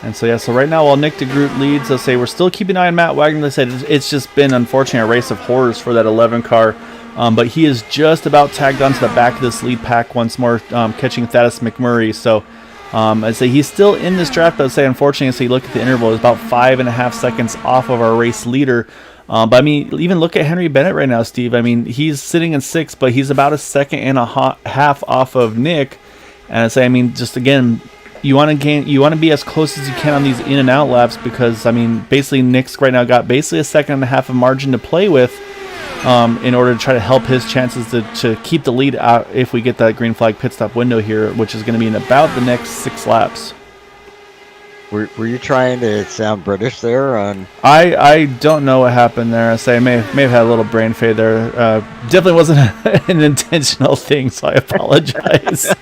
And so, yeah, so right now, while Nick DeGroot leads, let's say we're still keeping an eye on Matt Wagner. They said it's just been, unfortunately, a race of horrors for that 11 car. But he is just about tagged onto the back of this lead pack once more, catching Thaddeus McMurray. So, I'd say he's still in this draft, but I'd say, unfortunately, as you look at the interval, it's about 5.5 seconds off of our race leader. But, I mean, even look at Henry Bennett right now, Steve. I mean, he's sitting in 6th, but he's about 1.5 seconds off of Nick. And I'd say, I mean, just again, you want to be as close as you can on these in and out laps, because, I mean, basically Nick's right now got basically 1.5 seconds of margin to play with. In order to try to help his chances to keep the lead out if we get that green flag pit stop window here, which is going to be in about the next 6 laps. Were you trying to sound British there? I don't know what happened there. I say I may have had a little brain fade there. Definitely wasn't an intentional thing, so I apologize.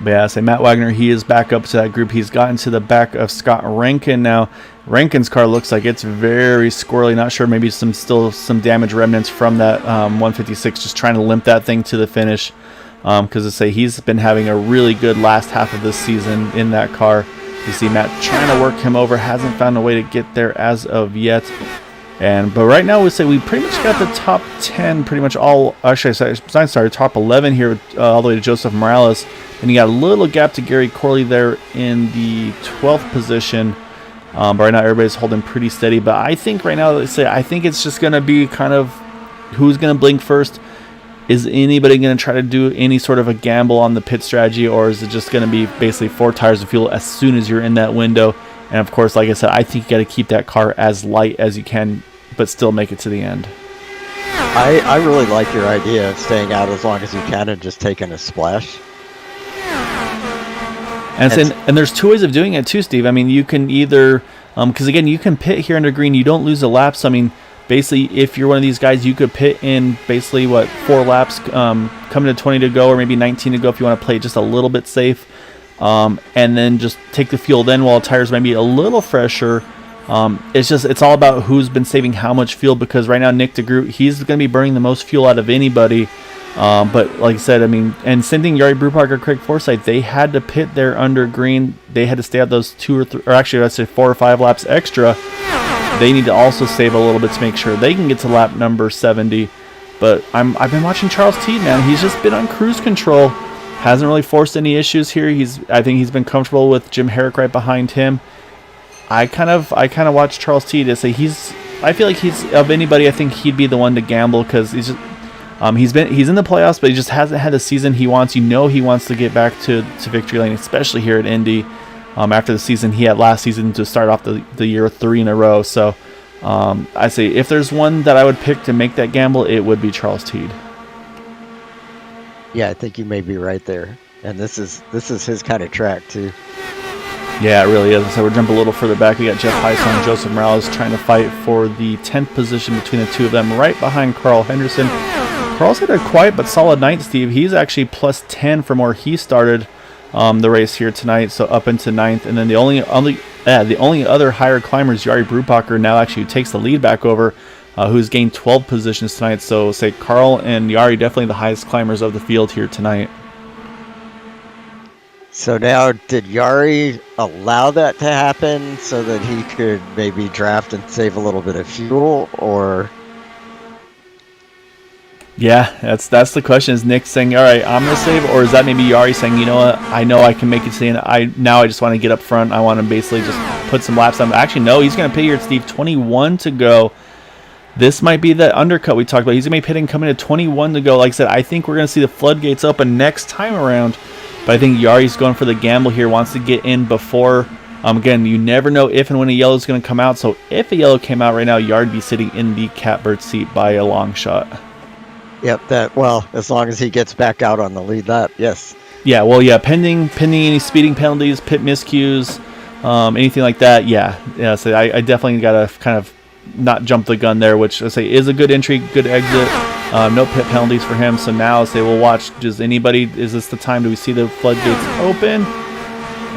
But yeah, I say Matt Wagner, he is back up to that group. He's gotten to the back of Scott Rankin now. Rankin's car looks like it's very squirrely. Not sure, maybe still some damage remnants from that 156, just trying to limp that thing to the finish. Because I say he's been having a really good last half of this season in that car. You see Matt trying to work him over, hasn't found a way to get there as of yet. But right now we say we pretty much got the top 10 pretty much all, actually sorry, top 11 here all the way to Joseph Morales. And you got a little gap to Gary Corley there in the 12th position. But right now everybody's holding pretty steady. But I think right now, I think it's just going to be kind of who's going to blink first. Is anybody going to try to do any sort of a gamble on the pit strategy, or is it just going to be basically 4 tires of fuel as soon as you're in that window? And of course, like I said, I think you got to keep that car as light as you can, but still make it to the end. I really like your idea of staying out as long as you can and just taking a splash. And there's 2 ways of doing it too, Steve. I mean, you can either, because again, you can pit here under green. You don't lose a lap. So I mean, basically, if you're one of these guys, you could pit in basically 4 laps, coming to 20 to go, or maybe 19 to go if you want to play it just a little bit safe, and then just take the fuel then while tires might be a little fresher. It's all about who's been saving how much fuel, because right now Nick DeGroot, he's going to be burning the most fuel out of anybody. But like I said, I mean, and same thing, Yari Brubacher, Craig Forsyth, they had to pit there under green. They had to stay out those 2 or 3, or actually let's say 4 or 5 laps extra. They need to also save a little bit to make sure they can get to lap number 70. But I've been watching Charles Teed, man. He's just been on cruise control. Hasn't really forced any issues here. I think he's been comfortable with Jim Herrick right behind him. I kind of watch Charles Teed to say I feel like he's of anybody. I think he'd be the one to gamble because he's just he's in the playoffs, but he just hasn't had the season he wants. He wants to get back to victory lane, especially here at Indy. After the season he had last season to start off the year with 3 in a row. So I say if there's one that I would pick to make that gamble, it would be Charles Teed. Yeah, I think you may be right there. And this is his kind of track too. Yeah, it really is. So we're jumping a little further back. We got Jeff Heisel and Joseph Morales trying to fight for the 10th position between the two of them, right behind Carl Henderson. Carl's had a quiet but solid night, Steve. He's actually plus 10 from where he started the race here tonight, so up into 9th. And then the only other higher climber is Yari Brubacher, now actually takes the lead back over, who's gained 12 positions tonight. So say Carl and Yari definitely the highest climbers of the field here tonight. So now, did Yari allow that to happen so that he could maybe draft and save a little bit of fuel, or? Yeah, that's the question. Is Nick saying, all right, I'm going to save, or is that maybe Yari saying, you know what, I know I can make it today, and I just want to get up front. I want to basically just put some laps on. Actually, no, he's going to pit here at Steve, 21 to go. This might be the undercut we talked about. He's going to be pitting coming to 21 to go. Like I said, I think we're going to see the floodgates open next time around. But I think Yari's going for the gamble here, wants to get in before. Again, you never know if and when a yellow is going to come out. So if a yellow came out right now, Yari'd be sitting in the catbird seat by a long shot. Yep, as long as he gets back out on the lead lap, yes. Yeah, well, yeah, pending any speeding penalties, pit miscues, anything like that, yeah. So I definitely got to kind of not jump the gun there, which I say is a good entry, good exit. No pit penalties for him. So now say we'll watch. Does anybody? Is this the time? Do we see the floodgates open?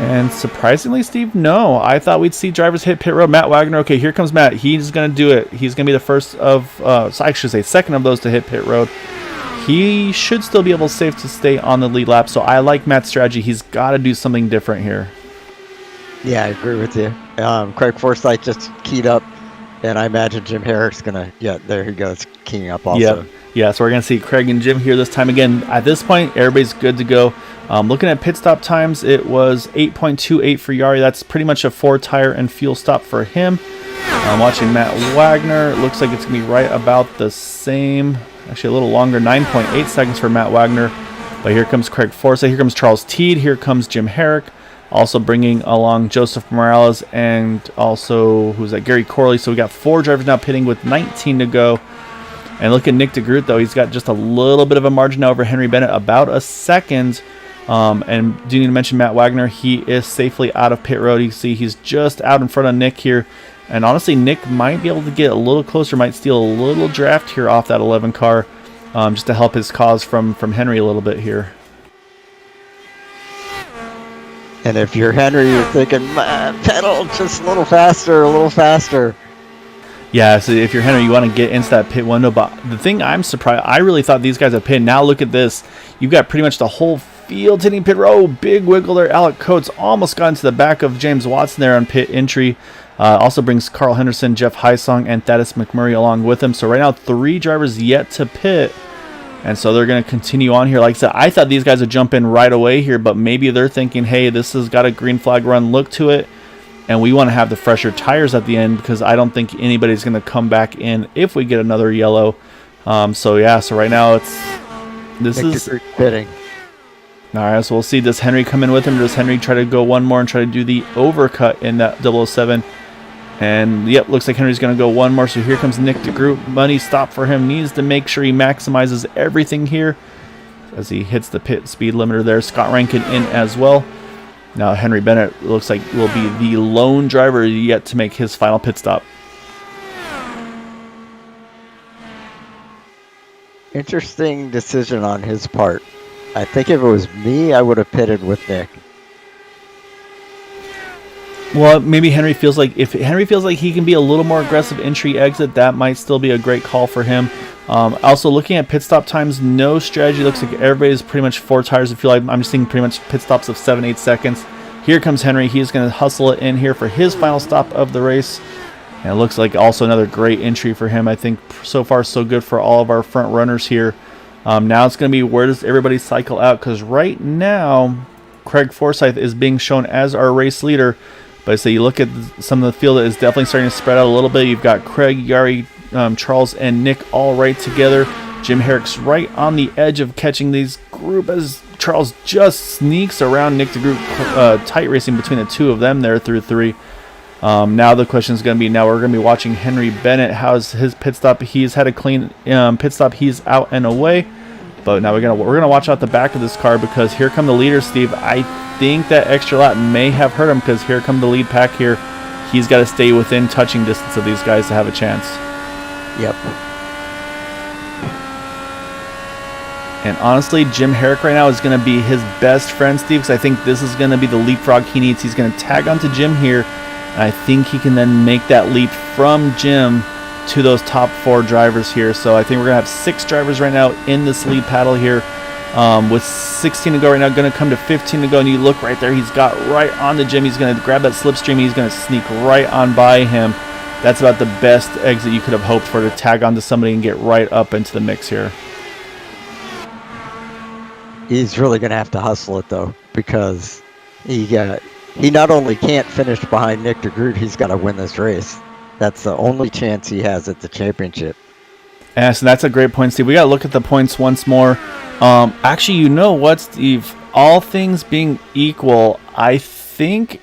And surprisingly, Steve, no. I thought we'd see drivers hit pit road. Matt Wagner. Okay, here comes Matt. He's going to do it. He's going to be the first of, so I should say, second of those to hit pit road. He should still be able to stay on the lead lap. So I like Matt's strategy. He's got to do something different here. Yeah, I agree with you. Craig Forsyth just keyed up, and I imagine Jim Herrick's going to, yeah, there he goes, keying up also. Yep. Yeah, so we're going to see Craig and Jim here this time. Again, at this point, everybody's good to go. Looking at pit stop times, it was 8.28 for Yari. That's pretty much a 4-tire and fuel stop for him. Watching Matt Wagner, it looks like it's going to be right about the same. Actually, a little longer, 9.8 seconds for Matt Wagner. But here comes Craig Forsyth. Here comes Charles Teed. Here comes Jim Herrick. Also bringing along Joseph Morales and also, who's that, Gary Corley. So we got 4 drivers now pitting with 19 to go. And look at Nick DeGroot, though. He's got just a little bit of a margin now over Henry Bennett, about a second. And do you need to mention Matt Wagner? He is safely out of pit road. You can see he's just out in front of Nick here. And honestly, Nick might be able to get a little closer, might steal a little draft here off that 11 car, just to help his cause from Henry a little bit here. And if you're Henry, you're thinking, pedal just a little faster, a little faster. Yeah, so if you're Henry, you want to get into that pit window. But the thing I'm surprised, I really thought these guys had pit. Now look at this. You've got pretty much the whole field hitting pit row. Big wiggle there. Alec Coates almost got into the back of James Watson there on pit entry. Also brings Carl Henderson, Jeff Heisong, and Thaddeus McMurray along with him. So right now, 3 drivers yet to pit. And so they're going to continue on here. Like I said, I thought these guys would jump in right away here, but maybe they're thinking, hey, this has got a green flag run look to it. And we want to have the fresher tires at the end because I don't think anybody's going to come back in if we get another yellow. So right now this is pitting. All right, so we'll see. Does Henry come in with him? Or does Henry try to go one more and try to do the overcut in that 007? And yep, looks like Henry's going to go one more. So here comes Nick DeGroot. Money stop for him. Needs to make sure he maximizes everything here as he hits the pit speed limiter there. Scott Rankin in as well. Now Henry Bennett looks like will be the lone driver yet to make his final pit stop. Interesting decision on his part. I think if it was me, I would have pitted with Nick. Well, maybe Henry feels like if Henry feels like he can be a little more aggressive entry exit, that might still be a great call for him. Also, looking at pit stop times, no strategy. Looks like everybody's pretty much 4 tires. I feel like I'm seeing pretty much pit stops of 7-8 seconds. Here comes Henry. He's going to hustle it in here for his final stop of the race. And it looks like also another great entry for him. I think so far so good for all of our front runners here. Now it's going to be where does everybody cycle out? Because right now, Craig Forsyth is being shown as our race leader. But I say you look at some of the field that is definitely starting to spread out a little bit. You've got Craig, Yari, Charles, and Nick all right together. Jim Herrick's right on the edge of catching these group as Charles just sneaks around Nick DeGroot, tight racing between the two of them there through 3. Now the question is going to be, now we're going to be watching Henry Bennett. How's his pit stop? He's had a clean pit stop. He's out and away. But now we're gonna watch out the back of this car because here come the leaders, Steve. I think that extra lap may have hurt him because here come the lead pack here. He's got to stay within touching distance of these guys to have a chance. Yep. And honestly, Jim Herrick right now is going to be his best friend, Steve, because I think this is going to be the leapfrog he needs. He's going to tag onto Jim here, and I think he can then make that leap from Jim to those top 4 drivers here. So I think we're going to have 6 drivers right now in this lead paddle here. With 16 to go right now, going to come to 15 to go, and you look right there, he's got right on the Jim. He's going to grab that slipstream. He's going to sneak right on by him. That's about the best exit you could have hoped for, to tag onto somebody and get right up into the mix here. He's really going to have to hustle it, though, because he not only can't finish behind Nick DeGroot, he's got to win this race. That's the only chance he has at the championship. Yeah, so that's a great point, Steve. We got to look at the points once more. Actually, you know what, Steve? All things being equal, I think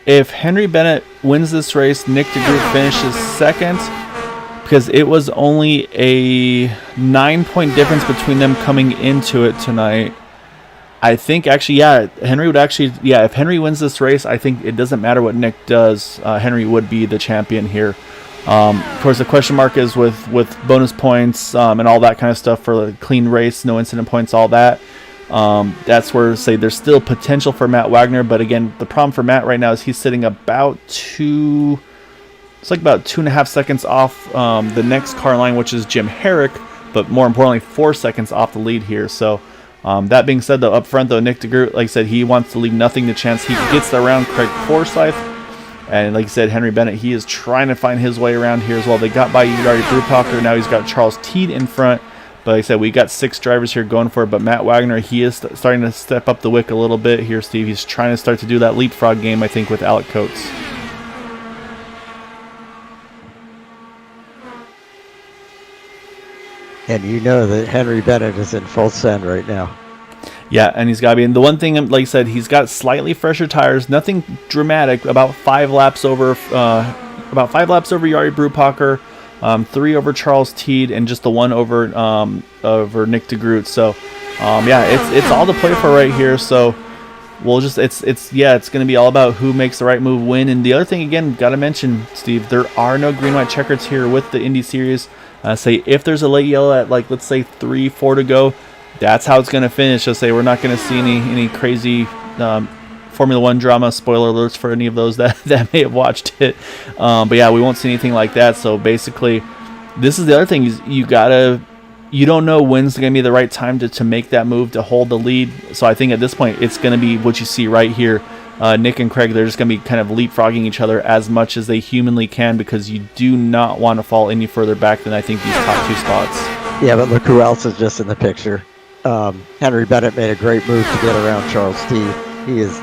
if Henry Bennett wins this race, Nick DeGroot finishes second, because it was only a 9-point difference between them coming into it tonight. I think actually, yeah, Henry would actually, yeah, if Henry wins this race, I think it doesn't matter what Nick does. Henry would be the champion here. Of course, the question mark is with bonus points and all that kind of stuff for a clean race, no incident points, all that. That's where, say, there's still potential for Matt Wagner. But again, the problem for Matt right now is he's sitting about it's like about 2.5 seconds off the next car line, which is Jim Herrick, but more importantly, 4 seconds off the lead here. So that being said, though, up front, though, Nick DeGroot, like I said, he wants to leave nothing to chance. He gets around Craig Forsyth. And like I said, Henry Bennett, he is trying to find his way around here as well. They got by Yari Brubacher. Now he's got Charles Teed in front. But like I said, we got 6 drivers here going for it. But Matt Wagner, he is starting to step up the wick a little bit here, Steve. He's trying to start to do that leapfrog game, I think, with Alec Coates. And you know that Henry Bennett is in full send right now. Yeah, and he's got to be. And the one thing, like I said, he's got slightly fresher tires. Nothing dramatic. About 5 laps over Yari Brubacher, 3 over Charles Teed, and just the 1 over Nick DeGroot. So, yeah, it's all to play for right here. So, we'll just it's going to be all about who makes the right move win. And the other thing, again, got to mention, Steve, there are no green-white checkers here with the Indy Series. Say if there's a late yellow at, like, let's say 3-4 to go. That's how it's going to finish. Just say we're not going to see any crazy Formula One drama. Spoiler alerts for any of those that may have watched it. But yeah, we won't see anything like that. So basically, this is the other thing. You don't know when's going to be the right time to make that move to hold the lead. So I think at this point, it's going to be what you see right here. Nick and Craig, they're just going to be kind of leapfrogging each other as much as they humanly can, because you do not want to fall any further back than I think these top 2 spots. Yeah, but look who else is just in the picture. Henry Bennett made a great move to get around Charles Teed. He is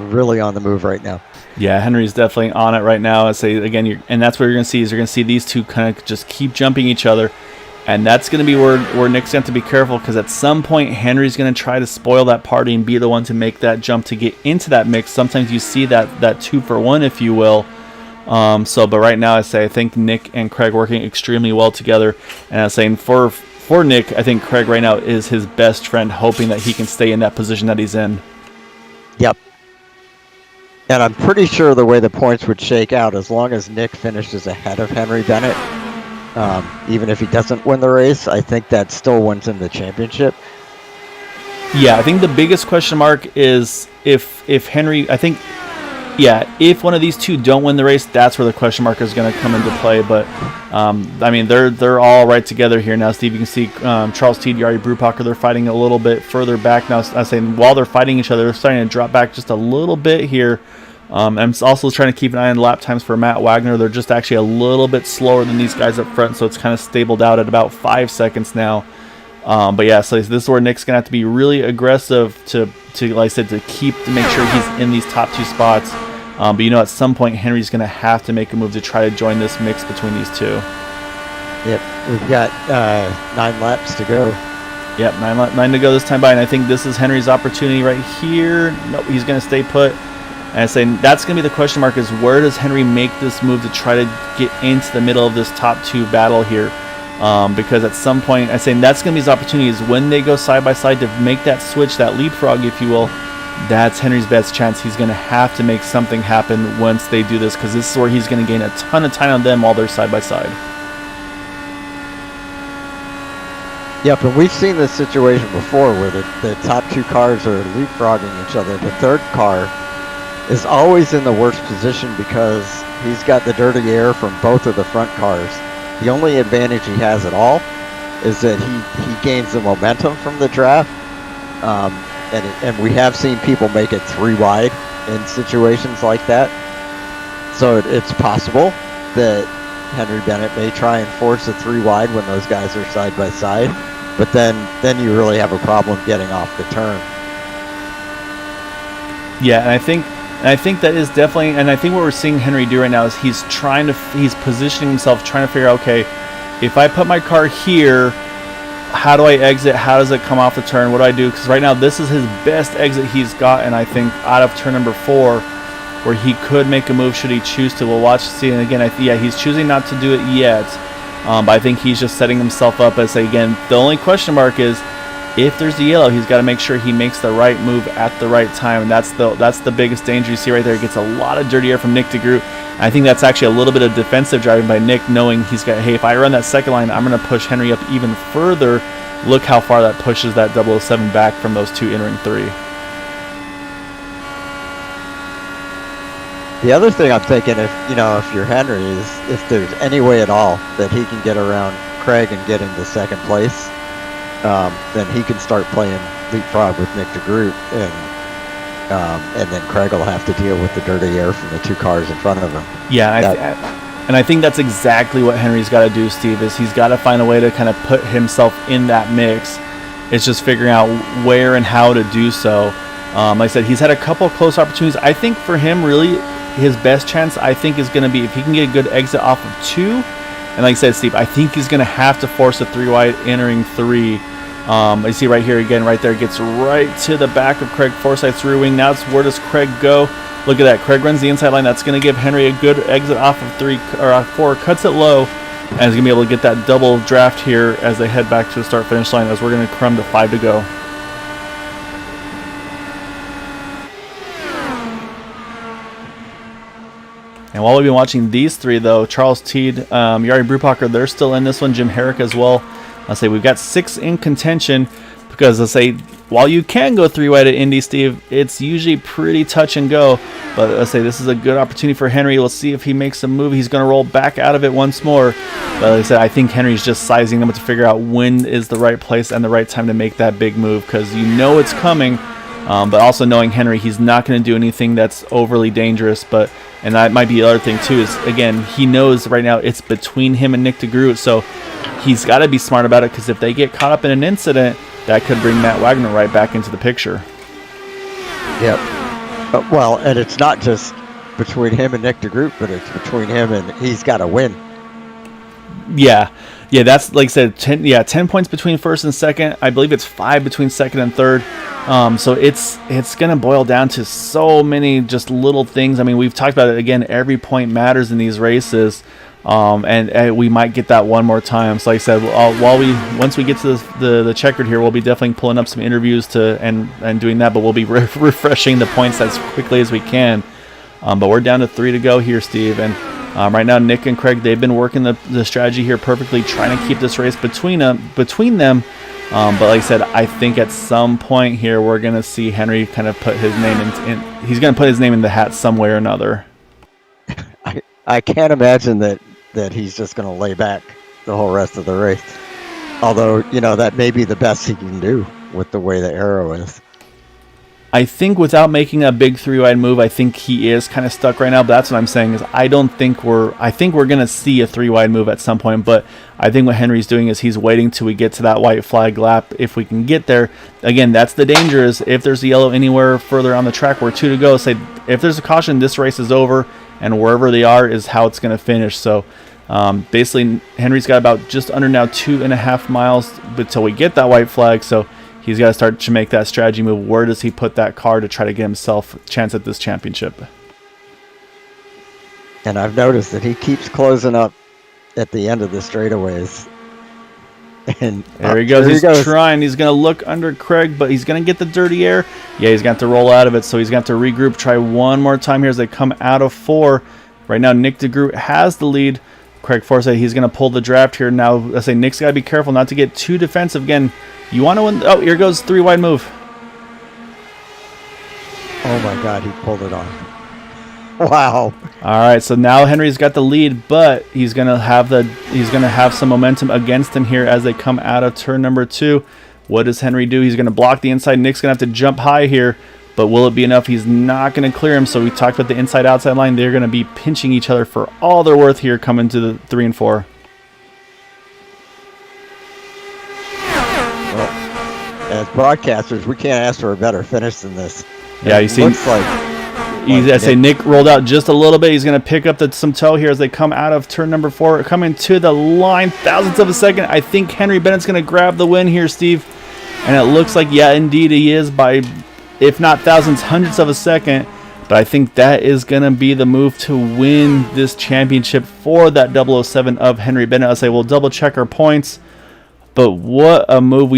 really on the move right now. Yeah, Henry's definitely on it right now. I say again, and that's what you're going to see is you're going to see these two kind of just keep jumping each other, and that's going to be where Nick's going to have to be careful, because at some point Henry's going to try to spoil that party and be the one to make that jump to get into that mix. Sometimes you see that 2-for-1, if you will. But right now I think Nick and Craig working extremely well together, and I'm saying for Nick, I think Craig right now is his best friend, hoping that he can stay in that position that he's in. Yep. And I'm pretty sure the way the points would shake out, as long as Nick finishes ahead of Henry Bennett, even if he doesn't win the race, I think that still wins him the championship. Yeah, I think the biggest question mark is if Henry, I think Yeah, if one of these two don't win the race, that's where the question mark is going to come into play. But I mean, they're all right together here now. Steve, you can see Charles Teed, Jari Brubacher, they're fighting a little bit further back now. I was saying while they're fighting each other, they're starting to drop back just a little bit here. I'm also trying to keep an eye on lap times for Matt Wagner. They're just actually a little bit slower than these guys up front, so it's kind of stabled out at about 5 seconds now. But yeah, so this is where Nick's gonna have to be really aggressive to like I said, to make sure he's in these top 2 spots. But you know, at some point Henry's gonna have to make a move to try to join this mix between these two. Yep, we've got 9 laps to go. Yep, 9 to go this time by, and I think this is Henry's opportunity right here. Nope, he's gonna stay put. And I say that's gonna be the question mark: is where does Henry make this move to try to get into the middle of this top 2 battle here? Because at some point, I say that's going to be his opportunity is when they go side by side to make that switch, that leapfrog, if you will. That's Henry's best chance. He's going to have to make something happen once they do this, because this is where he's going to gain a ton of time on them while they're side by side. Yeah, but we've seen this situation before where the top 2 cars are leapfrogging each other. The third car is always in the worst position because he's got the dirty air from both of the front cars. The only advantage he has at all is that he gains the momentum from the draft, and we have seen people make it 3 wide in situations like that. So it's possible that Henry Bennett may try and force a 3 wide when those guys are side by side, but then you really have a problem getting off the turn. Yeah, and I think that is definitely, and I think what we're seeing Henry do right now is he's positioning himself, trying to figure out, okay, if I put my car here, how do I exit? How does it come off the turn? What do I do? Because right now this is his best exit he's got, and I think out of turn number 4, where he could make a move should he choose to. We'll watch, see, and again, yeah, he's choosing not to do it yet, but I think he's just setting himself up as, again, the only question mark is, if there's the yellow, he's got to make sure he makes the right move at the right time, and that's the biggest danger you see right there. He gets a lot of dirty air from Nick DeGroot. I think that's actually a little bit of defensive driving by Nick, knowing he's got, hey, if I run that second line, I'm going to push Henry up even further. Look how far that pushes that 007 back from those 2 entering 3. The other thing I'm thinking, if you're Henry, is if there's any way at all that he can get around Craig and get into second place, then he can start playing leapfrog with Nick DeGroot, and then Craig will have to deal with the dirty air from the 2 cars in front of him. Yeah, and I think that's exactly what Henry's got to do, Steve, is he's got to find a way to kind of put himself in that mix. It's just figuring out where and how to do so. Like I said, he's had a couple of close opportunities. I think for him, really, his best chance, I think, is going to be if he can get a good exit off of 2. And like I said, Steve, I think he's going to have to force a 3 wide entering 3. I see right here again, right there, gets right to the back of Craig Forsyth's rear wing. Now it's where does Craig go? Look at that. Craig runs the inside line. That's going to give Henry a good exit off of 3 or 4, cuts it low, and he's going to be able to get that double draft here as they head back to the start finish line as we're going to come to 5 to go. And while we've been watching these 3, though, Charles Teed, Jari Brubacher, they're still in this one. Jim Herrick as well. I'll say we've got 6 in contention because I'll say while you can go 3 wide at Indy, Steve, it's usually pretty touch and go. But I'll say this is a good opportunity for Henry. We'll see if he makes a move. He's going to roll back out of it once more. But like I said, I think Henry's just sizing them to figure out when is the right place and the right time to make that big move, because you know it's coming. But also knowing Henry, he's not going to do anything that's overly dangerous. And that might be the other thing too, is again, he knows right now it's between him and Nick DeGroot, so he's got to be smart about it, because if they get caught up in an incident, that could bring Matt Wagner right back into the picture. Yep. Well, and it's not just between him and Nick DeGroot, but it's between him and he's got to win. Yeah, that's like I said, 10 points between first and second. I believe it's 5 between second and third. So it's going to boil down to so many just little things. I mean, we've talked about it again. Every point matters in these races. And we might get that one more time. So like I said, once we get to the checkered here, we'll be definitely pulling up some interviews and doing that, but we'll be refreshing the points as quickly as we can. But we're down to 3 to go here, Steve, and Right now, Nick and Craig, they've been working the strategy here perfectly, trying to keep this race between them. But like I said, I think at some point here, we're going to see Henry kind of put his name he's going to put his name in the hat some way or another. I can't imagine that he's just going to lay back the whole rest of the race. Although, that may be the best he can do with the way the aero is. I think without making a big 3-wide move, I think he is kind of stuck right now. But that's what I'm saying is I think we're going to see a 3-wide move at some point. But I think what Henry's doing is he's waiting till we get to that white flag lap. If we can get there, again, that's the danger is if there's a yellow anywhere further on the track where 2 to go, say if there's a caution, this race is over, and wherever they are is how it's going to finish. So basically, Henry's got about just under now 2.5 miles until we get that white flag. So he's got to start to make that strategy move. Where does he put that car to try to get himself a chance at this championship? And I've noticed that he keeps closing up at the end of the straightaways. And there he goes. He's trying. He's going to look under Craig, but he's going to get the dirty air. Yeah, he's going to have to roll out of it, so he's going to have to regroup, try one more time here as they come out of 4. Right now, Nick DeGroot has the lead. Craig Forsyth, he's going to pull the draft here. Now, I say Nick's got to be careful not to get too defensive. Again, you want to win. Oh, here goes 3-wide move. Oh, my God, he pulled it off. Wow. All right, so now Henry's got the lead, but he's going to have some momentum against him here as they come out of turn number 2. What does Henry do? He's going to block the inside. Nick's going to have to jump high here, but will it be enough? He's not going to clear him. So we talked about the inside-outside line. They're going to be pinching each other for all they're worth here coming to the 3 and 4. Well, as broadcasters, we can't ask for a better finish than this. Yeah, you see. Looks like I say Nick rolled out just a little bit. He's going to pick up some toe here as they come out of turn number 4, coming to the line, thousandths of a second. I think Henry Bennett's going to grab the win here, Steve. And it looks like, yeah, indeed he is by, if not thousands, hundredths of a second. But I think that is going to be the move to win this championship for that 007 of Henry Bennett. I'll say we'll double check our points. But what a move.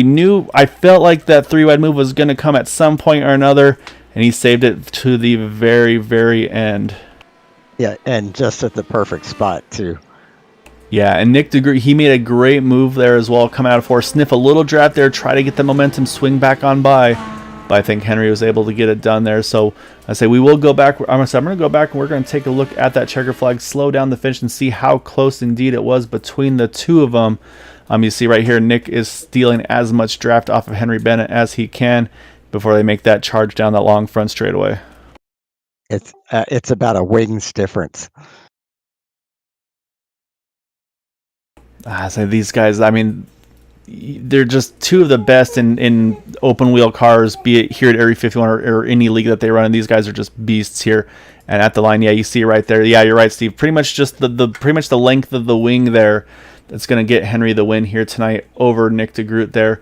I felt like that 3-wide move was going to come at some point or another. And he saved it to the very, very end. Yeah, and just at the perfect spot, too. Yeah, and Nick DeGroot, he made a great move there as well, coming out of 4. Sniff a little draft there, try to get the momentum, swing back on by. But I think Henry was able to get it done there. So I say we will go back. I'm going to go back and we're going to take a look at that checker flag, slow down the finish, and see how close indeed it was between the two of them. You see right here, Nick is stealing as much draft off of Henry Bennett as he can before they make that charge down that long front straightaway. It's about a wings difference. So these guys, I mean, they're just two of the best in open wheel cars, be it here at Area 51 or any league that they run. And these guys are just beasts here. And at the line, yeah, you see right there. Yeah, you're right, Steve. Pretty much just the length of the wing there. That's going to get Henry the win here tonight over Nick DeGroot there.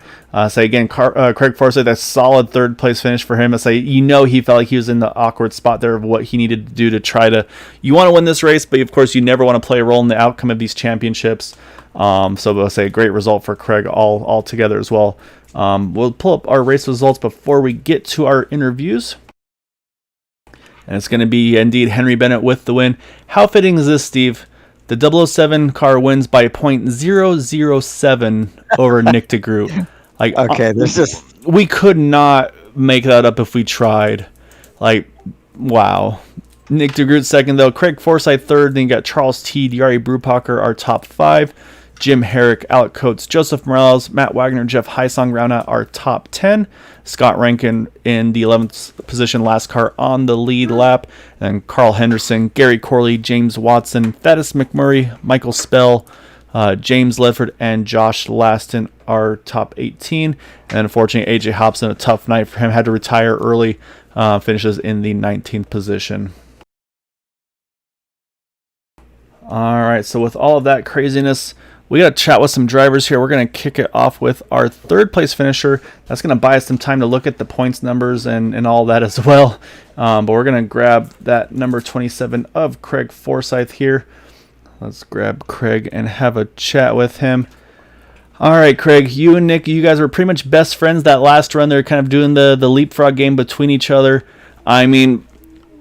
So again, Craig Forsyth, a solid 3rd place finish for him. He felt like he was in the awkward spot there of what he needed to do to try to. You want to win this race, but of course you never want to play a role in the outcome of these championships. So we'll say a great result for Craig all together as well. We'll pull up our race results before we get to our interviews. And it's going to be indeed Henry Bennett with the win. How fitting is this, Steve? The 007 car wins by .007 over Nick DeGroot. We could not make that up if we tried. Wow. Nick DeGroot second, though. Craig Forsyth third. Then you got Charles T. Diari Brupacher, our top 5. Jim Herrick, Alec Coates, Joseph Morales, Matt Wagner, Jeff Heisong round out our top 10. Scott Rankin in the 11th position, last car on the lead lap. And Carl Henderson, Gary Corley, James Watson, Thaddeus McMurray, Michael Spell, James Ledford, and Josh Laston are top 18. And unfortunately, AJ Hopson, a tough night for him, had to retire early, finishes in the 19th position. All right, so with all of that craziness, we got to chat with some drivers here. We're going to kick it off with our 3rd place finisher. That's going to buy us some time to look at the points numbers and all that as well. But we're going to grab that number 27 of Craig Forsyth here. Let's grab Craig and have a chat with him. All right, Craig, you and Nick, you guys were pretty much best friends that last run. They're kind of doing the leapfrog game between each other. I mean,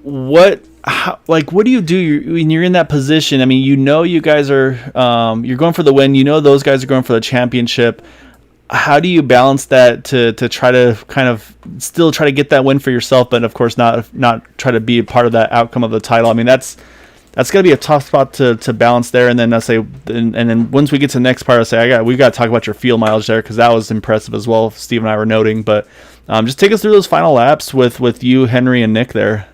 what like, what do you do when you're in that position? I mean, you guys are you're going for the win. Those guys are going for the championship. How do you balance that to try to kind of still try to get that win for yourself, but of course not try to be a part of that outcome of the title? I mean, that's going to be a tough spot to balance there. And then and then once we get to the next part, we got to talk about your field mileage there, because that was impressive as well. Steve and I were noting, but just take us through those final laps with you, Henry, and Nick there.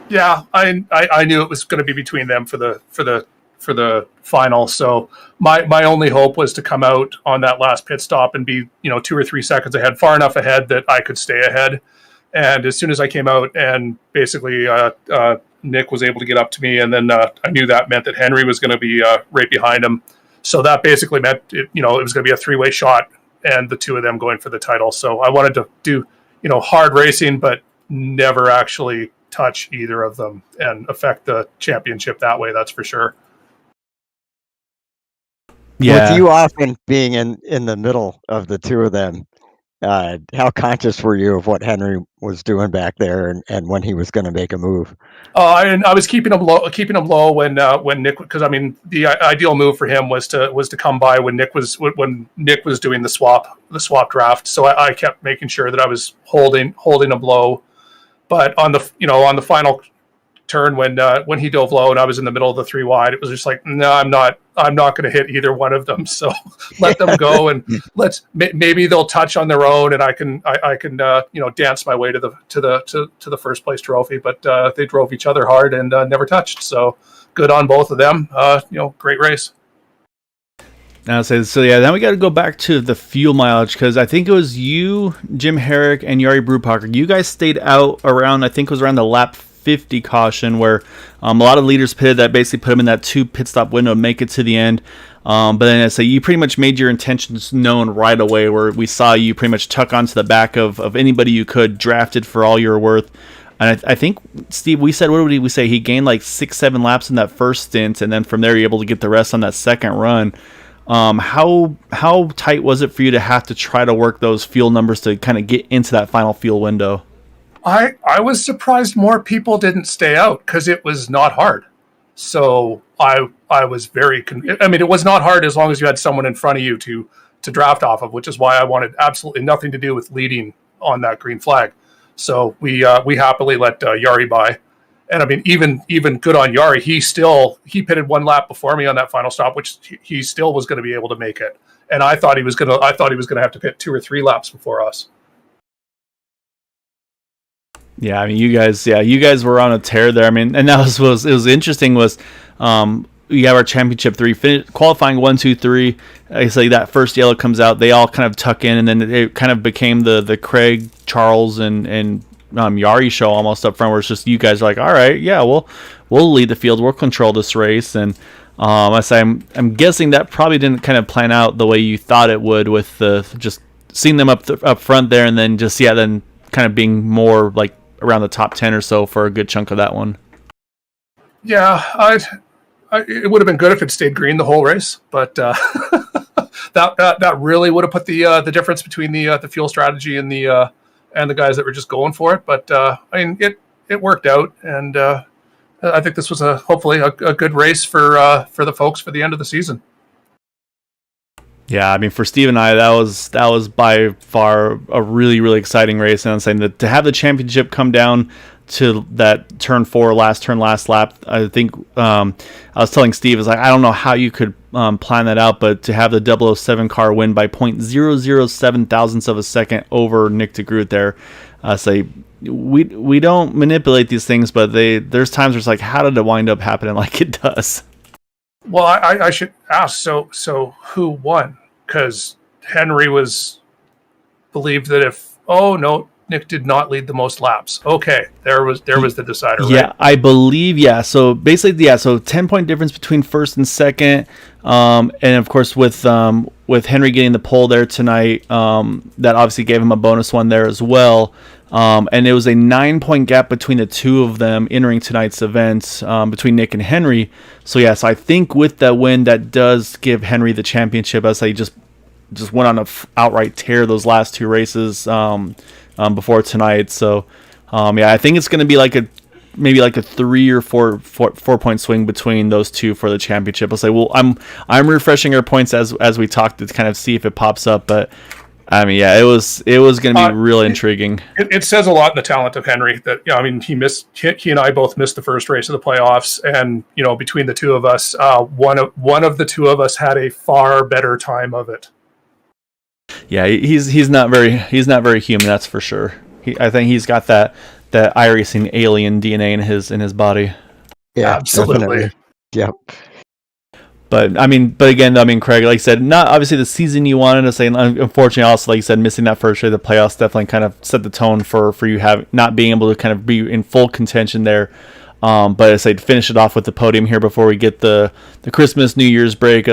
Yeah, I knew it was going to be between them for the final. So my only hope was to come out on that last pit stop and be 2 or 3 seconds ahead, far enough ahead that I could stay ahead. And as soon as I came out, and basically Nick was able to get up to me, and then I knew that meant that Henry was going to be right behind him. So that basically meant it was going to be a 3-way shot, and the two of them going for the title. So I wanted to do hard racing, but never actually touch either of them and affect the championship that way. That's for sure. Yeah. With you often being in the middle of the two of them, how conscious were you of what Henry was doing back there and when he was going to make a move? I was keeping him low when Nick, because I mean the ideal move for him was to come by when Nick was doing the swap draft. So I kept making sure that I was holding him low. But on the final turn when he dove low and I was in the middle of the 3 wide, it was just like, no, I'm not going to hit either one of them. So let them go, and maybe they'll touch on their own, and I can dance my way to the first place trophy. But they drove each other hard and never touched. So good on both of them. Great race. Now, so yeah, then we got to go back to the fuel mileage, because I think it was you, Jim Herrick, and Jari Brubacher. You guys stayed out around, I think it was around the lap 50 caution, where a lot of leaders pitted. That basically put them in that 2 pit stop window to make it to the end. But then I say you pretty much made your intentions known right away, where we saw you pretty much tuck onto the back of anybody you could, drafted for all you're worth. And I think, Steve, we said, what did we say? He gained like 6-7 laps in that first stint, and then from there you're able to get the rest on that second run. How tight was it for you to have to try to work those fuel numbers to kind of get into that final fuel window? I was surprised more people didn't stay out, because it was not hard. So I was very it was not hard as long as you had someone in front of you to draft off of, which is why I wanted absolutely nothing to do with leading on that green flag. So we happily let Jari by. And I mean, even good on Jari. He pitted 1 lap before me on that final stop, which he still was going to be able to make it. And I thought he was going to have to pit 2 or 3 laps before us. Yeah, I mean, you guys were on a tear there. I mean, and that was interesting. Was we have our championship 3 qualifying 1, 2, 3. I say that first yellow comes out, they all kind of tuck in, and then it kind of became the Craig, Charles, and Jari show almost up front, where it's just you guys are like, all right, yeah, we'll lead the field, we'll control this race. And I'm guessing that probably didn't kind of plan out the way you thought it would, with just seeing them up front there, and then then kind of being more like around the top 10 or so for a good chunk of that one. Yeah, it would have been good if it stayed green the whole race, but that really would have put the difference between the fuel strategy and the guys that were just going for it. But I mean, it worked out, and I think this was hopefully a good race for the folks for the end of the season. Yeah, I mean, for Steve and I, that was by far a really, really exciting race. And I'm saying that to have the championship come down to that turn 4, last lap, I think I was telling Steve, is like, I don't know how you could plan that out, but to have the 007 car win by 0.007 thousandths of a second over Nick DeGroot there, say we don't manipulate these things, but there's times where it's like, how did it wind up happening like it does? Well, I should ask, so who won? Because Henry believed that Nick did not lead the most laps. Okay, there was the decider, right? Yeah, I believe, yeah. So basically, yeah, so 10-point difference between first and second. And of course with Henry getting the pole there tonight, that obviously gave him a bonus one there as well. And it was a 9-point gap between the two of them entering tonight's event, between Nick and Henry. So yes, I think with that win, that does give Henry the championship, as he just went on a outright tear those last 2 races before tonight. So yeah, I think it's going to be like maybe like a 3 or 4 point swing between those two for the championship. I'll say, well, I'm refreshing our points as we talk to kind of see if it pops up, but I mean, yeah, it was going to be real intriguing. It says a lot in the talent of Henry that, I mean, he and I both missed the first race of the playoffs, and between the two of us, one of the two of us had a far better time of it. Yeah, he's not very human, that's for sure. I think he's got that iRacing alien DNA in his body. Yeah, absolutely. Definitely. Yep. But again, Craig, like I said, not obviously the season you wanted to say. Unfortunately, also like you said, missing that first race of the playoffs definitely kind of set the tone for you not being able to kind of be in full contention there. But I say to finish it off with the podium here before we get the Christmas New Year's break.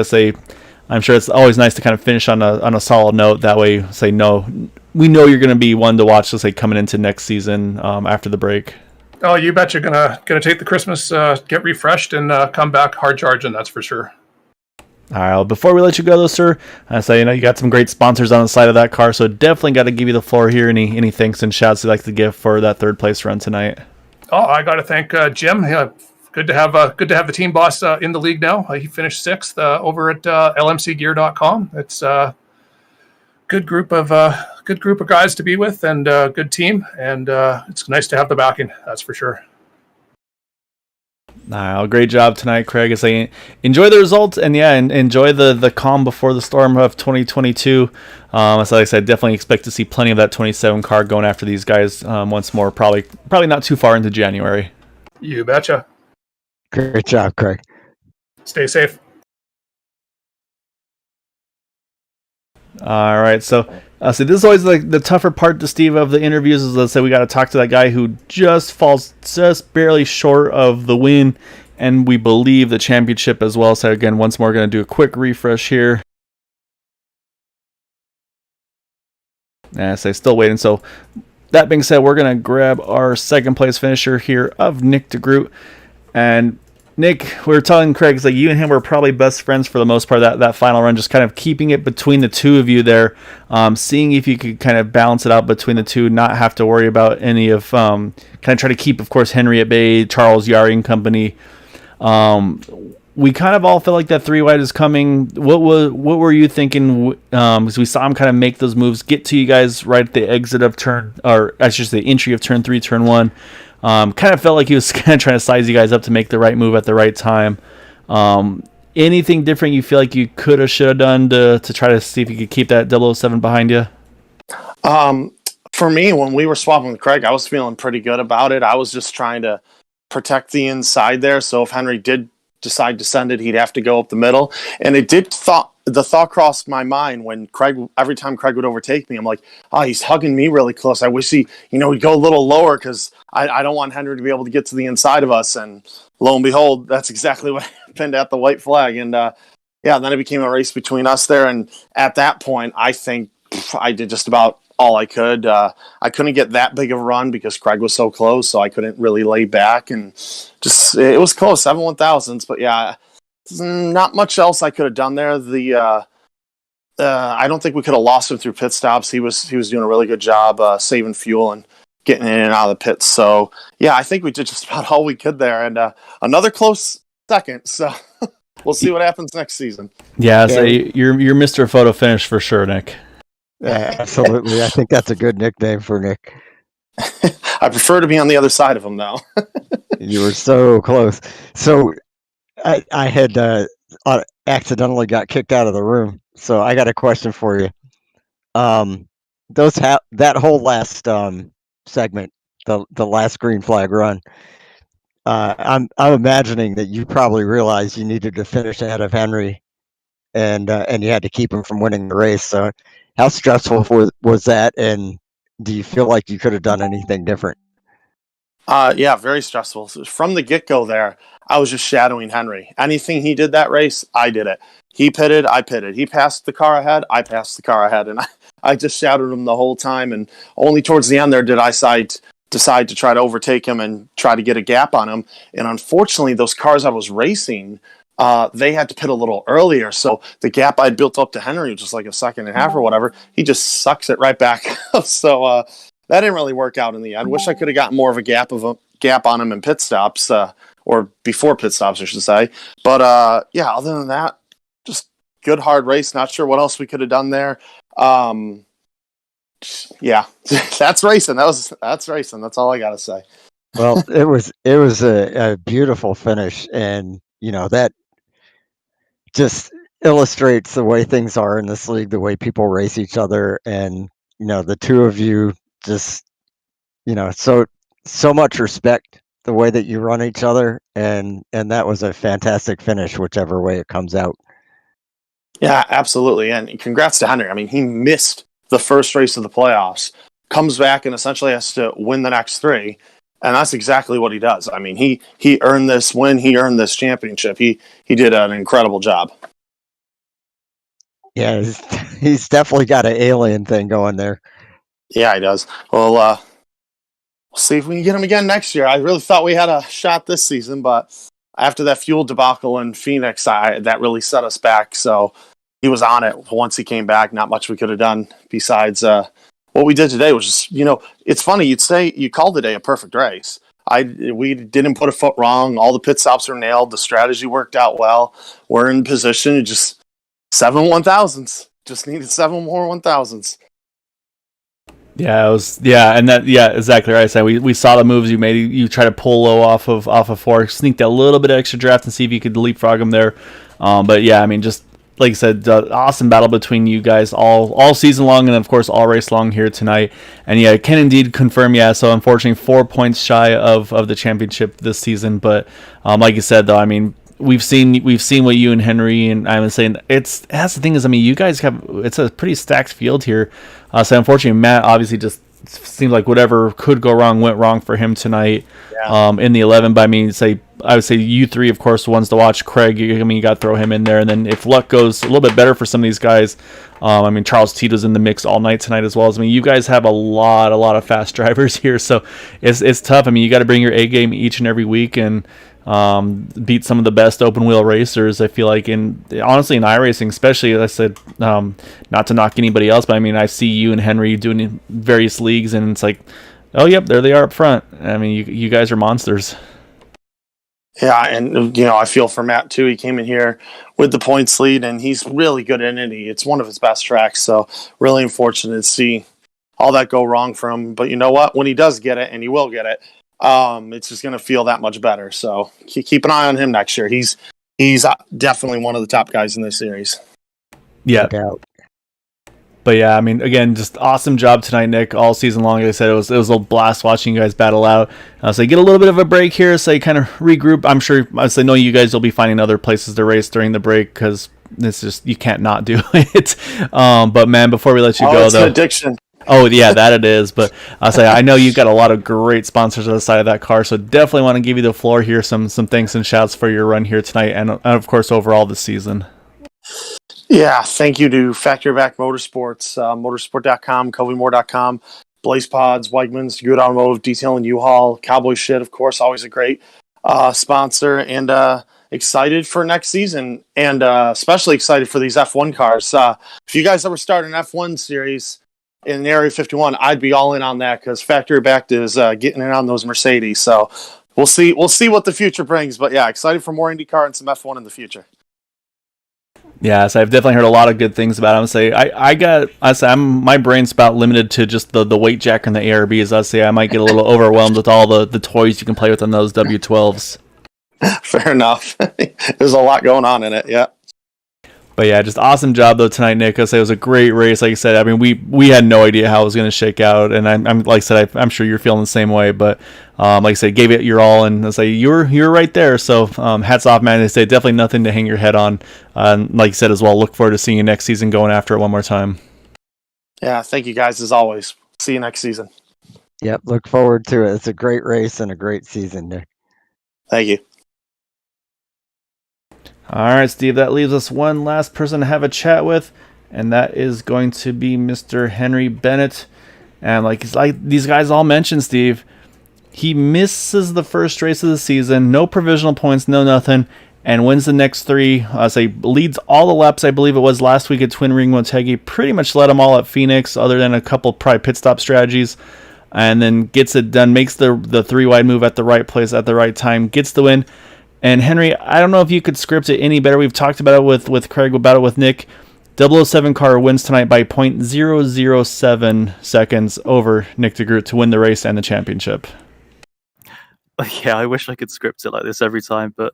I'm sure it's always nice to kind of finish on a solid note. That way, we know you're going to be one to watch. Let's say coming into next season after the break. Oh, you bet you're gonna take the Christmas, get refreshed, and come back hard charging. That's for sure. All right. Well, before we let you go, though, sir, you got some great sponsors on the side of that car, so definitely got to give you the floor here. Any thanks and shouts you'd like to give for that third place run tonight? Oh, I got to thank Jim. Yeah, good to have the team boss in the league now. He finished 6th over at lmcgear.com. It's a good group of guys to be with, and good team, and it's nice to have the backing. That's for sure. Great job tonight, Craig. Enjoy the results, and enjoy the calm before the storm of 2022. As I said, definitely expect to see plenty of that 27 car going after these guys once more. Probably not too far into January. You betcha. Great job, Craig. Stay safe. All right, so this is always like the tougher part to Steve of the interviews is, let's say, we got to talk to that guy who just falls just barely short of the win, and we believe the championship as well. So again, once more, going to do a quick refresh here. Still waiting. So that being said, we're going to grab our second place finisher here of Nick DeGroot. And Nick, we were telling Craig, you and him were probably best friends for the most part that final run, just kind of keeping it between the two of you there, seeing if you could kind of balance it out between the two, not have to worry about any of, kind of try to keep, of course, Henry at bay, Charles, Yari and company. We kind of all feel like that 3 wide is coming. What were you thinking? Because we saw him kind of make those moves, get to you guys right at the exit of entry of turn 3, turn 1. Kind of felt like he was kind of trying to size you guys up to make the right move at the right time. Anything different you feel like you should have done to try to see if you could keep that 007 behind you? For me, when we were swapping with Craig, I was feeling pretty good about it. I was just trying to protect the inside there. So if Henry did decide to send it, he'd have to go up the middle. And the thought crossed my mind when every time Craig would overtake me, I'm like, oh, he's hugging me really close. I wish he'd go a little lower because I don't want Henry to be able to get to the inside of us. And lo and behold, that's exactly what happened at the white flag. And then it became a race between us there. And at that point, I think I did just about all I could. I couldn't get that big of a run because Craig was so close, so I couldn't really lay back. And it was close, 7 1,000s. But yeah, not much else I could have done there. I don't think we could have lost him through pit stops. He was doing a really good job saving fuel and getting in and out of the pits. So yeah, I think we did just about all we could there, and another close second. So we'll see what happens next season. Yeah, so you're Mr. Photo Finish for sure, Nick. Yeah, absolutely. I think that's a good nickname for Nick. I prefer to be on the other side of him, though. You were so close. So I had accidentally got kicked out of the room. So I got a question for you. That whole last segment, the last green flag run, I'm imagining that you probably realized you needed to finish ahead of Henry, and you had to keep him from winning the race. So how stressful was that? And do you feel like you could have done anything different? Yeah, very stressful. From the get-go there, I was just shadowing Henry. Anything he did that race, I did it. He pitted, I pitted. He passed the car ahead, I passed the car ahead. And I just shadowed him the whole time. And only towards the end there did I decide to try to overtake him and try to get a gap on him. And unfortunately, those cars I was racing, they had to pit a little earlier. So the gap I'd built up to Henry, which was like a second and a half or whatever, he just sucks it right back up. So that didn't really work out in the end. Wish I could have gotten more of a gap gap on him in pit stops, or before pit stops, I should say. But yeah, other than that, just good hard race. Not sure what else we could have done there. Yeah, that's racing. That's racing. That's all I gotta say. Well, it was a beautiful finish, and that just illustrates the way things are in this league, the way people race each other, and the two of you just so much respect the way that you run each other, and that was a fantastic finish, whichever way it comes out. Yeah, absolutely, and congrats to Henry. I mean, he missed the first race of the playoffs, comes back and essentially has to win the next three. And that's exactly what he does. I mean, he earned this win. He earned this championship. He did an incredible job. Yeah, he's definitely got an alien thing going there. Yeah, he does. Well, we'll see if we can get him again next year. I really thought we had a shot this season, but after that fuel debacle in Phoenix, that really set us back. So he was on it once he came back. Not much we could have done besides what we did today was just, it's funny. You'd say you called today a perfect race. We didn't put a foot wrong. All the pit stops were nailed. The strategy worked out well. We're in position. Just 7 1,000s. Just needed 7 more 1,000s. Yeah, exactly right. So we saw the moves you made. You try to pull low off of 4, sneaked a little bit of extra draft and see if you could leapfrog him there. But yeah, I mean, just like I said, awesome battle between you guys all season long, and of course all race long here tonight. And yeah, can indeed confirm. Yeah, so unfortunately 4 points shy of the championship this season. But like you said, though, I mean, we've seen what you and Henry and I'm saying. That's the thing is, I mean, you guys it's a pretty stacked field here. So unfortunately, Matt obviously just seems like whatever could go wrong went wrong for him tonight. Yeah. In the 11. But I would say you three, of course, the ones to watch. Craig, you got to throw him in there. And then if luck goes a little bit better for some of these guys, I mean, Charles Tito's in the mix all night tonight as well. I mean, you guys have a lot of fast drivers here. So it's tough. I mean, you got to bring your A game each and every week and beat some of the best open wheel racers. I feel like honestly in iRacing, especially, as I said, not to knock anybody else, but I mean, I see you and Henry doing various leagues and it's like, oh, yep, there they are up front. I mean, you guys are monsters. Yeah, and I feel for Matt too. He came in here with the points lead, and he's really good at Indy. It's one of his best tracks, so really unfortunate to see all that go wrong for him. But you know what? When he does get it, and he will get it, it's just going to feel that much better. So keep an eye on him next year. He's definitely one of the top guys in this series. Yeah. But yeah, I mean, again, just awesome job tonight, Nick, all season long. Like I said, it was a blast watching you guys battle out. So you get a little bit of a break here, so you kind of regroup. I'm sure, I know you guys will be finding other places to race during the break because it's just, you can't not do it. But man, before we let you go, it's though. An addiction. Oh, yeah, that it is. But I know you've got a lot of great sponsors on the side of that car, so definitely want to give you the floor here. Some thanks and shouts for your run here tonight and of course, overall this season. Yeah, thank you to Factory Back Motorsports, motorsport.com, Covymore.com, Blaze Pods, Wegmans, Good Automotive, Detailing U-Haul, Cowboy Shit, of course, always a great sponsor, and excited for next season, and especially excited for these F1 cars. If you guys ever start an F1 series in Area 51, I'd be all in on that because Factory Back is getting in on those Mercedes. So we'll see what the future brings. But yeah, excited for more IndyCar and some F1 in the future. Yeah, so I've definitely heard a lot of good things about him. My brain's about limited to just the weight jacker and the ARBs. I might get a little overwhelmed with all the toys you can play with on those W12s. Fair enough. There's a lot going on in it, yeah. But yeah, just awesome job though tonight, Nick. It was a great race. Like I said, I mean, we had no idea how it was going to shake out, and I'm like I said, I'm sure you're feeling the same way. But like I said, gave it your all, and I say you're right there. So hats off, man. They say definitely nothing to hang your head on. Like you said as well, look forward to seeing you next season, going after it one more time. Yeah, thank you guys as always. See you next season. Yep, look forward to it. It's a great race and a great season, Nick. Thank you. All right, Steve, that leaves us one last person to have a chat with, and that is going to be Mr. Henry Bennett. And like these guys all mentioned, Steve, he misses the first race of the season, no provisional points, no nothing, and wins the next three. Leads all the laps, I believe it was last week at Twin Ring Motegi. Pretty much led them all at Phoenix, other than a couple probably pit stop strategies. and then gets it done, makes the 3 wide move at the right place at the right time, gets the win. And Henry, I don't know if you could script it any better. We've talked about it with Craig, about it with Nick. 007 car wins tonight by 0.007 seconds over Nick DeGroot to win the race and the championship. Yeah, I wish I could script it like this every time, but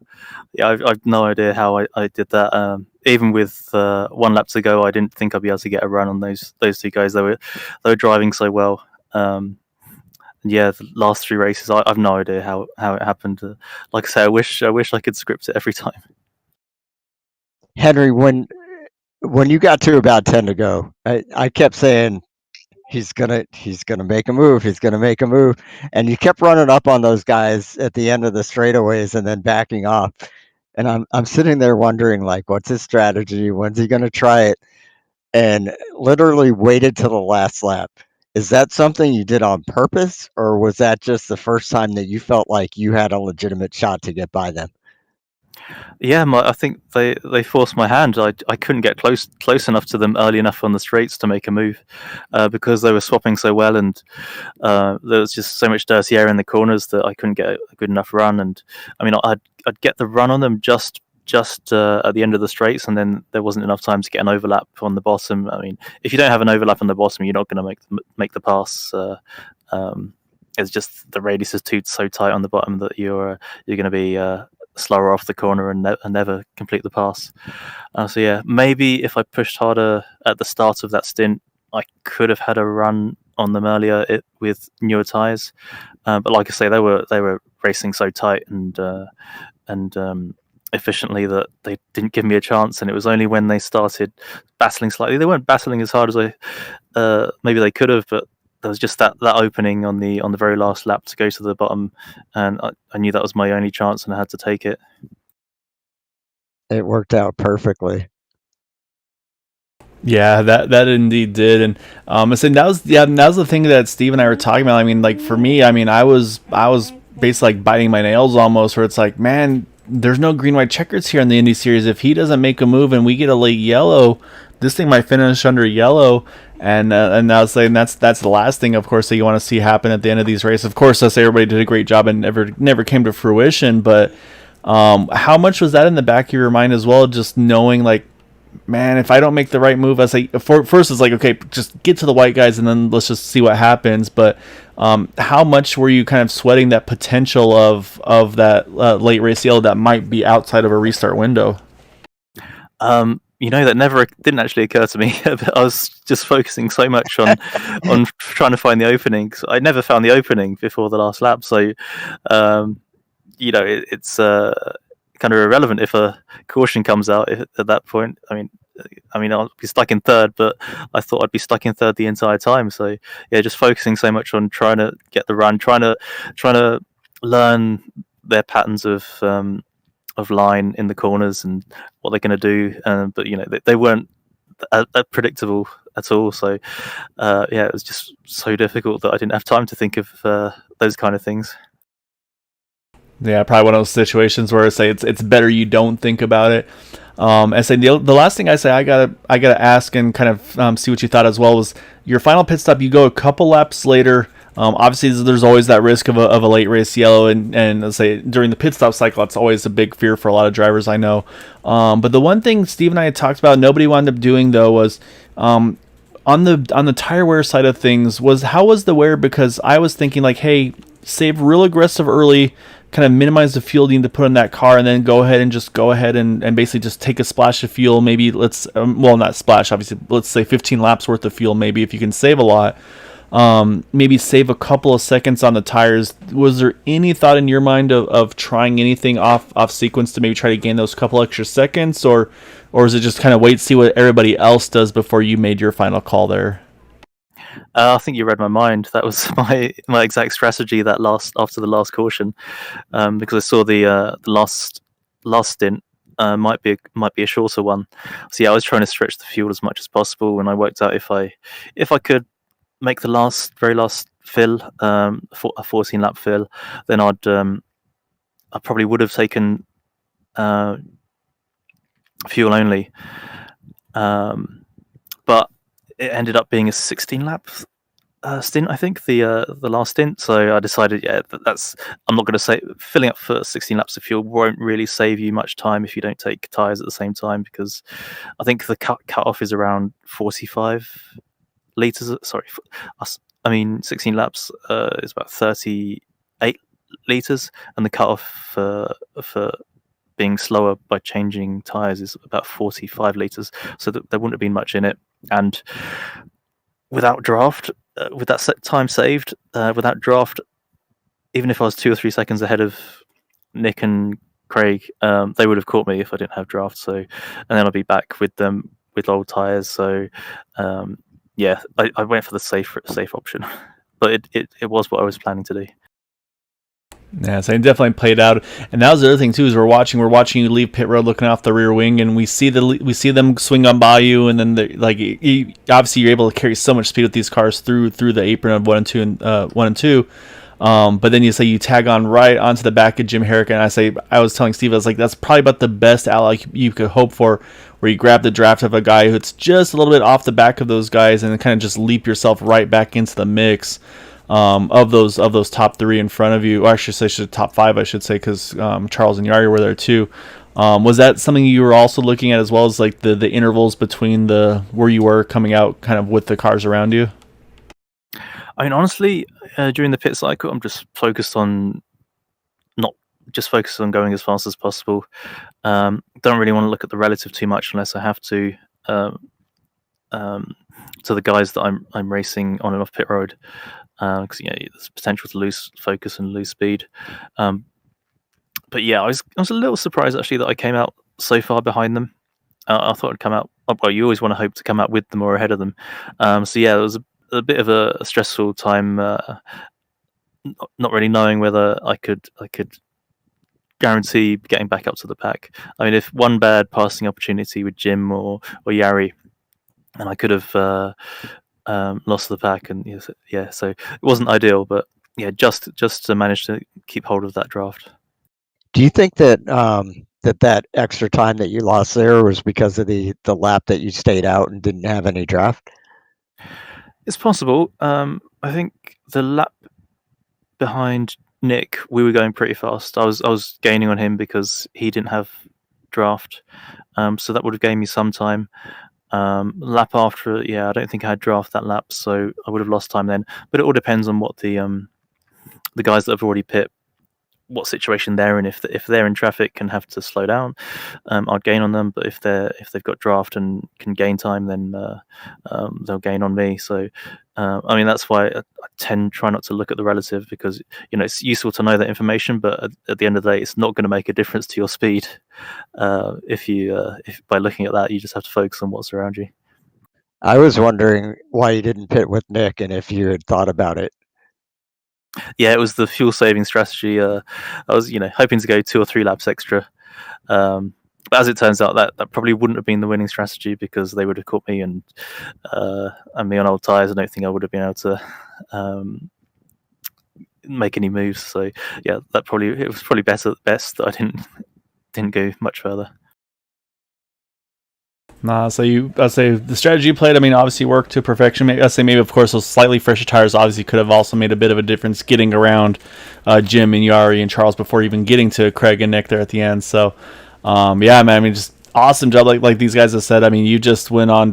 yeah, I've no idea how I did that. Even with 1 lap to go, I didn't think I'd be able to get a run on those 2 guys. They were driving so well. Yeah, the last 3 races, I've no idea how it happened. Like I say, I wish I could script it every time. Henry, when you got to about 10 to go, I kept saying he's gonna make a move. He's gonna make a move, and you kept running up on those guys at the end of the straightaways and then backing off. And I'm sitting there wondering, like, what's his strategy? When's he gonna try it? And literally waited till the last lap. Is that something you did on purpose, or was that just the first time that you felt like you had a legitimate shot to get by them? Yeah, I think they forced my hand. I couldn't get close enough to them early enough on the straights to make a move, because they were swapping so well, and there was just so much dirty air in the corners that I couldn't get a good enough run. And I mean, I'd get the run on them just at the end of the straights, and then there wasn't enough time to get an overlap on the bottom. I mean, if you don't have an overlap on the bottom, you're not going to make the pass. It's just the radius is so tight on the bottom that you're going to be slower off the corner and never complete the pass. So yeah, maybe if I pushed harder at the start of that stint, I could have had a run on them earlier with newer tires. But like I say, they were racing so tight and efficiently that they didn't give me a chance. And it was only when they started battling slightly. They weren't battling as hard as maybe they could have, but there was just that opening on the very last lap to go to the bottom, and I knew that was my only chance, and I had to take it. It worked out perfectly. Yeah, that indeed did. And I said that was the thing that Steve and I were talking about. I mean, like, for me, I mean, I was basically like biting my nails almost, where it's like, man, there's no green white checkers here in the Indy series. If he doesn't make a move and we get a late yellow, this thing might finish under yellow. And I was saying that's the last thing, of course, that you want to see happen at the end of these races. Of course, I say everybody did a great job and never came to fruition. But how much was that in the back of your mind as well? Just knowing, like, man, if I don't make the right move, I say first it's like, okay, just get to the white guys and then let's just see what happens. But how much were you kind of sweating that potential of that late race yellow that might be outside of a restart window? That never didn't actually occur to me. I was just focusing so much on trying to find the opening. I never found the opening before the last lap, so it's kind of irrelevant if a caution comes out at that point. I mean, I'll be stuck in third, but I thought I'd be stuck in third the entire time. So yeah, just focusing so much on trying to get the run, trying to learn their patterns of line in the corners and what they're going to do. But they weren't predictable at all. So yeah, it was just so difficult that I didn't have time to think of those kind of things. Yeah, probably one of those situations where I say it's better you don't think about it. I say the last thing I say I gotta ask and kind of see what you thought as well was your final pit stop. You go a couple laps later. Obviously, there's always that risk of a late race yellow, and let's say during the pit stop cycle, it's always a big fear for a lot of drivers, I know. But the one thing Steve and I had talked about, nobody wound up doing though, was on the tire wear side of things. How was the wear? Because I was thinking, like, hey, save real aggressive early, kind of minimize the fuel you need to put in that car, and then go ahead and basically just take a splash of fuel. Maybe not splash, obviously, let's say 15 laps worth of fuel, maybe, if you can save a lot. Maybe save a couple of seconds on the tires. Was there any thought in your mind of trying anything off sequence to maybe try to gain those couple extra seconds, or is it just kind of wait, see what everybody else does before you made your final call there? I think you read my mind. That was my exact strategy after the last caution, because I saw the last stint might be a shorter one. So yeah, I was trying to stretch the fuel as much as possible, and I worked out if I could make the very last fill, a 14-lap fill, then I probably would have taken fuel only. But it ended up being a 16-lap stint, I think the last stint. So I decided, that's. I'm not going to say filling up for 16 laps of fuel won't really save you much time if you don't take tires at the same time, because I think the cut off is around 45 liters. Sorry, 16 laps is about 38 liters, and the cut off for being slower by changing tires is about 45 liters. So there wouldn't have been much in it, and without draft, with that time saved, without draft, even if I was 2 or 3 seconds ahead of Nick and Craig, they would have caught me if I didn't have draft. So, and then I'll be back with them with old tires. So, I went for the safe option, but it was what I was planning to do. Yeah, so it definitely played out, and that was the other thing too. Is we're watching you leave pit road, looking off the rear wing, and we see them swing on by you, and then obviously you're able to carry so much speed with these cars through the apron of 1 and 2. But then you tag on right onto the back of Jim Herrick, and I was telling Steve, I was like, that's probably about the best ally you could hope for, where you grab the draft of a guy who's just a little bit off the back of those guys, and then kind of just leap yourself right back into the mix. Of those top 3 in front of you, or actually top 5, I should say, because Charles and Yari were there too. Was that something you were also looking at, as well as like the intervals between where you were coming out, kind of with the cars around you? I mean, honestly, during the pit cycle, I'm just focused on going as fast as possible. Don't really want to look at the relative too much unless I have to. To the guys that I'm racing on and off pit road. Because there's potential to lose focus and lose speed. But yeah, I was a little surprised actually that I came out so far behind them. I thought I'd come out. Well, you always want to hope to come out with them or ahead of them. So yeah, it was a bit of a stressful time, not really knowing whether I could guarantee getting back up to the pack. I mean, if one bad passing opportunity with Jim or Yari, and I could have lost the pack, and so it wasn't ideal, but yeah, just to manage to keep hold of that draft. Do you think that that extra time that you lost there was because of the lap that you stayed out and didn't have any draft? It's possible. I think the lap behind Nick, we were going pretty fast. I was gaining on him because he didn't have draft, so that would have gained me some time. Lap after, I don't think I had draft that lap, so I would have lost time then. But it all depends on what the guys that have already pit, what situation they're in. If they're in traffic and have to slow down, I'd gain on them. But if they've got draft and can gain time, then they'll gain on me. So I mean, that's why I try not to look at the relative, because it's useful to know that information, but at the end of the day, it's not going to make a difference to your speed. If by looking at that, you just have to focus on what's around you. I was wondering why you didn't pit with Nick, and if you had thought about it. Yeah, it was the fuel saving strategy. I was, hoping to go 2 or 3 laps extra. But as it turns out, that probably wouldn't have been the winning strategy, because they would have caught me, and me on old tires. I don't think I would have been able to make any moves. So yeah, it was probably best that I didn't go much further. I'd say the strategy you played, I mean, obviously worked to perfection. I'd say maybe, of course, those slightly fresher tires obviously could have also made a bit of a difference getting around Jim and Yari and Charles before even getting to Craig and Nick there at the end. So, man, I mean, just awesome job. Like these guys have said, I mean, you just went on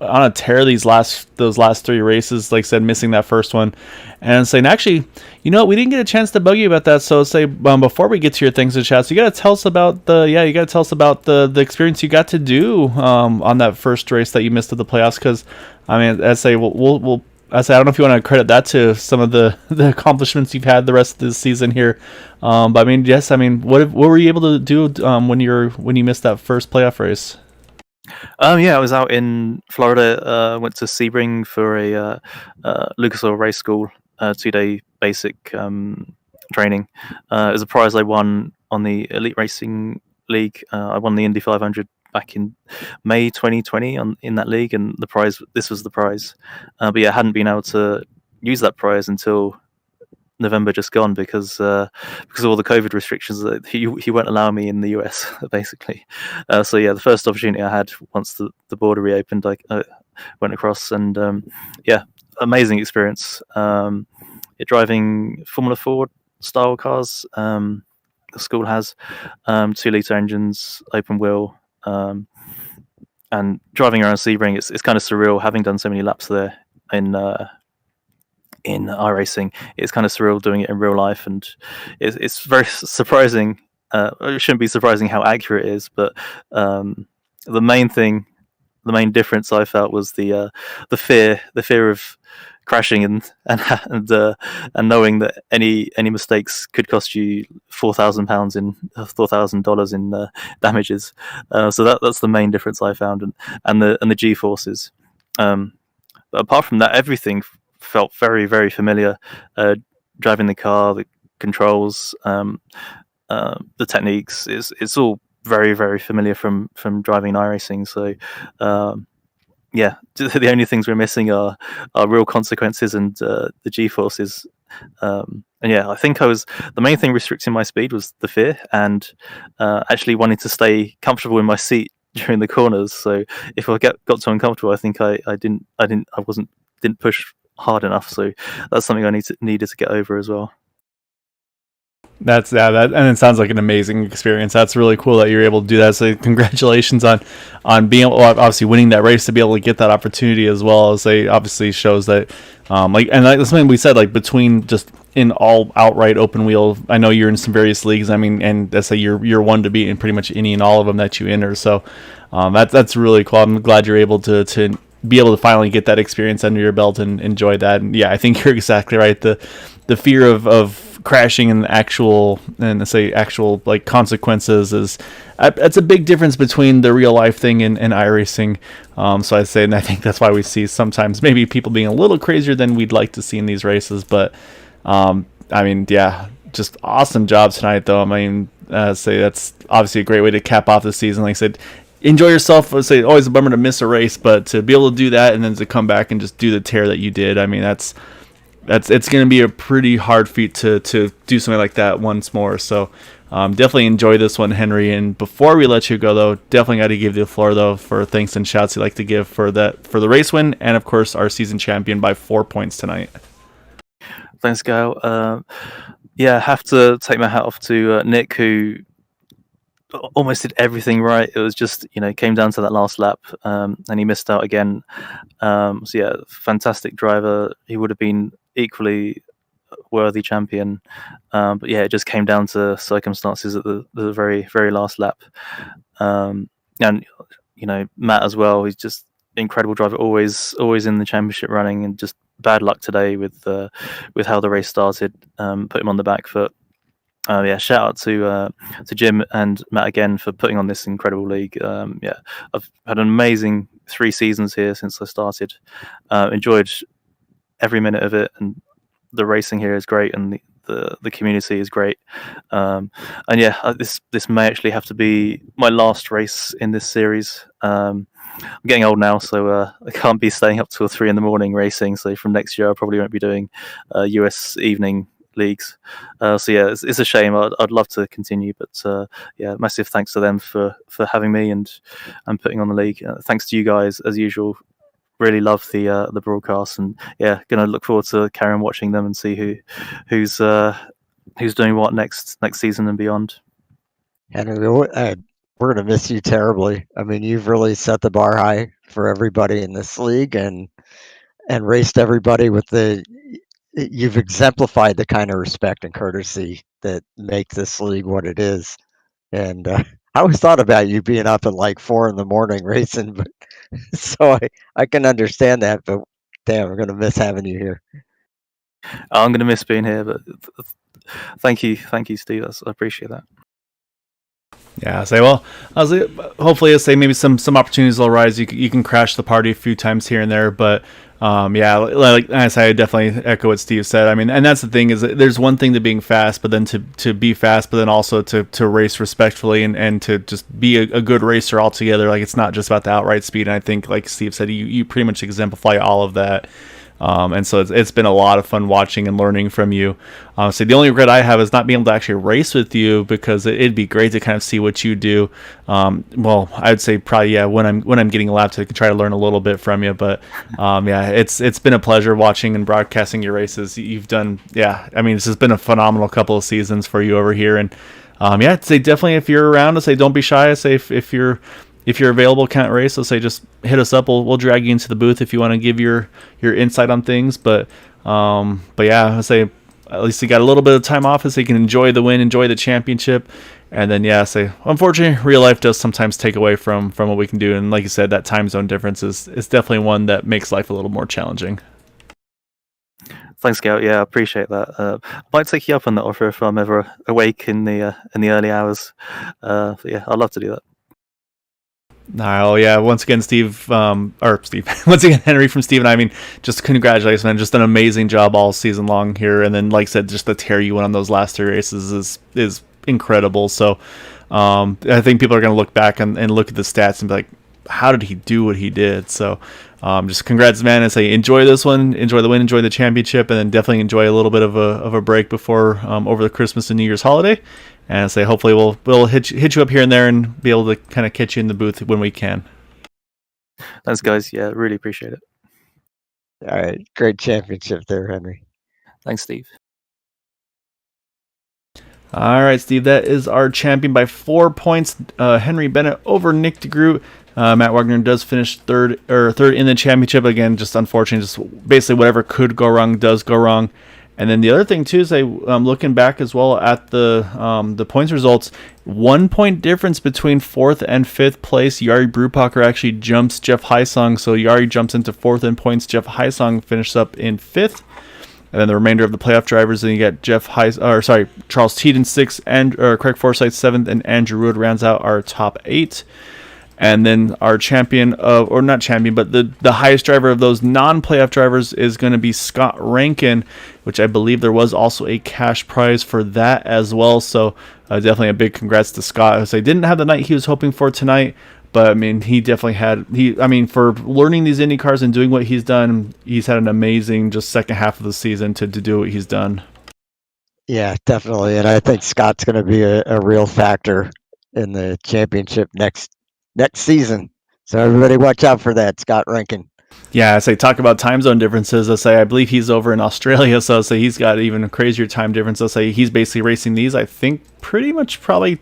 a tear those last 3 races. Like I said, missing that first one, and saying, actually, we didn't get a chance to bug you about that. So say before we get to your things to chat, so you got to tell us about the experience you got to do on that first race that you missed at the playoffs. Because I mean, I say I don't know if you want to credit that to some of the accomplishments you've had the rest of this season here. But I mean, yes, I mean, what were you able to do when you missed that first playoff race? I was out in Florida. Went to Sebring for a Lucas Oil Race School 2-day basic training. It was a prize I won on the Elite Racing League. I won the Indy 500 back in May 2020 in that league, and this was the prize. But yeah, I hadn't been able to use that prize until November just gone, because of all the COVID restrictions that he won't allow me in the US, basically. So yeah, the first opportunity I had once the border reopened, I went across, and amazing experience. Driving Formula Ford style cars. The school has 2-litre engines, open wheel, and driving around Sebring. It's kind of surreal, having done so many laps there in iRacing. It's kind of surreal doing it in real life, and it's very surprising. It shouldn't be surprising how accurate it is, but the main difference I felt was the fear of crashing and knowing that any mistakes could cost you £4,000 in $4,000 in damages. So that's the main difference I found, and the G forces. But apart from that, everything felt very, very familiar. Driving the car, the controls, the techniques, it's all very, very familiar from driving iRacing. So yeah, the only things we're missing are real consequences and the G-forces. And yeah, I think the main thing restricting my speed was the fear and actually wanting to stay comfortable in my seat during the corners. So if I got too uncomfortable, I think I didn't push hard enough. So that's something I needed to get over as well. That and it sounds like an amazing experience. That's really cool that you're able to do that. So congratulations on being able, obviously winning that race, to be able to get that opportunity, as well as they obviously shows that that's something we said, like between just in all outright open wheel. I know you're in some various leagues. I mean, and that's you're one to beat in pretty much any and all of them that you enter. So that's really cool. I'm glad you're able to be able to finally get that experience under your belt and enjoy that. And yeah, I think you're exactly right. The fear of crashing and actual like consequences that's a big difference between the real life thing and iRacing. So I'd say, and I think that's why we see sometimes maybe people being a little crazier than we'd like to see in these races. But I mean, yeah, just awesome job tonight, though. I mean, say that's obviously a great way to cap off the season. Like I said, enjoy yourself. I'd say always a bummer to miss a race, but to be able to do that and then to come back and just do the tear that you did, I mean, it's going to be a pretty hard feat to do something like that once more. So definitely enjoy this one, Henry. And before we let you go, though, definitely got to give you the floor, though, for thanks and shouts you'd like to give for the race win and, of course, our season champion by 4 points tonight. Thanks, Gail. Yeah, I have to take my hat off to Nick, who almost did everything right. It was just, came down to that last lap, and he missed out again. So yeah, fantastic driver. He would have been equally worthy champion, but yeah, it just came down to circumstances at the very, very last lap. And Matt as well. He's just incredible driver, always in the championship running, and just bad luck today with how the race started. Put him on the back foot. Yeah, shout out to Jim and Matt again for putting on this incredible league. Yeah, I've had an amazing 3 seasons here since I started. Enjoyed every minute of it, and the racing here is great, and the community is great. And yeah, this may actually have to be my last race in this series. I'm getting old now, so I can't be staying up till 3 a.m. racing. So from next year, I probably won't be doing US evening leagues. So yeah, it's a shame. I'd love to continue, but yeah, massive thanks to them for having me and putting on the league. Thanks to you guys as usual. Really love the broadcast, and yeah, gonna look forward to carrying watching them and see who's doing what next season and beyond. Henry, we're gonna miss you terribly. I mean, you've really set the bar high for everybody in this league, and raced everybody with you've exemplified the kind of respect and courtesy that make this league what it is. And I always thought about you being up at like 4 a.m. racing, but so I can understand that. But damn, we're gonna miss having you here. I'm gonna miss being here, but thank you, Steve. I appreciate that. Yeah, hopefully, maybe some opportunities will arise. You can crash the party a few times here and there, but yeah, like I said, I definitely echo what Steve said. I mean, and that's the thing, is that there's one thing to being fast, but then to be fast, but then also to race respectfully and to just be a good racer altogether. Like, it's not just about the outright speed. And I think, like Steve said, you pretty much exemplify all of that. And so it's been a lot of fun watching and learning from you. So the only regret I have is not being able to actually race with you, because it'd be great to kind of see what you do. Well, I'd say probably, yeah, when I'm getting a lap to try to learn a little bit from you. But yeah, it's been a pleasure watching and broadcasting your races. You've done, yeah, I mean, this has been a phenomenal couple of seasons for you over here. And yeah, I'd say definitely if you're around, I'd say don't be shy. I'd say if you're available, can't race, let's say just hit us up. We'll drag you into the booth if you want to give your insight on things. But yeah, I'd say at least you got a little bit of time off, so you can enjoy the win, enjoy the championship. And then yeah, say unfortunately real life does sometimes take away from what we can do. And like you said, that time zone difference is definitely one that makes life a little more challenging. Thanks, Gail. Yeah, I appreciate that. I might take you up on that offer if I'm ever awake in the early hours. Yeah, I'd love to do that. Oh yeah, once again, Steve, once again, Henry from Steve and I mean, just congratulations, man. Just an amazing job all season long here. And then, like I said, just the tear you went on those last 3 races is incredible. So I think people are going to look back and look at the stats and be like, how did he do what he did? So just congrats, man, and say enjoy this one, enjoy the win, enjoy the championship, and then definitely enjoy a little bit of a break before over the Christmas and New Year's holiday. And say hopefully we'll hit you up here and there and be able to kind of catch you in the booth when we can. Thanks, guys. Yeah, really appreciate it. All right, great championship there, Henry. Thanks, Steve. All right, Steve, that is our champion by 4 points. Henry Bennett over Nick DeGroot. Matt Wagner does finish third in the championship. Again, just unfortunately, just basically whatever could go wrong does go wrong. And then the other thing too is looking back as well at the points results, 1 point difference between 4th and 5th place. Yari Brupacher actually jumps Jeff Heisong, so Yari jumps into 4th in points. Jeff Heisong finishes up in 5th. And then the remainder of the playoff drivers, then you get Charles Teeden 6th, and Craig Forsyth 7th, and Andrew Wood rounds out our top 8. And then our champion but the highest driver of those non-playoff drivers is going to be Scott Rankin, which I believe there was also a cash prize for that as well. So definitely a big congrats to Scott. So he didn't have the night he was hoping for tonight, but I mean, he definitely had, for learning these Indy cars and doing what he's done, he's had an amazing just second half of the season to do what he's done. Yeah, definitely. And I think Scott's going to be a real factor in the championship next season. So everybody watch out for that, Scott Rankin. Yeah, I say talk about time zone differences. I believe he's over in Australia, so he's got even a crazier time difference. He's basically racing these, I think, pretty much probably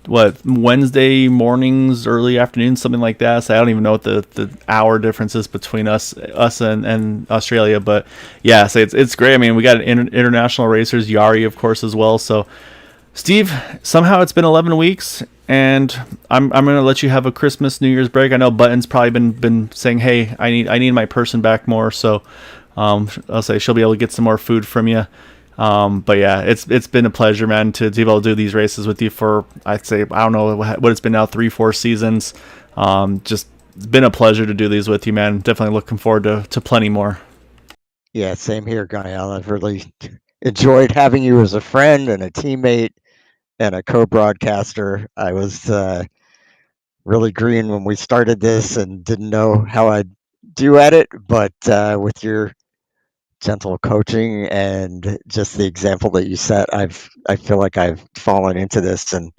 Wednesday mornings, early afternoon, something like that. So I don't even know what the hour difference is between us and Australia, but yeah, so it's great. I mean, we got international racers, Yari of course as well. So Steve, somehow it's been 11 weeks, and I'm going to let you have a Christmas, New Year's break. I know Button's probably been saying, hey, I need my person back more, so I'll say she'll be able to get some more food from you. But yeah, it's been a pleasure, man, to be able to do these races with you for, I'd say, I don't know what it's been now, 3-4 seasons. Just it's been a pleasure to do these with you, man. Definitely looking forward to plenty more. Yeah, same here, Gael. I've really enjoyed having you as a friend and a teammate and a co-broadcaster. I was really green when we started this and didn't know how I'd do at it, but with your gentle coaching and just the example that you set, I feel like I've fallen into this, and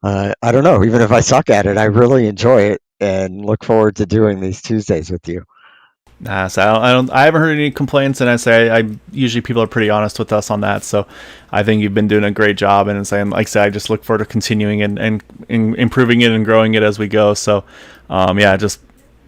I don't know, even if I suck at it, I really enjoy it and look forward to doing these Tuesdays with you. So I haven't heard any complaints, and I usually people are pretty honest with us on that. So I think you've been doing a great job, and saying, like I said, I just look forward to continuing and improving it and growing it as we go. So yeah, just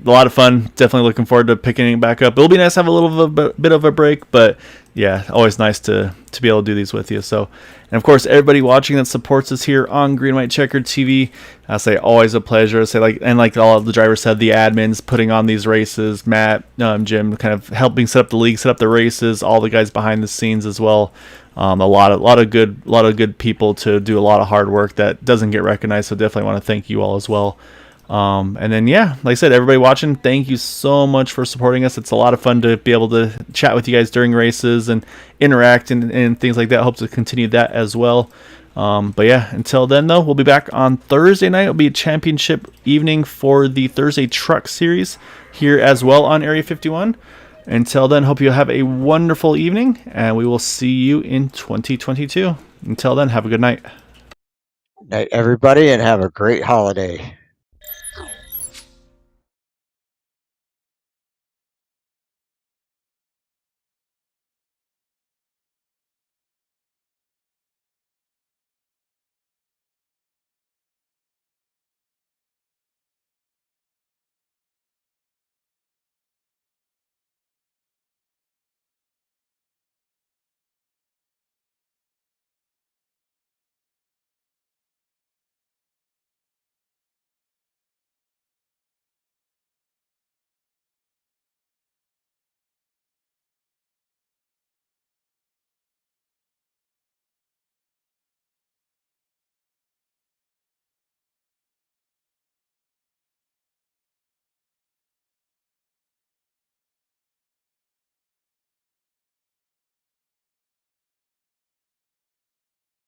a lot of fun. Definitely looking forward to picking it back up. It'll be nice to have a little bit of a break, but yeah, always nice to be able to do these with you. So, and of course, everybody watching that supports us here on Green White Checkered TV, I say always a pleasure. I say like all of the drivers said, the admins putting on these races, Matt, Jim, kind of helping set up the league, set up the races, all the guys behind the scenes as well. A lot of good people to do a lot of hard work that doesn't get recognized. So definitely want to thank you all as well. And then yeah, like I said, everybody watching, thank you so much for supporting us. It's a lot of fun to be able to chat with you guys during races and interact and things like that. Hope to continue that as well. But yeah, until then though, we'll be back on Thursday night. It'll be a championship evening for the Thursday Truck Series here as well on Area 51. Until then, hope you have a wonderful evening, and we will see you in 2022. Until then, have a good night. Night, everybody, and have a great holiday.